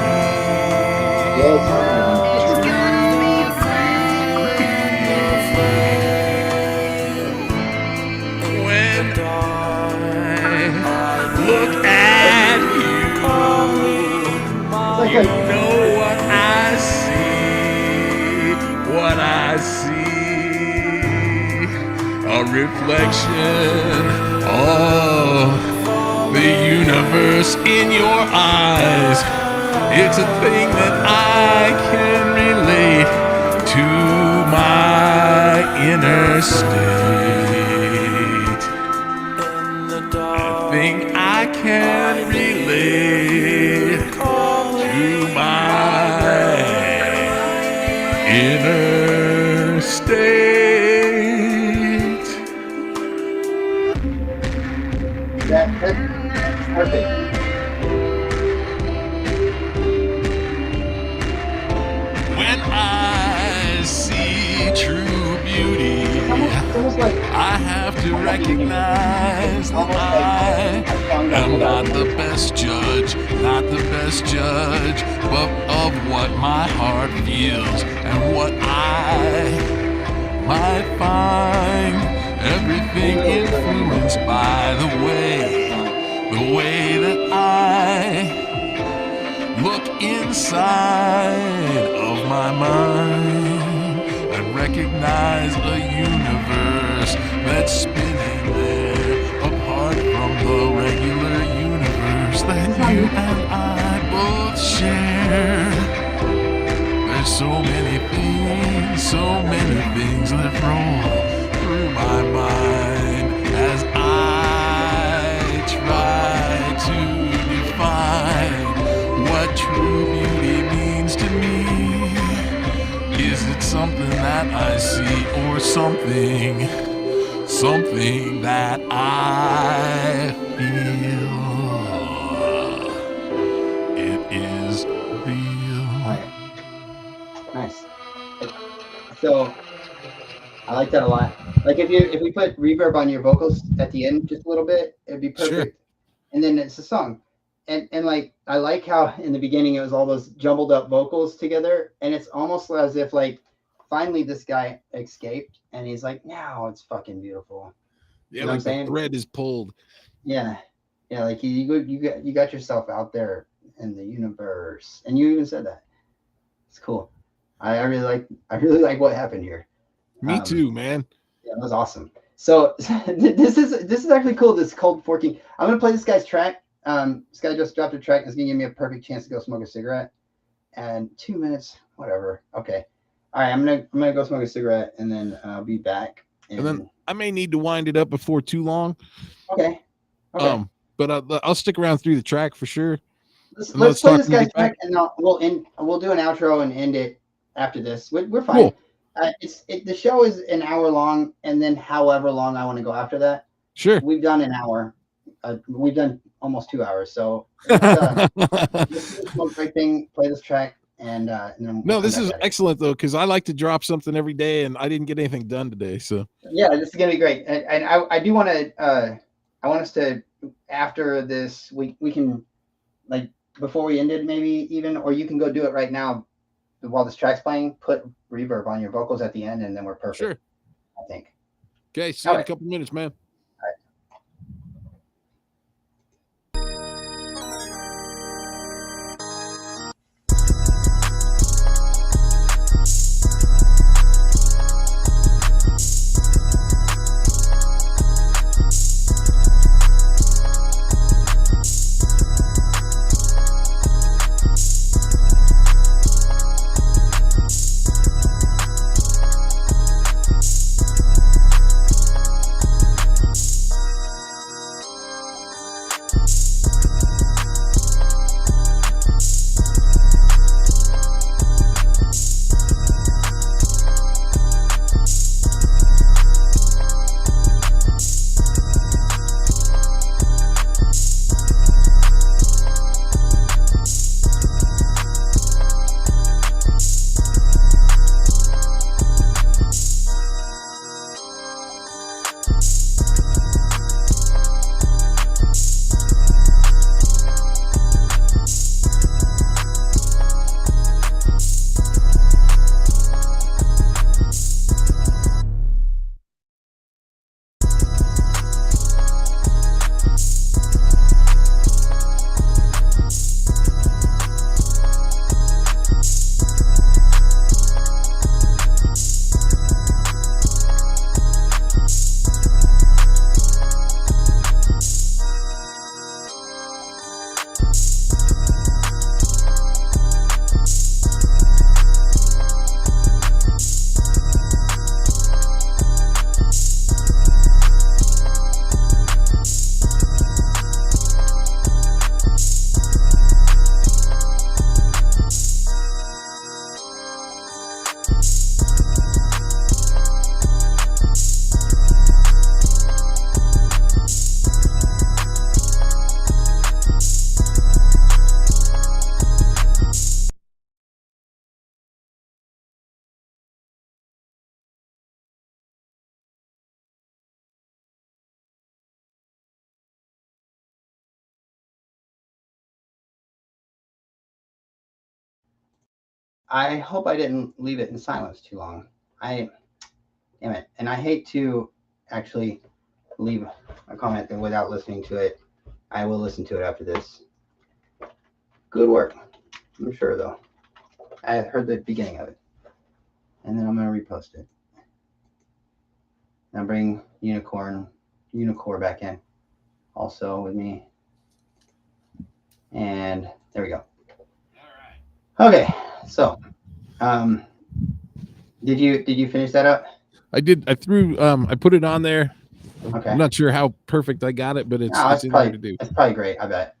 when I look at you, you know what I see, what I see. A reflection of the universe in your eyes. It's a thing that I can relate to my inner state. A thing I can relate to my inner state. That's perfect. When I see true beauty, I have to recognize that I am not the best judge, but of what my heart feels and what I might find. Everything influenced by the way that I look inside of my mind and recognize a universe that's spinning there, apart from the regular universe that you and I both share. There's so many things that roll through my mind as I try to define what true beauty means to me. Is it something that I see or something that I feel? It is real. Nice. So I like that a lot. Like if we put reverb on your vocals at the end just a little bit, it'd be perfect. Sure. And then it's a song. And like I like how in the beginning it was all those jumbled up vocals together, and it's almost as if like finally this guy escaped and he's like, now it's fucking beautiful. Yeah, You know what I'm like the saying? thread is pulled. Yeah. Like you got yourself out there in the universe, and you even said that. It's cool. I really like what happened here. Me too, man. Yeah, that was awesome. So this is actually cool. This cold forking. I'm gonna play this guy's track. This guy just dropped a track. It's gonna give me a perfect chance to go smoke a cigarette. And 2 minutes, whatever. Okay. All right, I'm gonna go smoke a cigarette and then I'll be back. And then I may need to wind it up before too long. Okay. But I'll stick around through the track for sure. Let's play this guy's track, and we'll do an outro and end it after this. We're fine. Cool. The show is an hour long, and then however long I want to go after that. Sure. We've done an hour. We've done almost 2 hours. So let's do this great thing. Play this track, and then no, this is excellent though, because I like to drop something every day, and I didn't get anything done today. So yeah, this is gonna be great. And I do want to. I want us to, after this, we can, like, before we end it, maybe even, or you can go do it right now while this track's playing, put reverb on your vocals at the end, and then we're perfect. Sure. I think. Okay, see you in a couple minutes, man. I hope I didn't leave it in silence too long. Damn it. And I hate to actually leave a comment without listening to it. I will listen to it after this. Good work. I'm sure, though. I heard the beginning of it. And then I'm going to repost it. Now bring Unicorn back in also with me. And there we go. All right. Okay. So, did you finish that up? I did. I put it on there. Okay. I'm not sure how perfect I got it, but it's probably there to do. It's probably great. I bet.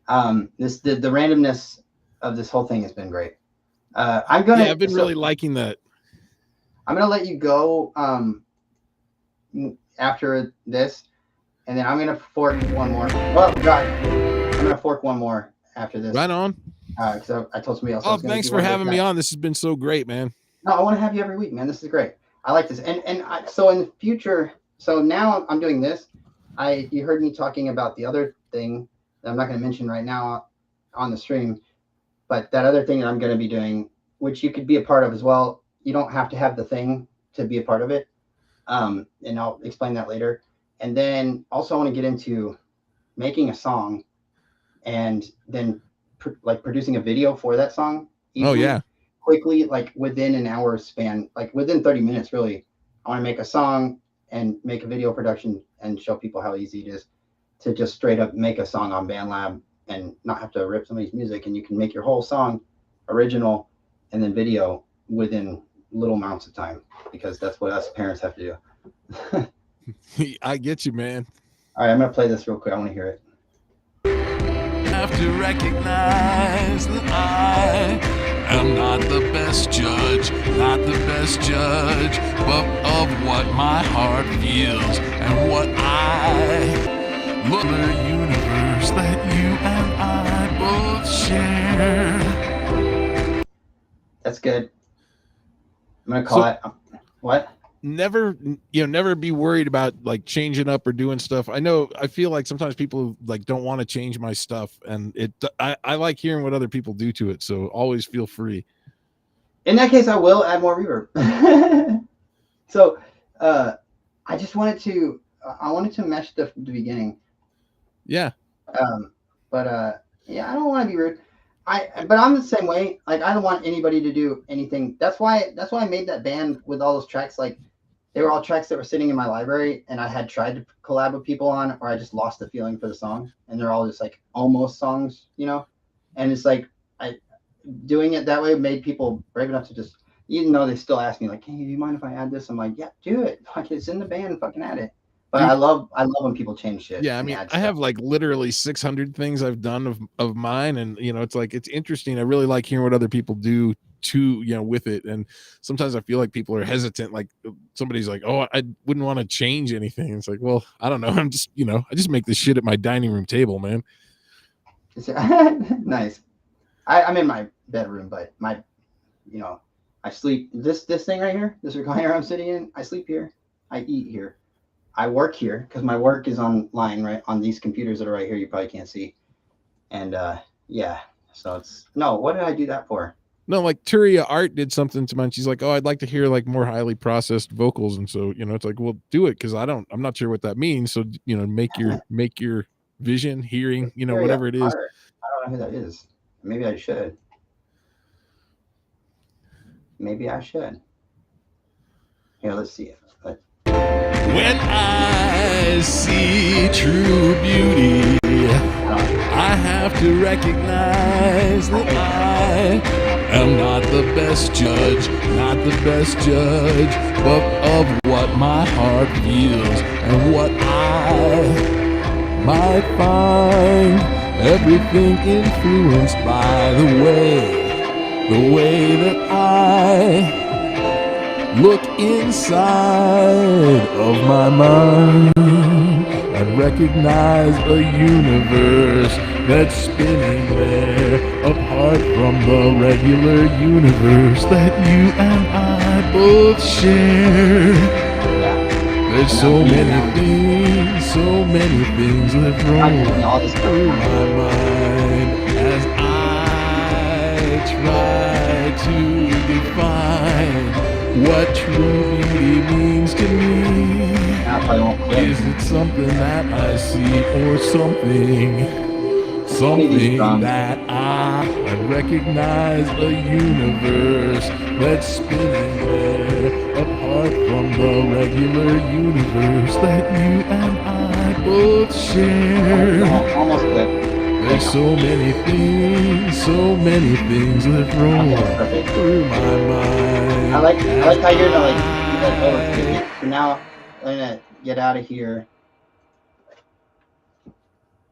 The randomness of this whole thing has been great. I've been really liking that. I'm gonna let you go after this, and then I'm gonna fork one more. Oh God, I'm gonna fork one more after this. Right on. Because I told somebody else. Oh, thanks for having me on. This has been so great, man. No, I want to have you every week, man. This is great. I like this, so in the future. So now I'm doing this. You heard me talking about the other thing that I'm not going to mention right now on the stream, but that other thing that I'm going to be doing, which you could be a part of as well. You don't have to have the thing to be a part of it, and I'll explain that later. And then also I want to get into making a song, and then producing a video for that song. Oh yeah. Quickly, like within an hour span, like within 30 minutes, really. I want to make a song and make a video production and show people how easy it is to just straight up make a song on BandLab and not have to rip somebody's music. And you can make your whole song original and then video within little amounts of time, because that's what us parents have to do. I get you, man. All right, I'm gonna play this real quick. I want to hear it. Have to recognize that I am not the best judge, but of what my heart feels and what I look at the universe that you and I both share. That's good. I'm gonna call it. What? Never be worried about like changing up or doing stuff. I feel like sometimes people like don't want to change my stuff, and I like hearing what other people do to it, so always feel free. In that case, I will add more reverb. So I wanted to mesh the beginning. Yeah. But yeah, I don't want to be rude. But I'm the same way. Like, I don't want anybody to do anything. That's why I made that band with all those tracks. Like, they were all tracks that were sitting in my library, and I had tried to collab with people on, or I just lost the feeling for the song. And they're all just like almost songs, you know? And it's like, doing it that way made people brave enough to just, even though they still ask me like, hey, do you mind if I add this? I'm like, yeah, do it. Like, it's in the band, fucking add it. But I love when people change shit. Yeah, I mean, I have like literally 600 things I've done of mine, and it's like, it's interesting. I really like hearing what other people do to with it, and sometimes I feel like people are hesitant. Like, somebody's like, oh, I wouldn't want to change anything. It's like, well, I don't know. I'm just I just make this shit at my dining room table, man. Nice. I'm in my bedroom, but my I sleep this thing right here, this recliner I'm sitting in. I sleep here. I eat here. I work here because my work is online, right, on these computers that are right here. You probably can't see. And yeah, so it's what did I do that for? No, like Turia Art did something to mine. She's like, oh, I'd like to hear like more highly processed vocals, and so it's like, well, do it, because I'm not sure what that means. So make your vision, hearing, whatever it is. I don't know who that is. Maybe I should. Here, let's see it. When I see true beauty, I have to recognize that I am not the best judge, but of what my heart feels and what I might find. Everything influenced by the way that I look inside of my mind and recognize a universe that's spinning there, apart from the regular universe that you and I both share. There's so many things that roll through my mind as I try to define what true beauty means to me. Is it something that I see, or something that I recognize a universe that's spinning there, apart from the regular universe that you and I both share. Almost clip. There's so many things that roll through my mind. I like how you're like, oh, now I'm gonna get out of here.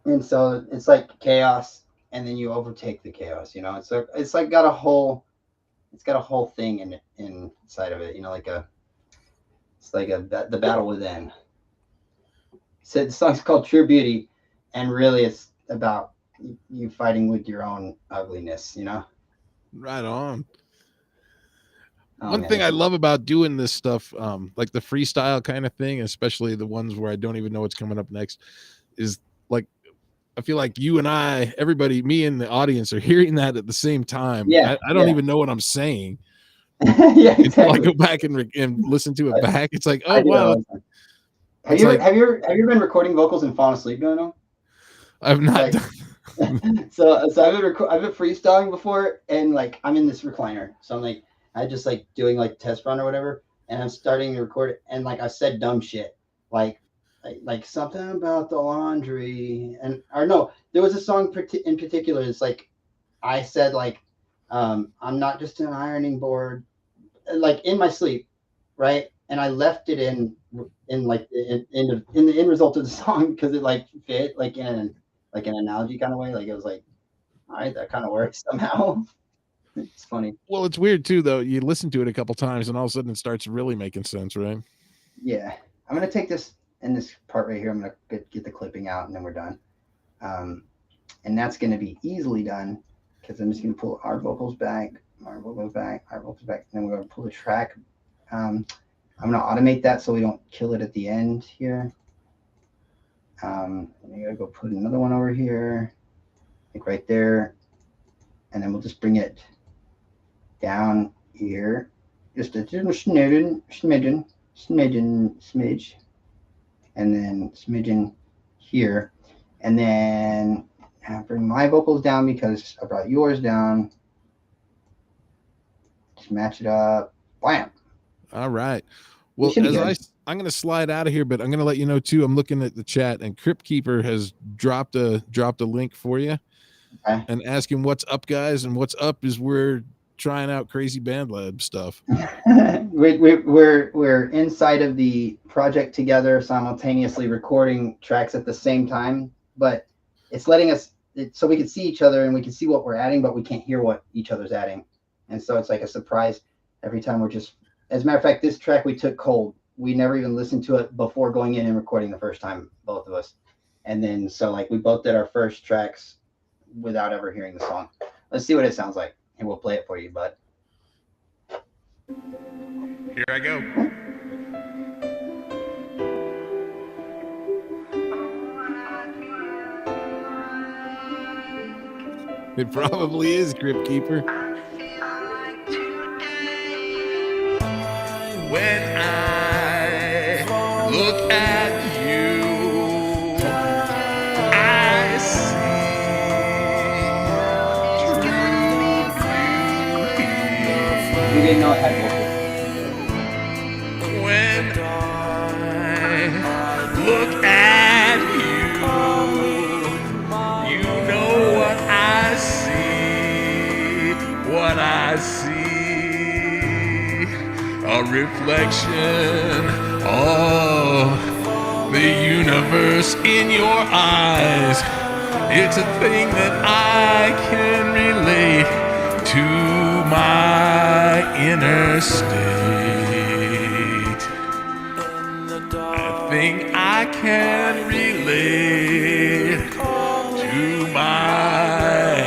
And so it's like chaos, and then you overtake the chaos. It's like got a whole thing inside of it. It's like the battle within. So the song's called True Beauty, and really it's about you fighting with your own ugliness. Right on. One thing I love about doing this stuff, like the freestyle kind of thing, especially the ones where I don't even know what's coming up next, is like, I feel like you and I, everybody, me and the audience, are hearing that at the same time. Yeah, I don't even know what I'm saying. Yeah, exactly. Until I go back and listen to it back. It's like, oh wow. Have you ever been recording vocals and fallen asleep doing them? I've not. So I've been freestyling before, and like I'm in this recliner, so I'm like, I just like doing like test run or whatever, and I'm starting to record it, and like I said dumb shit, like something about the laundry, there was a song in particular. It's like I said like, I'm not just an ironing board, like in my sleep, right? And I left it in like in the end result of the song because it like fit like in an analogy kind of way. Like it was like, all right, that kind of works somehow. It's funny. Well, it's weird too, though. You listen to it a couple times, and all of a sudden, it starts really making sense, right? Yeah, I'm gonna take this in this part right here. I'm gonna get the clipping out, and then we're done. And that's gonna be easily done because I'm just gonna pull our vocals back, our vocals back, and then we're gonna pull the track. I'm gonna automate that so we don't kill it at the end here. I'm gonna go put another one over here, like right there, and then we'll just bring it down here, just a little smidge, and then smidgen here, and then bring my vocals down because I brought yours down. Just match it up. Bam. All right. Well, I'm going to slide out of here, but I'm going to let you know too. I'm looking at the chat, and Crypt Keeper has dropped a link for you, and asking what's up, guys. And what's up is we're trying out Crazy Band Lab stuff. we're inside of the project together, simultaneously recording tracks at the same time, but it's letting us so we can see each other and we can see what we're adding, but we can't hear what each other's adding. And so it's like a surprise every time. We're just, as a matter of fact, this track we took cold. We never even listened to it before going in and recording the first time, both of us. And then so like we both did our first tracks without ever hearing the song. Let's see what it sounds like, and we'll play it for you, bud. Here I go. It probably is, Crypt Keeper. When I look at you, I see true beauty. You didn't know it had vocals. When I look at you, you know what I see, what I see. A reflection of the universe in your eyes. It's a thing that I can relate to my inner state. A thing I can relate to my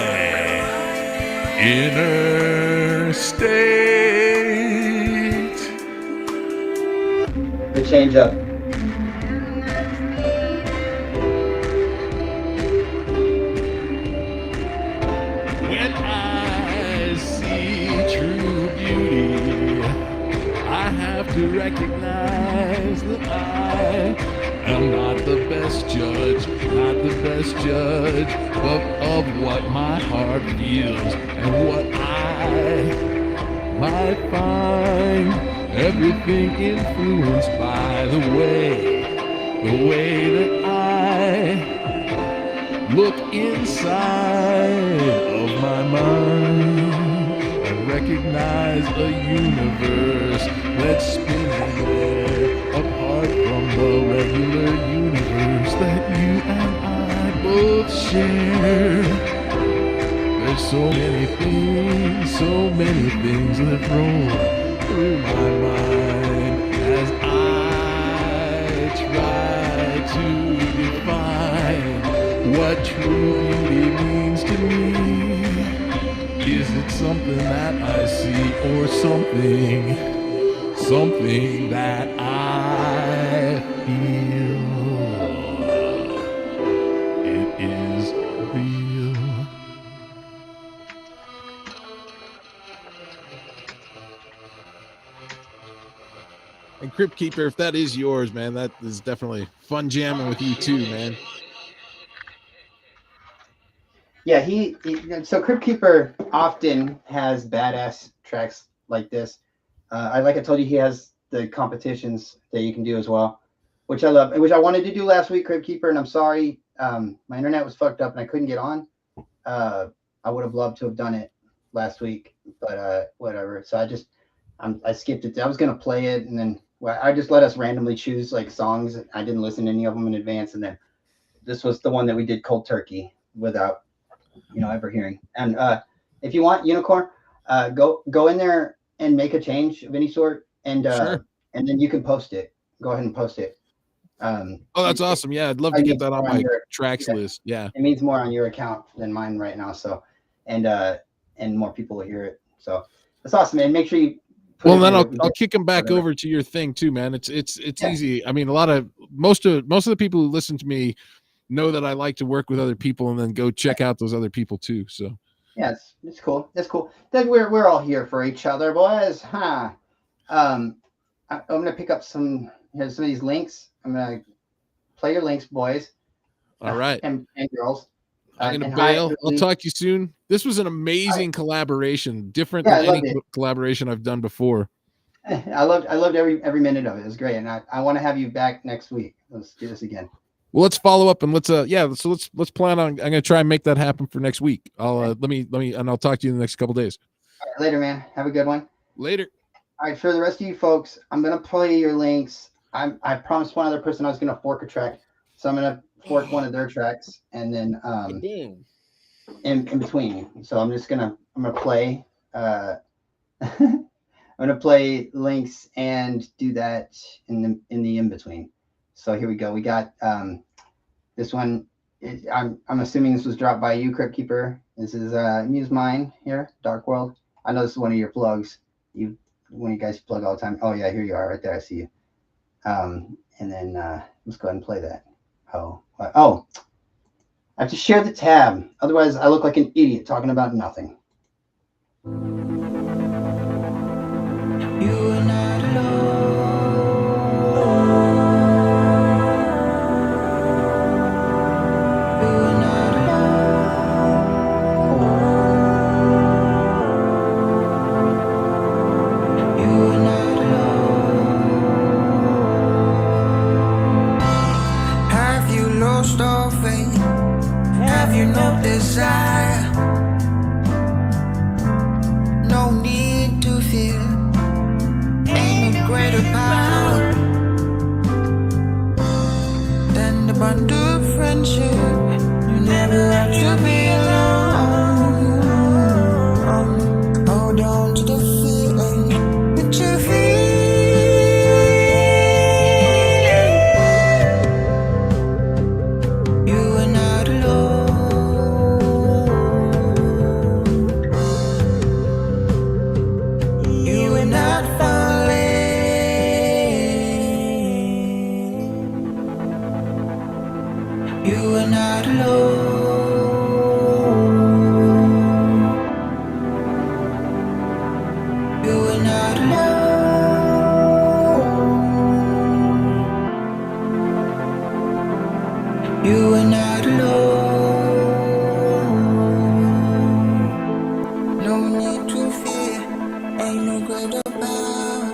inner state. The change up. When I see true beauty, I have to recognize that I am not the best judge, of what my heart feels and what I might find. Everything influenced by the way that I look inside of my mind and recognize a universe that's spinning there apart from the regular universe that you and I both share. There's so many things that roll through my mind as I try to define what true beauty means to me. Is it something that I see or something that I feel? It is real. And Crypt Keeper, if that is yours, man, that is definitely fun jamming with you too, man. Yeah, he so Crypt Keeper often has badass tracks like this. Like I told you, he has the competitions that you can do as well, which I love, which I wanted to do last week, Crypt Keeper, and I'm sorry, my internet was fucked up and I couldn't get on. I would have loved to have done it last week, but whatever. So I skipped it. I was gonna play it, and then I just let us randomly choose like songs. I didn't listen to any of them in advance, and then this was the one that we did cold turkey without ever hearing. And if you want Unicorn, go in there and make a change of any sort, and Sure. and then you can post it. Go ahead and post it. Oh, that's awesome. Yeah, I'd love to get that on my tracks list. Yeah. It means more on your account than mine right now. So, and more people will hear it. So that's awesome, man. Make sure you. Well, then I'll kick them back over to your thing too, man. It's easy. I mean, most of the people who listen to me know that I like to work with other people and then go check out those other people too. So yeah, it's cool. That's cool. That we're all here for each other, boys. Huh? I'm gonna pick up some of these links. I'm gonna play your links, boys. All right, and girls. I'm gonna bail. I'll talk to you soon. This was an amazing collaboration, different than any collaboration I've done before. I loved every minute of it. It was great, and I want to have you back next week. Let's do this again. Well, let's follow up and let's plan on. I'm gonna try and make that happen for next week. Let me and I'll talk to you in the next couple days. All right, later, man. Have a good one. Later. All right, for the rest of you folks, I'm gonna play your links. I promised one other person I was gonna fork a track, so I'm gonna fork one of their tracks, and then in between. So I'm gonna play I'm gonna play links and do that in the in between. So here we go. We got this one. I'm assuming this was dropped by you, Crypt Keeper. This is Muse Mine here, Dark World. I know this is one of your plugs. One of you guys plug all the time. Oh yeah, here you are, right there. I see you. And then let's go ahead and play that. Oh, I have to share the tab. Otherwise, I look like an idiot talking about nothing. You are not alone. You are not alone. You are not alone. Have you lost all faith? Have you no desire? No need to fear. Ain't no greater power than the bond of friendship. You never have to be alone. Hold on to the feeling that you feel. You are not alone. You are not falling. You are not alone. You are not alone. You are not alone. No need to fear. Ain't no greater power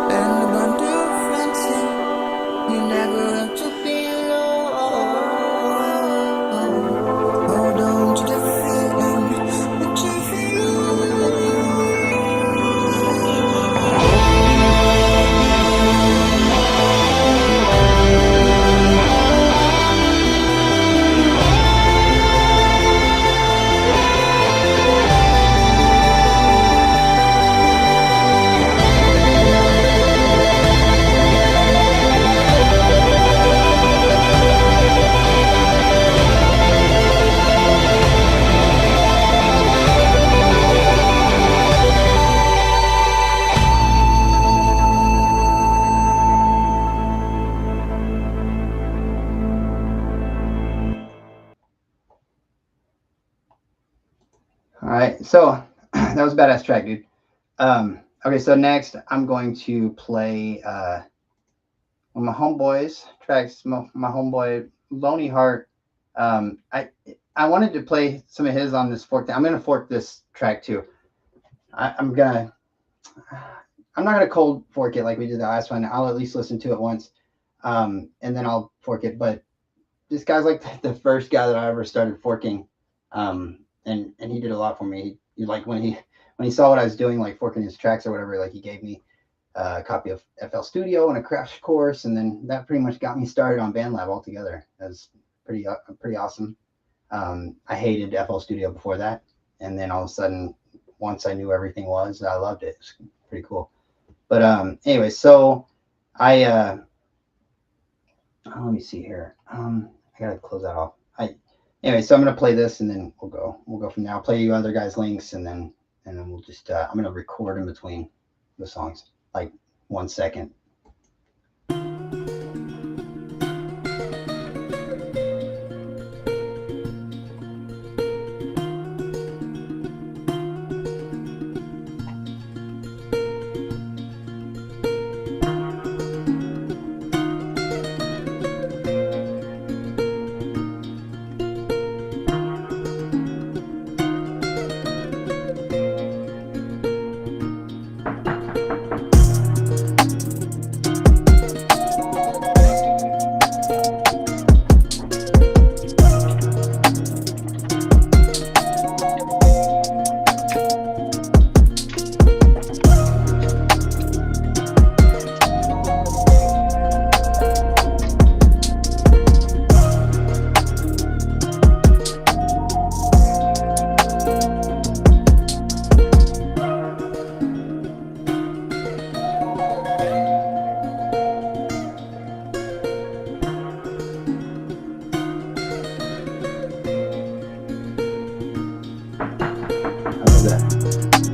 than the bond of friendship. You never have to be alone. Hold on to the feeling that you feel. All right, so that was a badass track, dude. Okay, so next I'm going to play one of my homeboys tracks. My homeboy Lonely Heart. I wanted to play some of his on this fork. I'm gonna fork this track too. I'm not gonna cold fork it like we did the last one. I'll at least listen to it once, and then I'll fork it. But this guy's like the first guy that I ever started forking. And he did a lot for me. like when he saw what I was doing, like forking his tracks or whatever, like he gave me a copy of FL Studio and a crash course, and then that pretty much got me started on BandLab altogether. That was pretty awesome. I hated FL Studio before that, and then all of a sudden, once I knew everything was, I loved it. It's pretty cool. But anyway, so I let me see here. I gotta close that off. Anyway, so I'm gonna play this, and then we'll go from there. I'll play you other guys' links, and then we'll just I'm gonna record in between the songs, like 1 second.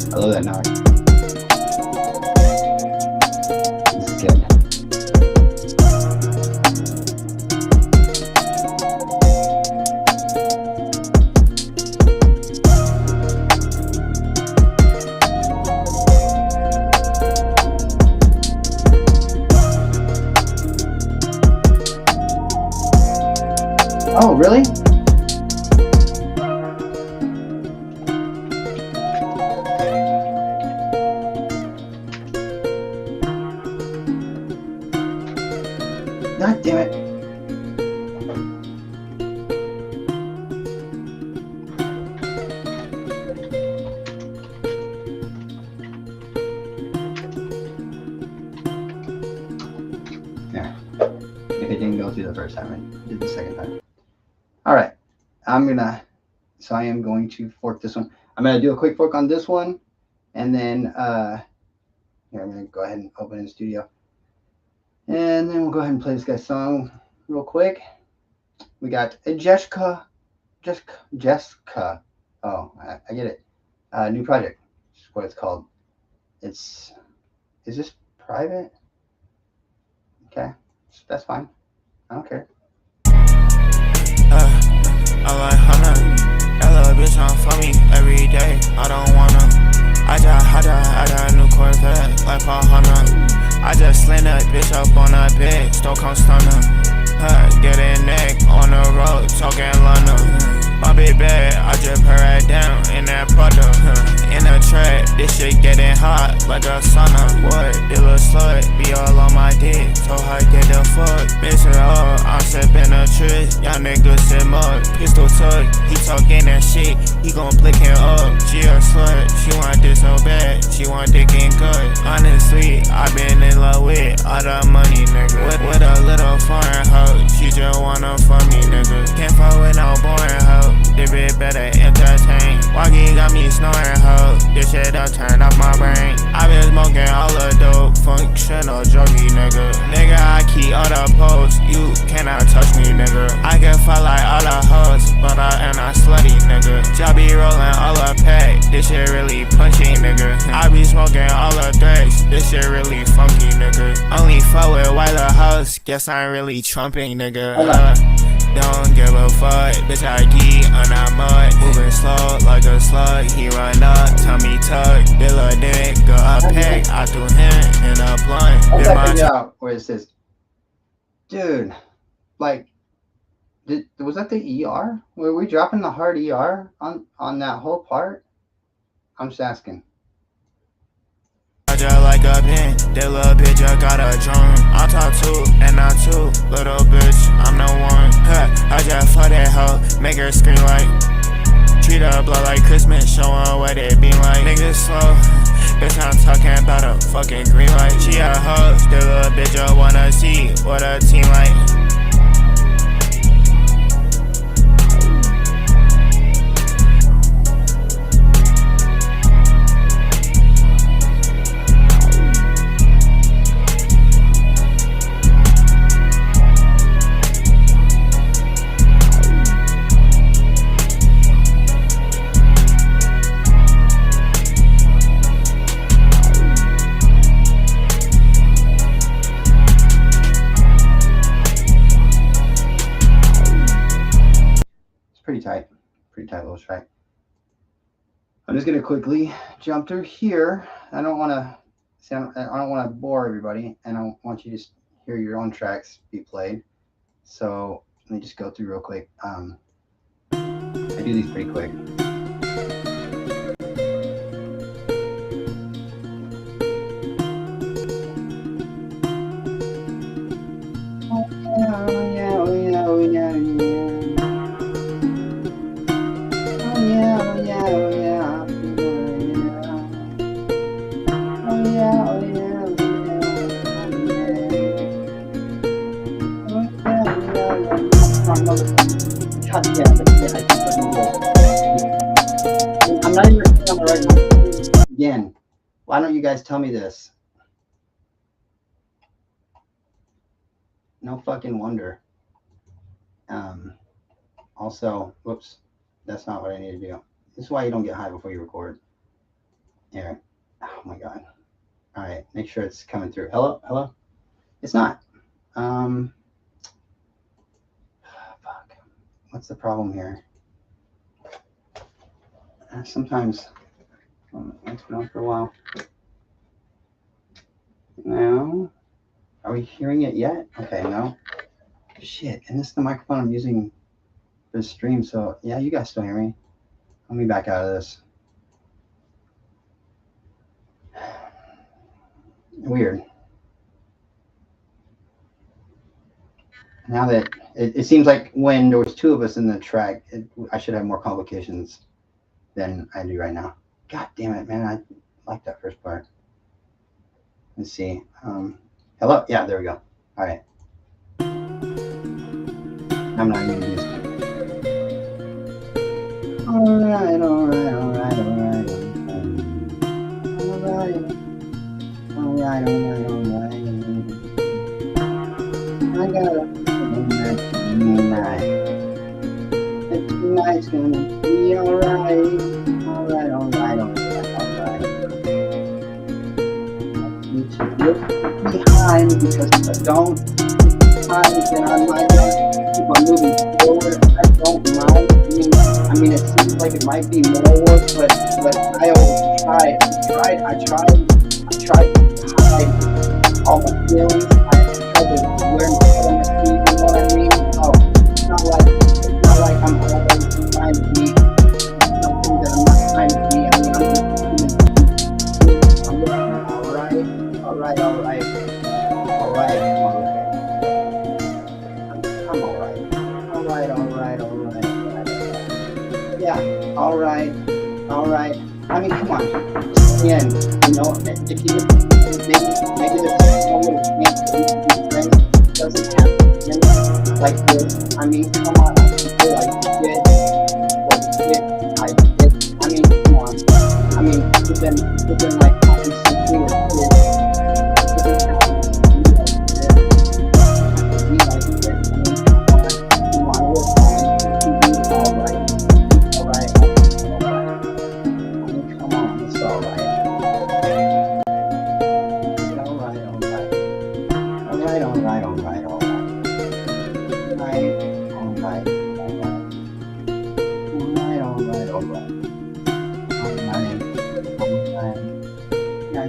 I love that knock. This is good. Oh, really? God damn it. There. If it didn't go through the first time, I did the second time. All right. I am going to fork this one. I'm going to do a quick fork on this one, and then here, I'm going to go ahead and open in studio. And then we'll go ahead and play this guy's song real quick. We got Jessica. Oh, I get it. New project. That's what it's called. Is this private? Okay, that's fine. I don't care. I like Hannah. That little bitch on for me every day. I don't wanna. I got a new Corvette like Paul Hunter. I just slammed that bitch up on a bed, still come stunner. Get in neck on the road, talking London. My big bag, I just her right down in that product. In the track, this shit getting hot like a sauna. What? It look slut, be all on my dick. Told her get the fuck, mix it up. I'm sipping a trick, y'all niggas sit mud. Pistol tuck, he talking that shit, he gon' blick him up. She a slut, she want this so bad, she want dick and cut. Honestly, I been in love with all the money, nigga. With a little foreign hoe, she just wanna fuck me, nigga. Can't fuck with no boring hoe. This bitch better entertain. Walkie got me snoring, ho. This shit done turned off my brain. I been smoking all the dope, functional druggy, nigga. Nigga, I keep all the posts. You cannot touch me, nigga. I can fight like all the hoes, but I am not slutty, nigga. Y'all be rolling all the pack. This shit really punchy, nigga. I be smoking all the threats. This shit really funky, nigga. Only fuck with white hoes. Guess I'm really trumping, nigga. Don't give a fuck, bitch, I geek on that mud. Moving slow like a slug, he run up, tummy tuck. This little dick, go up pick, I threw him in a blunt. I figure out where it says, dude, like, was that the ER? Were we dropping the hard ER on that whole part? I'm just asking. Just like a pin, that little bitch I got a drum. I talk two and not two, little bitch, I'm the one. I just fuck that hoe, make her scream like treat her blood like Christmas, showing what it be like. Niggas slow, bitch, I'm talking about a fucking green light. She a hoe, still a bitch, I wanna see what a team like. Pretty tight little track. I'm just gonna quickly jump through here. I don't want to bore everybody, and I want you to just hear your own tracks be played. So let me just go through real quick. I do these pretty quick. God damn it. I'm not even on the right one. Again, why don't you guys tell me this? No fucking wonder. Also, whoops, that's not what I need to do. This is why you don't get high before you record. Here. Oh my God. All right, make sure it's coming through. Hello? Hello? It's not. Fuck. What's the problem here? Sometimes it's been on for a while. No. Are we hearing it yet? Okay, no. Shit, and this is the microphone I'm using for the stream, so yeah, you guys still hear me. Let me back out of this. Weird. Now that it seems like when there was two of us in the track, I should have more complications than I do right now. God damn it, man! I like that first part. Let's see. Hello? Yeah, there we go. All right. I'm not even used to it. All right. I got a tonight. And tonight's gonna be alright. Alright. I need to look behind because if I don't look behind, then I might not keep on moving forward. I don't mind. I mean, it seems like it might be more work, but I always try. I tried to hide all my feelings. I tried to wear my head on my sleeve, you know what I mean? Oh, it's not like I'm always trying to be something that I'm not trying to be. I mean, I'm alright. I'm alright. Yeah, alright. I mean, come on. Again, you know, if you maybe there's no little chance that we can be friends. It doesn't have to end like this. I mean, come on. I feel like you did what you did. I did. I mean, come on. I mean, you've been like having something with kids. It doesn't have to be like this. It has to be like this. I mean, come on. We're fine.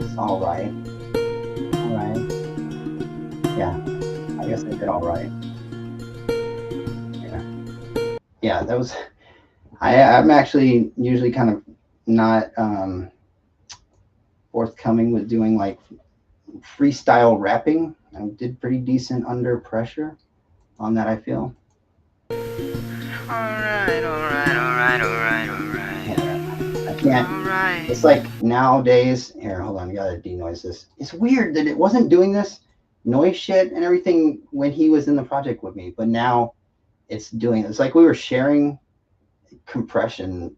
It's alright. Alright. Yeah, I guess I did alright. Yeah, that was. I'm actually usually kind of not forthcoming with doing like freestyle rapping. I did pretty decent under pressure on that, I feel. Alright. can't. It's like nowadays. Here, hold on. You gotta denoise this. It's weird that it wasn't doing this noise shit and everything when he was in the project with me, but now it's doing. It's like we were sharing compression,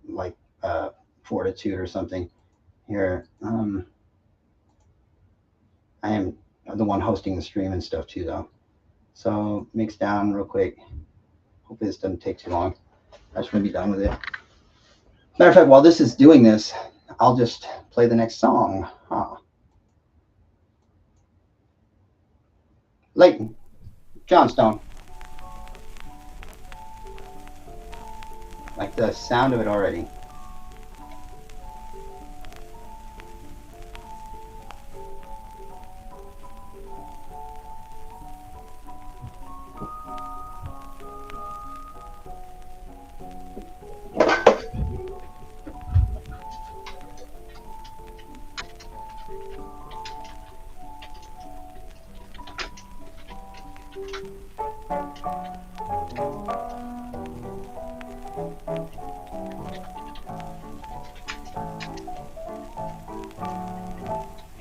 like fortitude or something. Here, I am the one hosting the stream and stuff too, though. So mix down real quick. Hopefully this doesn't take too long. I just want to be done with it. Matter of fact, while this is doing this, I'll just play the next song. Leighton, Johnstone. Like the sound of it already.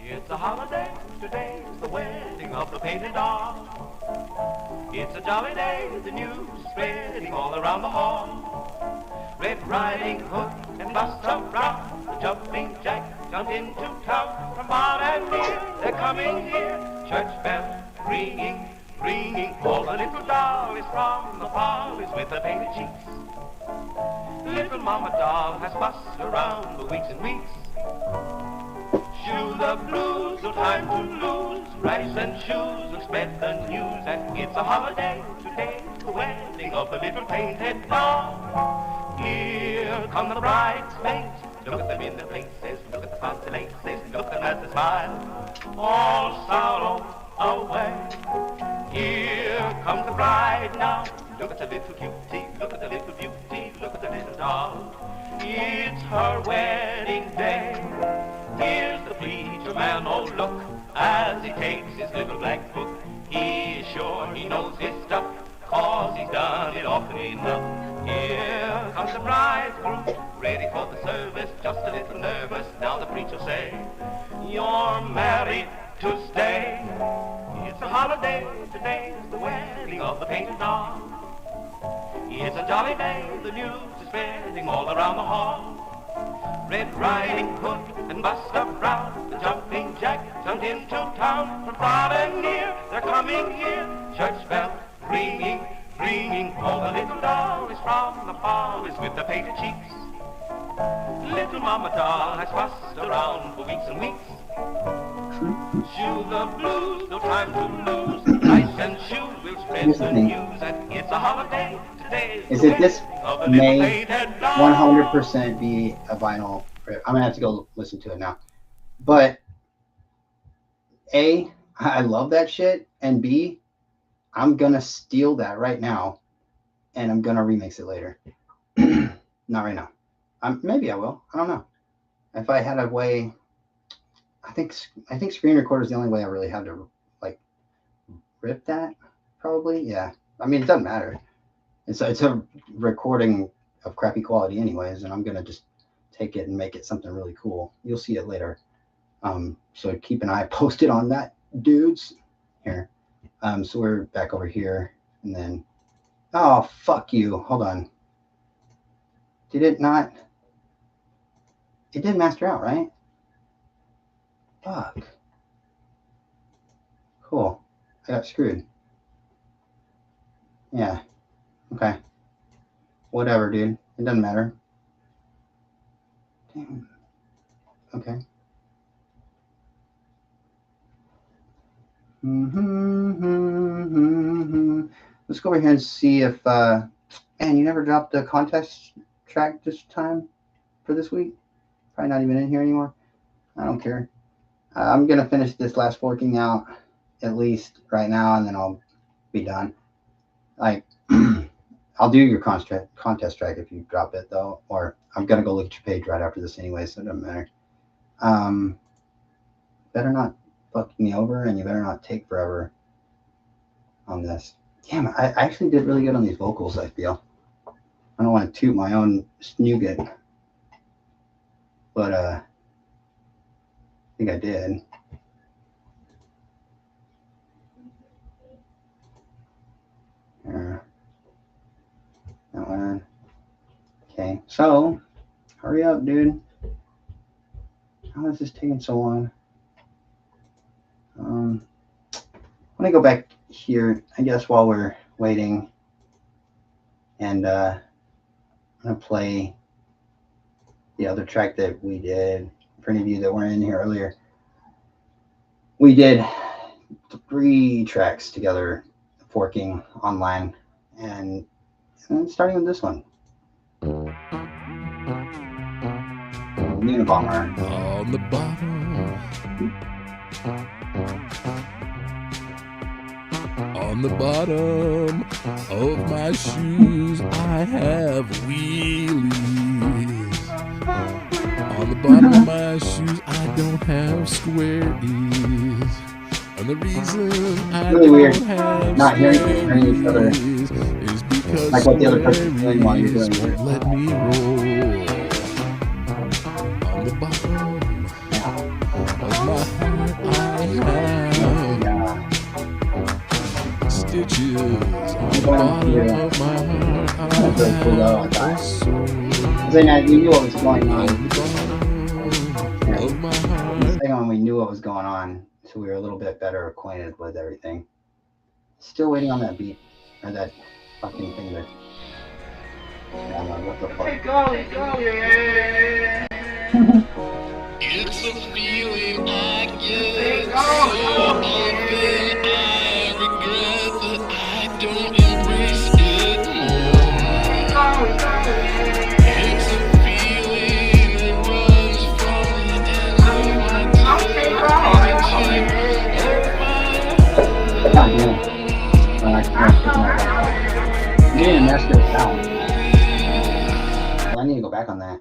It's a holiday, today's the wedding of the painted doll. It's a jolly day, the news spreading all around the hall. Red Riding Hood and Buster Brown, the jumping jack jumped into town. From far and near, they're coming here, church bells ringing, ringing. All the little dollies from the parlors with the painted cheeks. Little Mama Doll has fussed around for weeks and weeks. Shoe the blues, no time to lose. Rice and shoes will spread the news that it's a holiday today, the wedding of the little painted doll. Here come the bridesmaids. Look at them in their places, look at the fancy laces, look at them as they smile. All sorrow away. Here comes the bride now. Look at the little cutie, look at the little beauty, look at the little doll. It's her wedding day. Here's the preacher man, oh look, as he takes his little black book. He is sure he knows his stuff, 'cause he's done it often enough. Here comes the bridegroom, ready for the service, just a little nervous. Now the preacher say, you're married to stay. It's a holiday, today's the wedding of the painted doll. It's a jolly day, the news is spreading all around the hall. Red Riding Hood and Buster Brown, the jumping jack jumped into town. From far and near, they're coming here, church bells ringing, ringing. All the little dollies from the parlors with the painted cheeks. Little Mama Doll has fussed around for weeks and weeks. Shoe the blues, no time to lose. Rice and shoes will spread the news that it's a holiday today. Is it this may 100% be a vinyl rip? I'm gonna have to go listen to it now. But A, I love that shit, and B, I'm gonna steal that right now, and I'm gonna remix it later. Not right now. Maybe I will. I don't know. If I had a way, I think screen recorder is the only way I really have to like rip that. Probably, yeah. I mean, it doesn't matter. It's a recording of crappy quality, anyways, and I'm gonna just take it and make it something really cool. You'll see it later. So keep an eye posted on that, dudes. Here. So we're back over here, and then, oh fuck you. Hold on. Did it not? It did master out, right? Fuck. Cool. I got screwed. Yeah. Okay. Whatever, dude. It doesn't matter. Damn. Okay. Let's go over here and see if, man, you never dropped the contest track this time for this week? Probably not even in here anymore. I don't care. I'm going to finish this last forking out at least right now, and then I'll be done. Like, I'll do your contest track if you drop it, though, or I'm going to go look at your page right after this anyway, so it doesn't matter. Better not fuck me over, and you better not take forever on this. Damn, I actually did really good on these vocals, I feel. I don't want to toot my own snooget. but I think I did. That one. Okay, so hurry up, dude. How is this taking so long? Let me go back here, I guess, while we're waiting, and I'm gonna play the other track that we did. For any of you that weren't in here earlier, we did 3 tracks together, forking online, and starting with this one. Unabomber. On the bottom. On the bottom of my shoes, I have wheelies. On the bottom of my shoes, I don't have squares. And the reason I Really don't weird have not hearing each other, is because like what the other person's doing while you're doing squares it. let me roll. On the bottom of my heart, I have stitches. On the bottom of my heart, I have a soul. Then we knew what was going on. Of my heart. The second one, we knew what was going on, so we were a little bit better acquainted with everything. Still waiting on that beat, or that fucking thing that. What the fuck? It's a feeling I get so often. I regret that I don't embrace it more. It's a feeling that runs from the end of my God damn. I can't. You need to master it out. Well, I need to go back on that.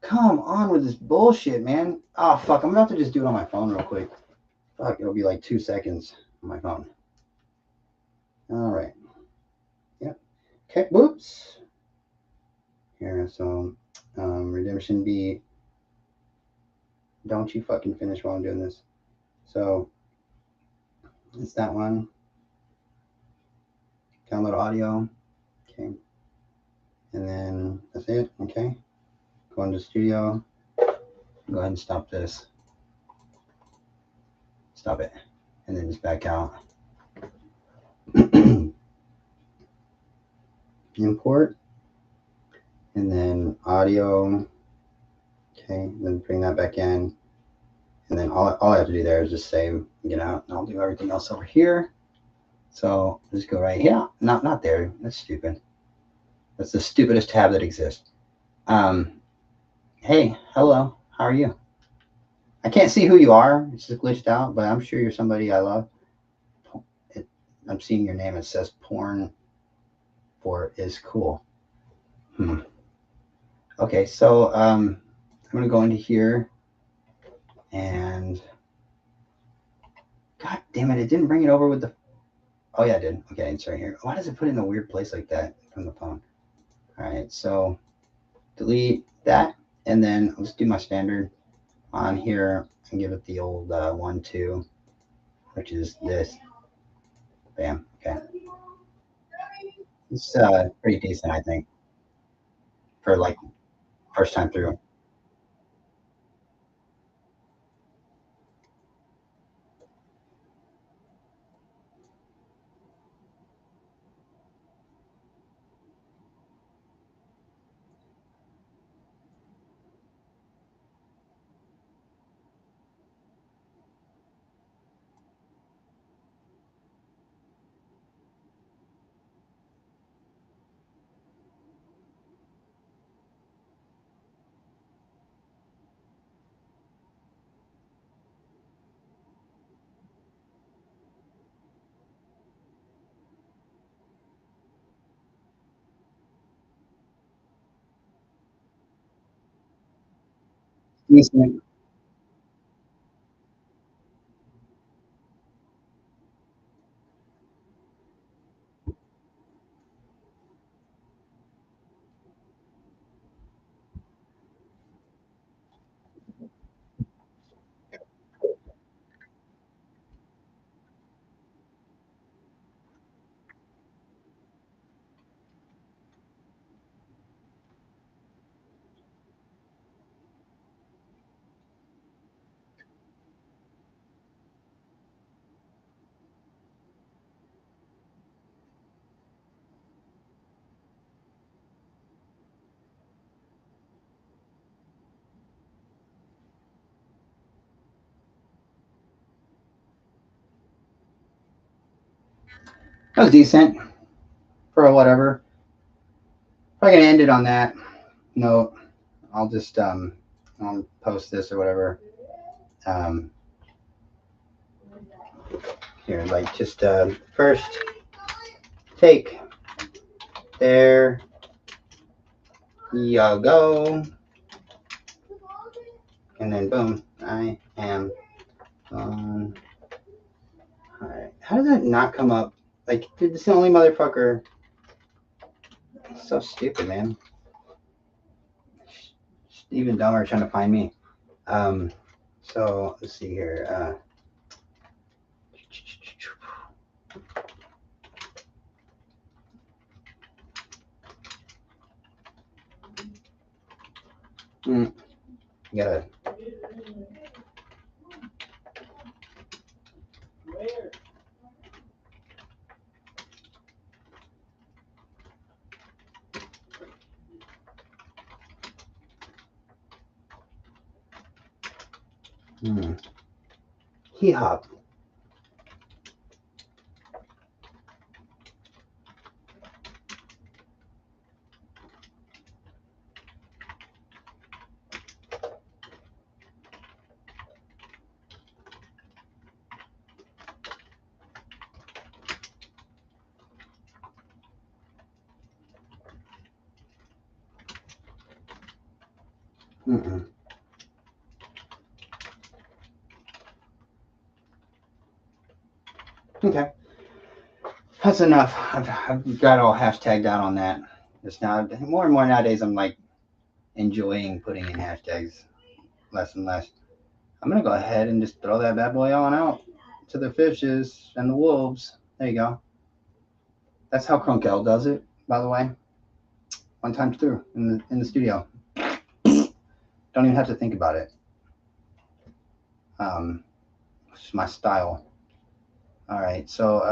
Come on with this bullshit, man. Oh, fuck. I'm about to just do it on my phone real quick. Fuck, it'll be like 2 seconds on my phone. All right. Yep. Okay, whoops. Here, so redemption B. Don't you fucking finish while I'm doing this. So it's that one. Download audio. Okay. And then that's it. Okay. Go into studio. Go ahead and stop this. Stop it. And then just back out. Import. And then audio. Okay. Then bring that back in. And then all I have to do there is just save and get out. And I'll do everything else over here. So just go right here. Not there. That's stupid. That's the stupidest tab that exists. Hey, hello. How are you? I can't see who you are. It's just glitched out, but I'm sure you're somebody I love. I'm seeing your name. It says porn for is cool. Okay, so I'm gonna go into here and God damn it, it didn't bring it over with the. Oh yeah, it did. Okay, it's right here. Why does it put it in a weird place like that from the phone? All right, so delete that, and then let's do my standard on here and give it the old 1, 2, which is this. Bam. Okay. It's pretty decent, I think, for like first time through. Decent. That was decent for whatever. If I can end it on that note, I'll just I'll post this or whatever. Here, like just first take. There you go. And then boom, I am on. Alright. How does that not come up? Like, dude, this is the only motherfucker. It's so stupid, man. Even dumber trying to find me. So let's see here. You gotta. Hee hop. Okay, that's enough. I've got all hashtagged out on that. Just now, more and more nowadays, I'm like enjoying putting in hashtags less and less. I'm gonna go ahead and just throw that bad boy on out to the fishes and the wolves. There you go. That's how Crunk does it, by the way. One time through in the studio. Don't even have to think about it. It's my style. All right, so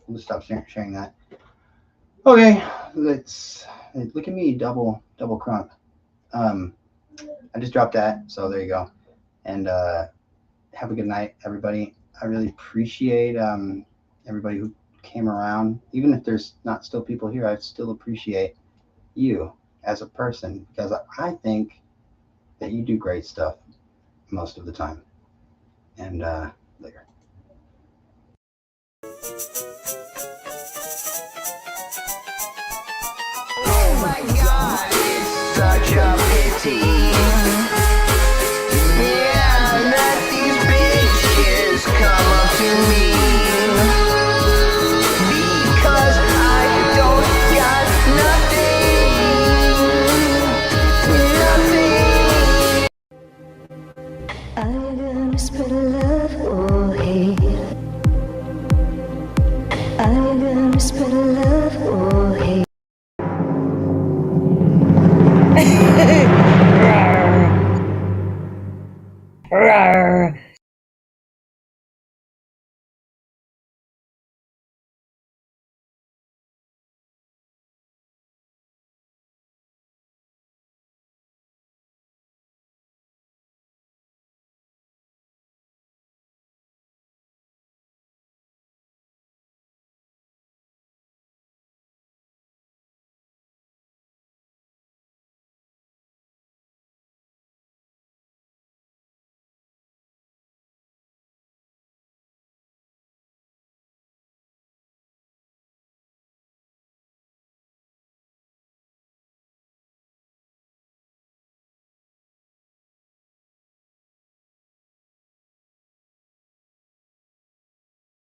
we'll stop sharing that. Okay, let's look at me, double Crunk. I just dropped that, so there you go. And have a good night, everybody. I really appreciate everybody who came around. Even if there's not still people here, I still appreciate you as a person, because I think that you do great stuff most of the time. And later. Oh my God, it's such a pity. Yeah, that these bitches come up to me, because I don't got nothing. Are you gonna spread love or hate? Are you gonna spread love or hate? Rawr.